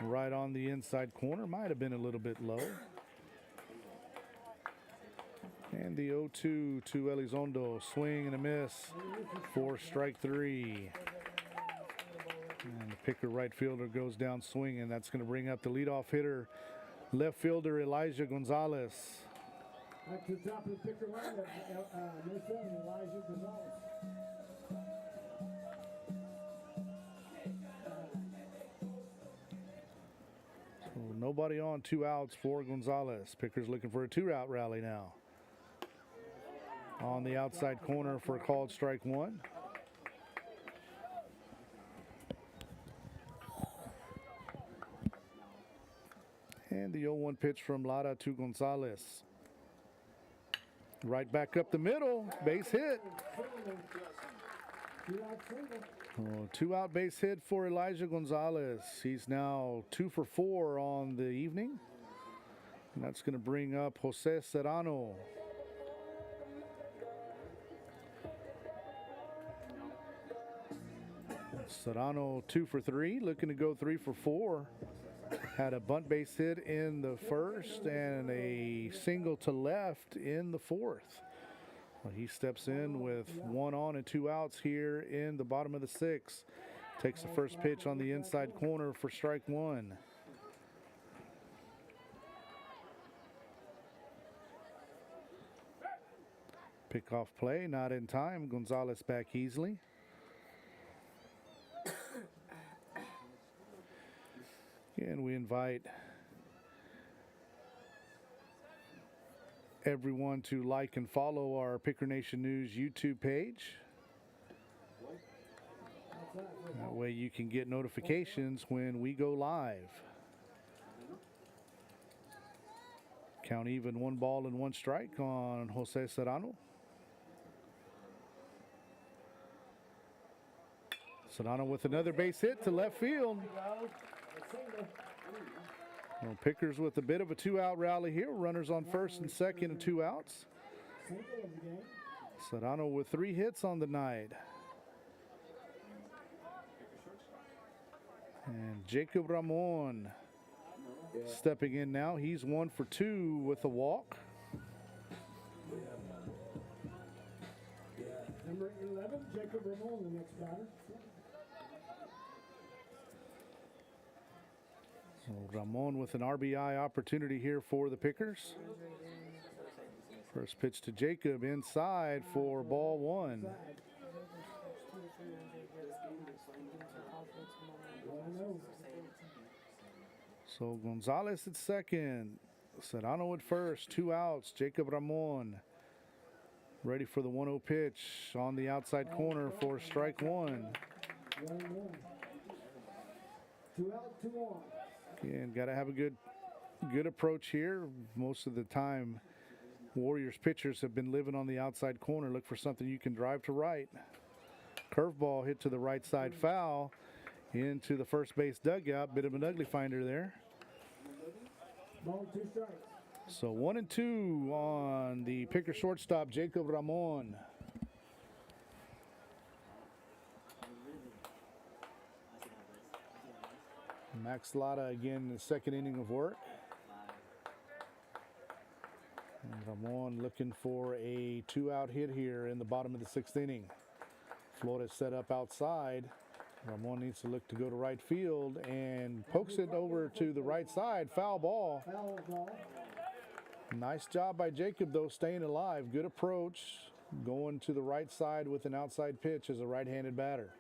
Right on the inside corner, might have been a little bit low. And the 0-2 to Elizondo, swing and a miss for strike 3. And the picker right fielder goes down swinging. That's going to bring up the leadoff hitter, left fielder Elijah Gonzalez. Up to the top of the picker lineup, Elijah Gonzalez. So nobody on, 2 outs for Gonzalez. Picker's looking for a 2-out rally now. On the outside corner for a called strike 1. And the 0-1 pitch from Lara to Gonzalez. Right back up the middle, base hit. Oh, 2-out base hit for Elijah Gonzalez. He's now 2 for 4 on the evening. And that's going to bring up Jose Serrano. Serrano 2 for 3, looking to go 3 for 4. Had a bunt base hit in the first and a single to left in the fourth. Well, he steps in with 1 on and 2 outs here in the bottom of the 6th. Takes the first pitch on the inside corner for strike 1. Pickoff play, not in time. Gonzalez back easily. And we invite everyone to like and follow our Picker Nation News YouTube page. That way you can get notifications when we go live. Count even, 1 ball and 1 strike on Jose Serrano. Serrano with another base hit to left field. Well, Pickers with a bit of a 2-out rally here. Runners on first and second and 2 outs. Serrano with 3 hits on the night. And Jacob Ramon stepping in now. He's 1 for 2 with a walk. Number 11, Jacob Ramon, the next batter. So Ramon with an RBI opportunity here for the Pickers. First pitch to Jacob inside for ball 1. So Gonzalez at second. Serrano at first. 2 outs. Jacob Ramon ready for the 1-0 pitch on the outside corner for strike 1. 2 out, 2 on. And got to have a good approach here. Most of the time, Warriors pitchers have been living on the outside corner. Look for something you can drive to right. Curveball hit to the right side, foul into the first base dugout. Bit of an ugly finder there. Ball 2 strikes. So 1 and 2 on the Picker shortstop, Jacob Ramon. Max Lada again in the second inning of work. And Ramon looking for a 2-out hit here in the bottom of the 6th inning. Flores set up outside. Ramon needs to look to go to right field and pokes it over to the right side. Foul ball. Foul ball. Nice job by Jacob, though, staying alive. Good approach. Going to the right side with an outside pitch as a right-handed batter.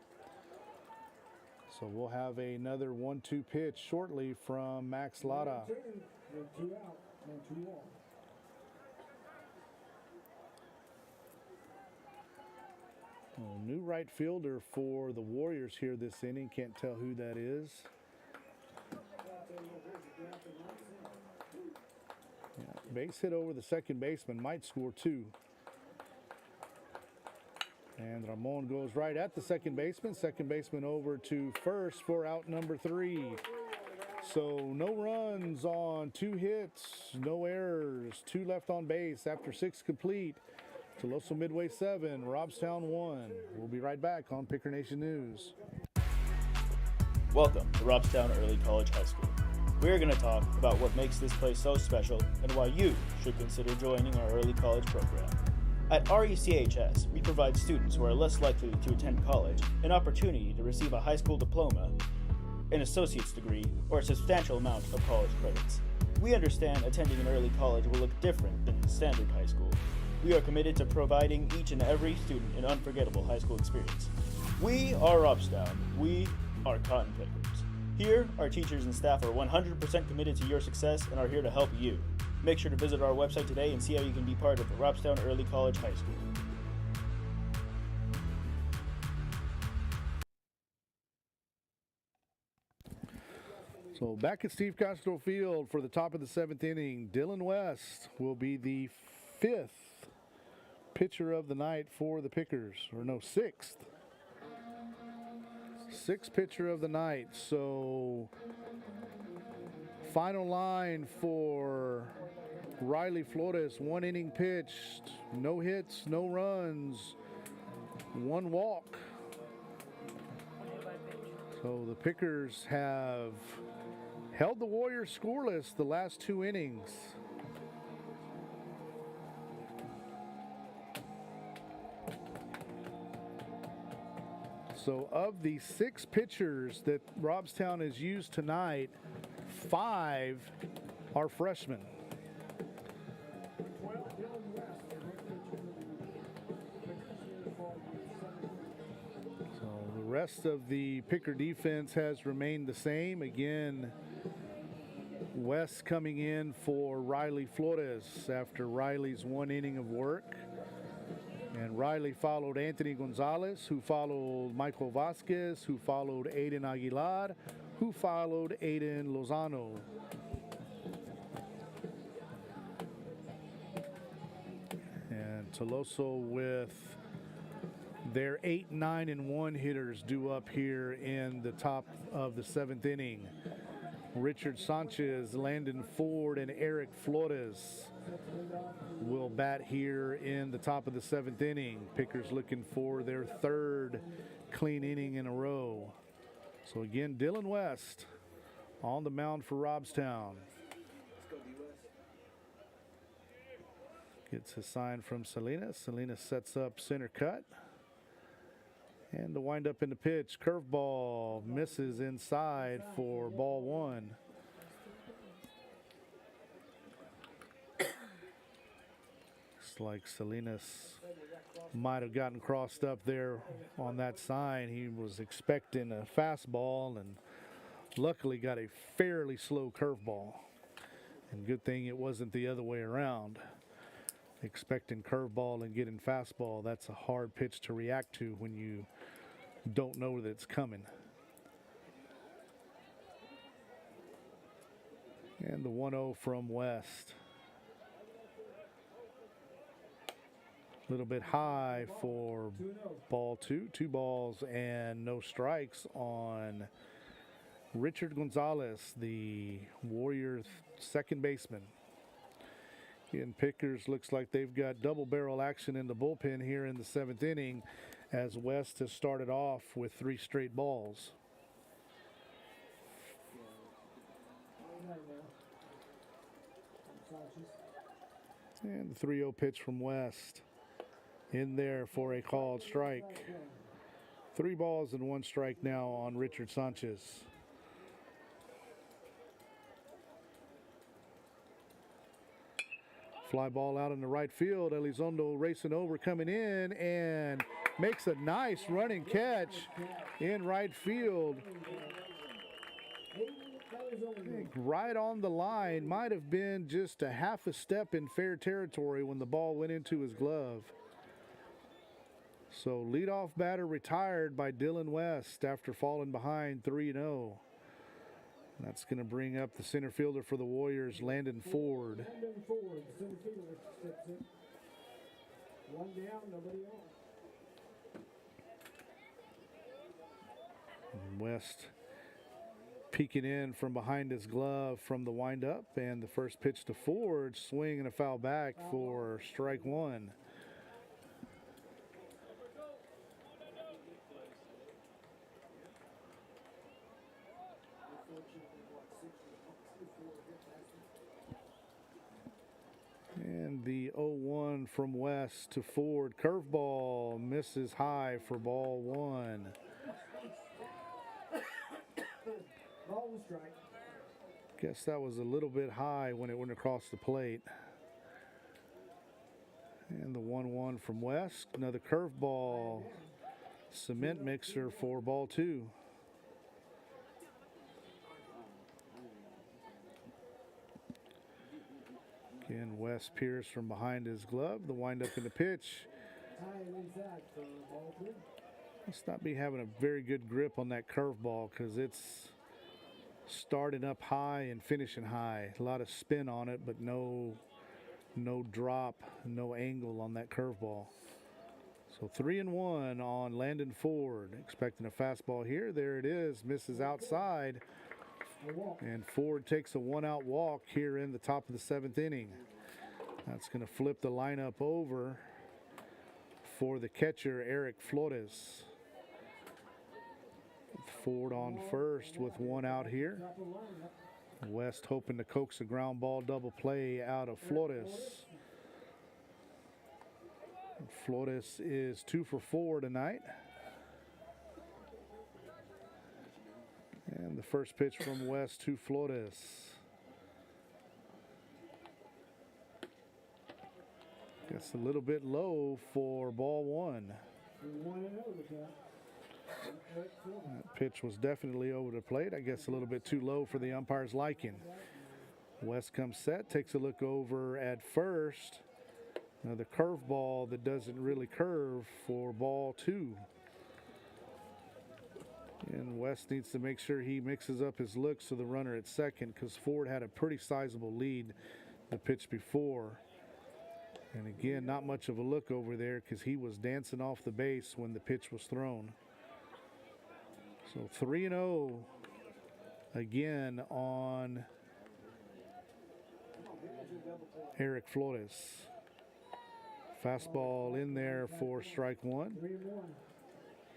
So we'll have another 1-2 pitch shortly from Max Lada. 2 out and 2 on. Oh, new right fielder for the Warriors here this inning. Can't tell who that is. Yeah, base hit over the second baseman. Might score 2. And Ramon goes right at the second baseman. Second baseman over to first for out number 3. So no runs on 2 hits, no errors, 2 left on base after 6 complete. Tuloso-Midway 7, Robstown 1. We'll be right back on Picker Nation News. Welcome to Robstown Early College High School. We're going to talk about what makes this place so special and why you should consider joining our early college program. At RECHS, we provide students who are less likely to attend college an opportunity to receive a high school diploma, an associate's degree, or a substantial amount of college credits. We understand attending an early college will look different than standard high school. We are committed to providing each and every student an unforgettable high school experience. We are Robstown. We are Cotton Pickers. Here, our teachers and staff are 100% committed to your success and are here to help you. Make sure to visit our website today and see how you can be part of Robstown Early College High School. So back at Steve Castro Field for the top of the 7th inning, Dylan West will be the 5th pitcher of the night for the Pickers, or no, sixth. Sixth pitcher of the night. So final line for Riley Flores, 1 inning pitched, no hits, no runs, 1 walk. So the Pickers have held the Warriors scoreless the last 2 innings. So of the 6 pitchers that Robstown has used tonight, 5 are freshmen. So the rest of the Picker defense has remained the same. Again, West coming in for Riley Flores after Riley's 1 inning of work. And Riley followed Anthony Gonzalez, who followed Michael Vasquez, who followed Aiden Aguilar, who followed Aiden Lozano. And Tuloso with their 8, 9, and 1 hitters due up here in the top of the 7th inning. Richard Sanchez, Landon Ford, and Eric Flores will bat here in the top of the 7th inning. Pickers looking for their 3rd clean inning in a row. So again, Dylan West on the mound for Robstown. Gets a sign from Salinas. Salinas sets up center cut. And the wind up in the pitch. Curveball misses inside for ball 1. Looks like Salinas might have gotten crossed up there on that sign. He was expecting a fastball and luckily got a fairly slow curveball. And good thing it wasn't the other way around. Expecting curveball and getting fastball, that's a hard pitch to react to when you don't know that it's coming. And the 1-0 from West. A little bit high for ball 2. 2 balls and no strikes on Richard Gonzalez, the Warriors' second baseman. And Pickers looks like they've got double barrel action in the bullpen here in the 7th inning, as West has started off with 3 straight balls. And the 3-0 pitch from West in there for a called strike. 3 balls and 1 strike now on Richard Sanchez. Fly ball out in the right field. Elizondo racing over, coming in, and makes a nice running catch in right field. Right on the line. Might have been just a half a step in fair territory when the ball went into his glove. So leadoff batter retired by Dylan West after falling behind 3-0. That's going to bring up the center fielder for the Warriors, Landon Ford. Landon Ford, center fielder, steps in. 1 down, nobody on. West peeking in from behind his glove from the windup, and the first pitch to Ford, swing and a foul back for strike 1. And the 0-1 from West to Ford. Curveball misses high for ball 1. Ball was strike. Guess that was a little bit high when it went across the plate. And the 1-1 from West. Another curveball. Cement mixer for ball 2. Again, West Pierce from behind his glove. The windup in the pitch. Must not be having a very good grip on that curveball because it's starting up high and finishing high. A lot of spin on it, but no No drop, no angle on that curveball. So 3-1 on Landon Ford. Expecting a fastball here. There it is. Misses outside. And Ford takes a 1-out walk here in the top of the 7th inning. That's going to flip the lineup over for the catcher, Eric Flores. Ford on first with 1 out here. West hoping to coax a ground ball double play out of Flores. Flores is 2 for 4 tonight. And the first pitch from West to Flores. Gets a little bit low for ball 1. That pitch was definitely over the plate. I guess a little bit too low for the umpire's liking. West comes set, takes a look over at first. Another curveball that doesn't really curve for ball 2. And West needs to make sure he mixes up his looks to the runner at second, because Ford had a pretty sizable lead the pitch before. And again, not much of a look over there because he was dancing off the base when the pitch was thrown. So 3-0 again on Eric Flores. Fastball in there for strike 1.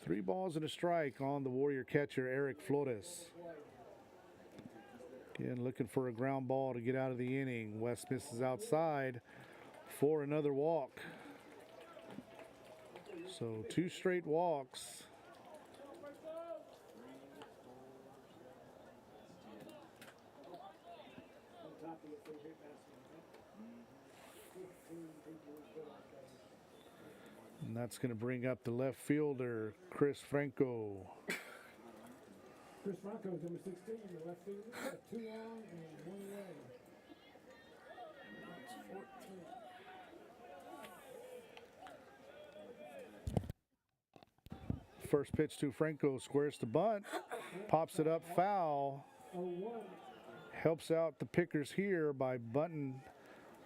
3 balls and a strike on the Warrior catcher, Eric Flores. Again, looking for a ground ball to get out of the inning. West misses outside for another walk. So 2 straight walks. And that's going to bring up the left fielder, Chris Franco. Chris Franco is number 16, the left fielder, 2 on and 1 away. First pitch to Franco, squares to bunt, pops it up foul. Helps out the pickers here by bunting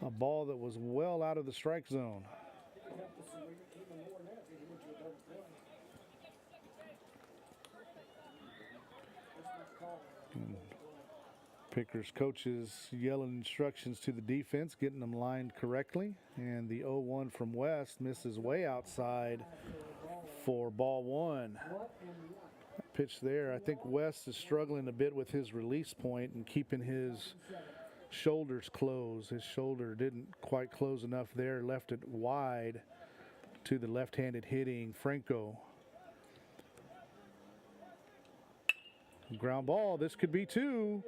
a ball that was well out of the strike zone. And pickers coaches yelling instructions to the defense, getting them lined correctly. And the 0-1 from West misses way outside for ball 1. Pitch there. I think West is struggling a bit with his release point and keeping his shoulders closed. His shoulder didn't quite close enough there, left it wide to the left-handed hitting Franco. Ground ball. This could be 2.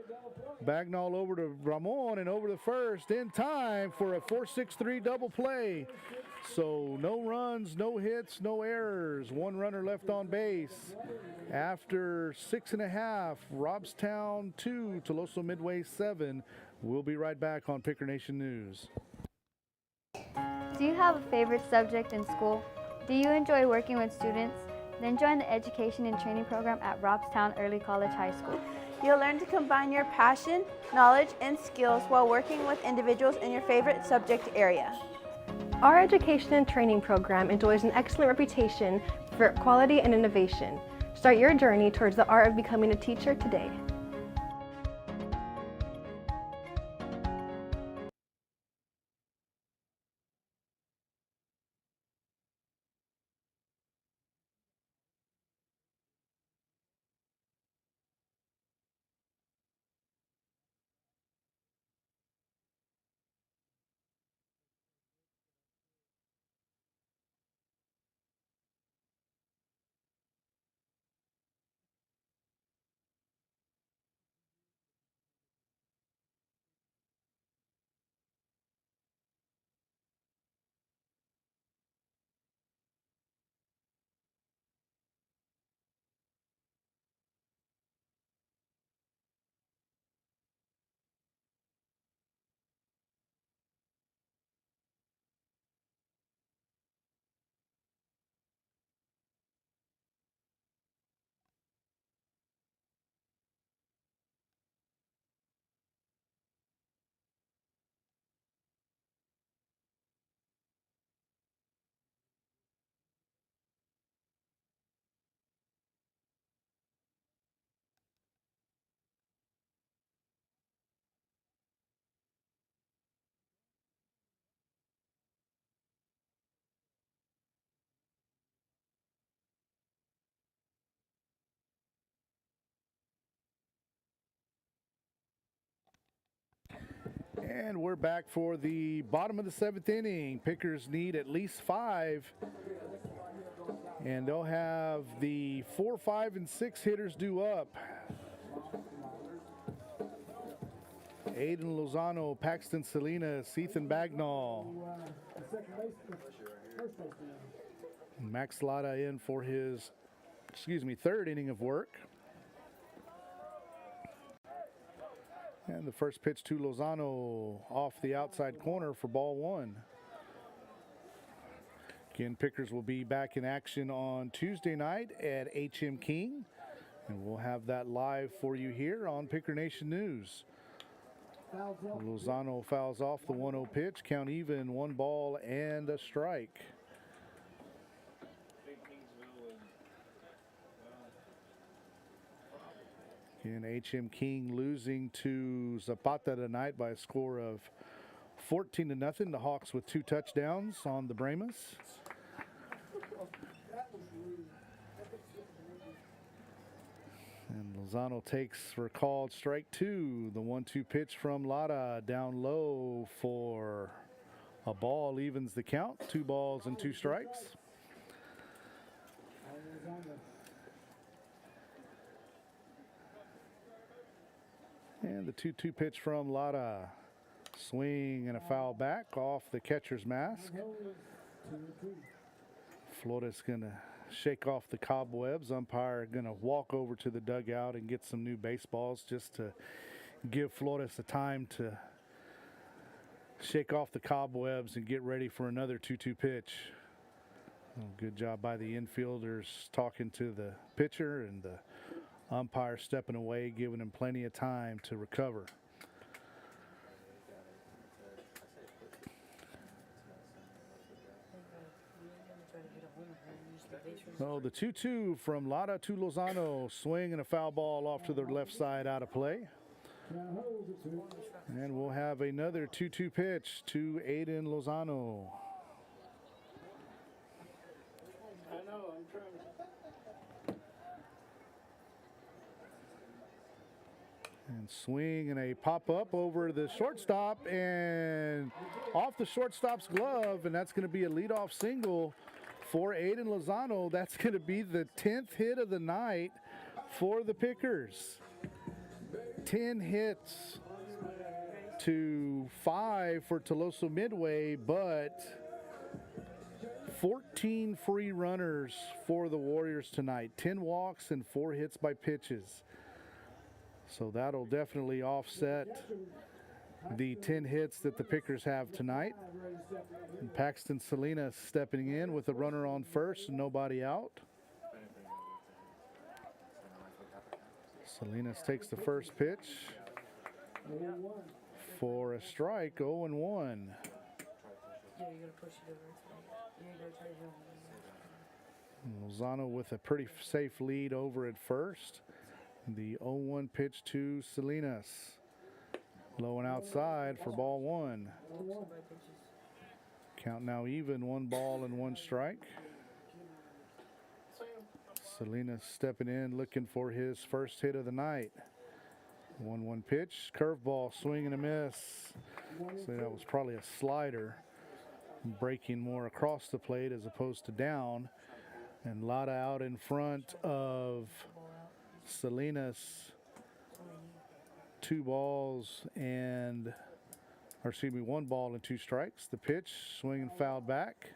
Bagnall over to Ramon and over to first in time for a 4-6-3 double play. So no runs, no hits, no errors. 1 runner left on base. After 6.5, Robstown 2, Tuloso-Midway 7. We'll be right back on Picker Nation News. Do you have a favorite subject in school? Do you enjoy working with students? Then join the education and training program at Robstown Early College High School. You'll learn to combine your passion, knowledge, and skills while working with individuals in your favorite subject area. Our education and training program enjoys an excellent reputation for quality and innovation. Start your journey towards the art of becoming a teacher today. And we're back for the bottom of the 7th inning. Pickers need at least 5. And they'll have the 4, 5, and 6 hitters due up. Aiden Lozano, Paxton Salinas, Ethan Bagnall. Max Lada in for his, 3rd inning of work. And the first pitch to Lozano off the outside corner for ball 1. Again, Pickers will be back in action on Tuesday night at HM King. And we'll have that live for you here on Picker Nation News. Lozano fouls off the 1-0 pitch. Count even, 1 ball and a strike. And HM King losing to Zapata tonight by a score of 14-0. The Hawks with 2 touchdowns on the Brahmas. And Lozano takes for called strike 2. The 1-2 pitch from Lada down low for a ball, evens the count. 2 balls and 2 strikes. And the 2-2 pitch from Lada. Swing and a foul back off the catcher's mask. Flores going to shake off the cobwebs. Umpire going to walk over to the dugout and get some new baseballs just to give Flores a time to shake off the cobwebs and get ready for another 2-2 pitch. Well, good job by the infielders talking to the pitcher and the umpire stepping away, giving him plenty of time to recover. So the 2-2 from Lada to Lozano. Swing and a foul ball off to the left side, out of play. And we'll have another 2-2 pitch to Aiden Lozano. And swing and a pop-up over the shortstop and off the shortstop's glove, and that's going to be a leadoff single for Aiden Lozano. That's going to be the 10th hit of the night for the Pickers. 10 hits to 5 for Tuloso-Midway, but 14 free runners for the Warriors tonight. 10 walks and 4 hits by pitches. So that'll definitely offset the 10 hits that the Pickers have tonight. And Paxton Salinas stepping in with a runner on first and nobody out. Salinas takes the first pitch for a strike, 0-1. Lozano with a pretty safe lead over at first. The 0-1 pitch to Salinas. Low and outside for ball 1. Count now even, 1 ball and 1 strike. Salinas stepping in, looking for his first hit of the night. 1-1 pitch, curveball, swing and a miss. So that was probably a slider, breaking more across the plate as opposed to down. And Lada out in front of Salinas. 1 ball and 2 strikes. The pitch, swing and foul back.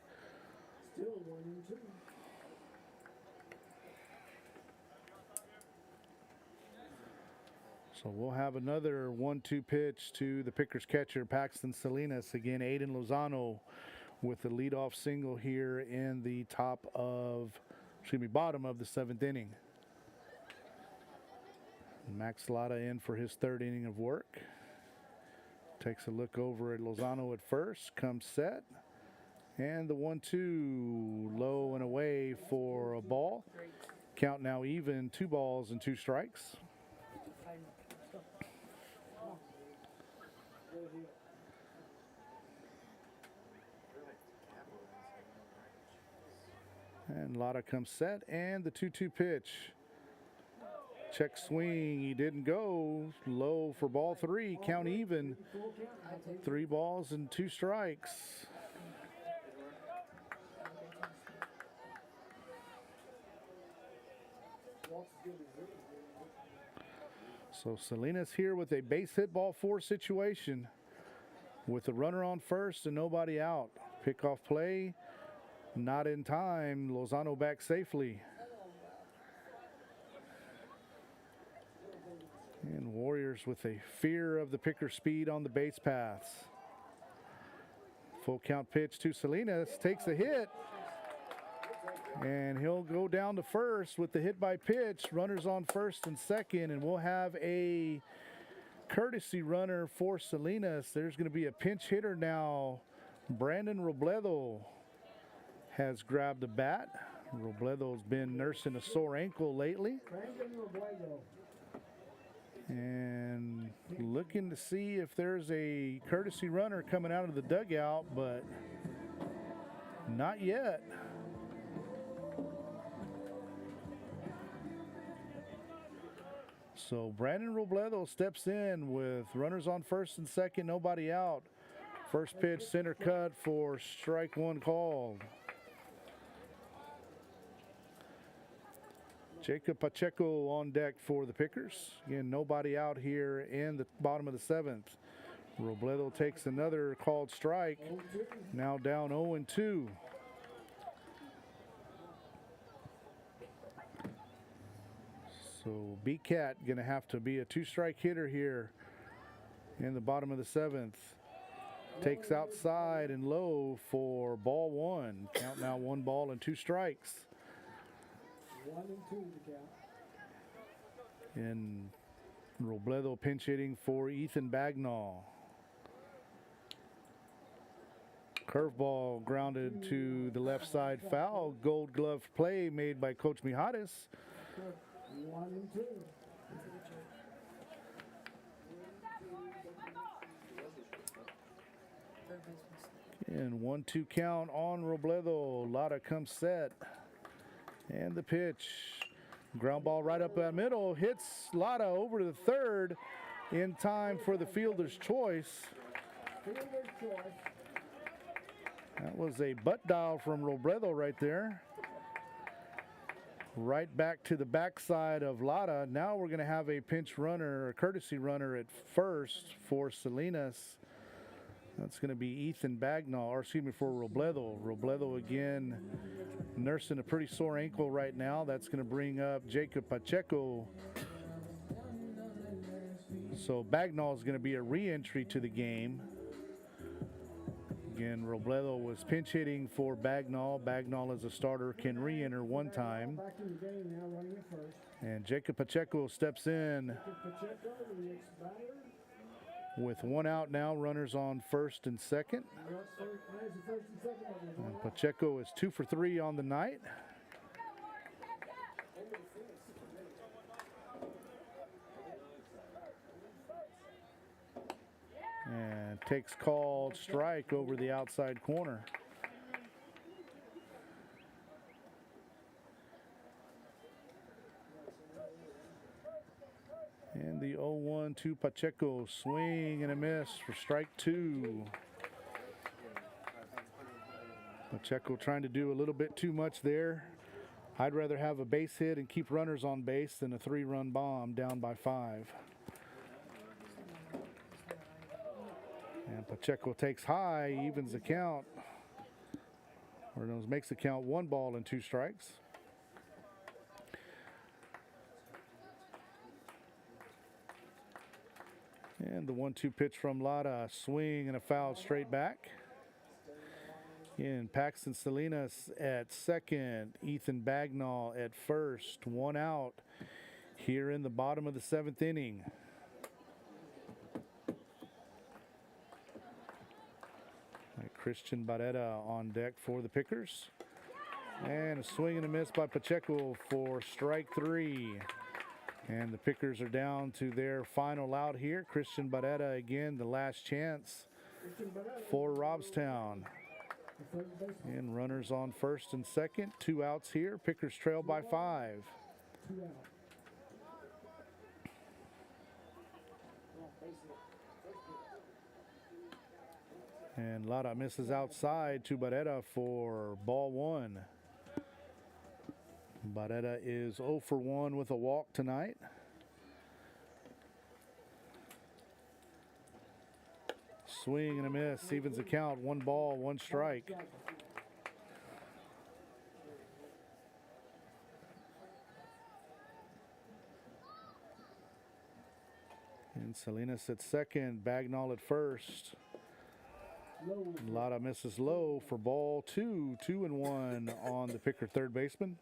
So we'll have another 1-2 pitch to the Pickers catcher, Paxton Salinas. Again, Aiden Lozano with the leadoff single here in the bottom of the 7th inning. Max Lada in for his 3rd inning of work. Takes a look over at Lozano at first, comes set. And the 1-2 low and away for a ball. Count now even, 2 balls and 2 strikes. And Lada comes set, and the 2-2 pitch. Check swing. He didn't go. Low for ball 3. Count even. 3 balls and 2 strikes. So Salinas here with a base hit ball 4 situation with a runner on first and nobody out. Pickoff play, not in time. Lozano back safely. And Warriors with a fear of the picker speed on the base paths. Full count pitch to Salinas, takes a hit. And he'll go down to first with the hit by pitch. Runners on first and second, and we'll have a courtesy runner for Salinas. There's going to be a pinch hitter now. Brandon Robledo has grabbed the bat. Robledo's been nursing a sore ankle lately. And looking to see if there's a courtesy runner coming out of the dugout, but not yet. So Brandon Robledo steps in with runners on first and second, nobody out. First pitch, center cut for strike 1 called. Jacob Pacheco on deck for the Pickers. Again, nobody out here in the bottom of the 7th. Robledo takes another called strike. Now down 0-2. So B-Cat going to have to be a 2-strike hitter here in the bottom of the 7th. Takes outside and low for ball 1. Count now 1 ball and 2 strikes. 1 and 2 to count. And Robledo pinch hitting for Ethan Bagnall. Curveball grounded to the left side foul. Gold glove play made by Coach Mijares. 1 and 2. And 1-2 count on Robledo. Lara comes set. And the pitch. Ground ball right up that middle. Hits Lara over to the third in time for the fielder's choice. That was a butt dial from Robledo right there. Right back to the backside of Lara. Now we're going to have a pinch runner, a courtesy runner at first for Salinas. That's going to be Ethan Bagnall, or excuse me, for Robledo. Robledo again nursing a pretty sore ankle right now. That's going to bring up Jacob Pacheco. So Bagnall is going to be a re-entry to the game. Again, Robledo was pinch hitting for Bagnall. Bagnall as a starter can re-enter 1 time. Back in the game now, running at first. And Jacob Pacheco steps in Pacheco, the next batter. with 1 out now. Runners on first and second. And Pacheco is 2 for 3 on the night. And takes called strike over the outside corner. And the 0-1 to Pacheco. Swing and a miss for strike 2. Pacheco trying to do a little bit too much there. I'd rather have a base hit and keep runners on base than a 3-run bomb down by 5. And Pacheco takes high, evens the count. Or makes the count 1 ball and 2 strikes. And the 1-2 pitch from Lara. Swing and a foul straight back. In Paxton Salinas at second. Ethan Bagnall at first. 1 out here in the bottom of the 7th inning. Christian Barrera on deck for the Pickers. And a swing and a miss by Pacheco for strike 3. And the Pickers are down to their final out here. Christian Barrera again, the last chance for Robstown. And runners on first and second. 2 outs here. Pickers trail by 5. And Lara misses outside to Barrera for ball one. Barrera is 0 for 1 with a walk tonight. Swing and a miss, evens the count, 1 ball, 1 strike. And Salinas at second, Bagnall at first. Lara misses low for ball 2, 2-1 on the Picker third baseman.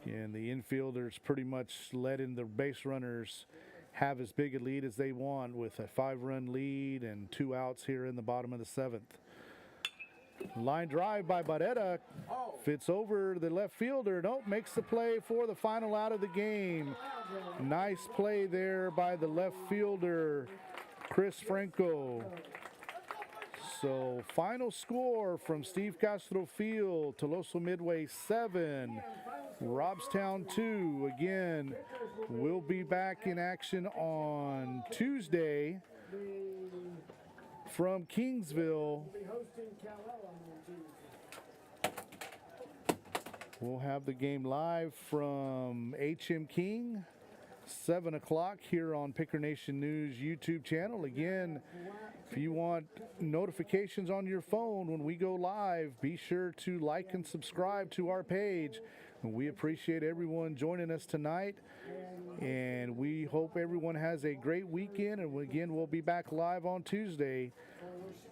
And the infielders pretty much letting the base runners have as big a lead as they want with a 5-run lead and 2 outs here in the bottom of the 7th. Line drive by Barrera, fits over the left fielder. Nope, makes the play for the final out of the game. Nice play there by the left fielder, Chris Franco. So final score from Steve Castro Field, Tuloso-Midway 7, Robstown 2. Again, we'll be back in action on Tuesday from Kingsville. We'll have the game live from HM King, 7 o'clock here on Picker Nation News YouTube channel. Again, if you want notifications on your phone when we go live, be sure to like and subscribe to our page. We appreciate everyone joining us tonight, and we hope everyone has a great weekend. And again, we'll be back live on Tuesday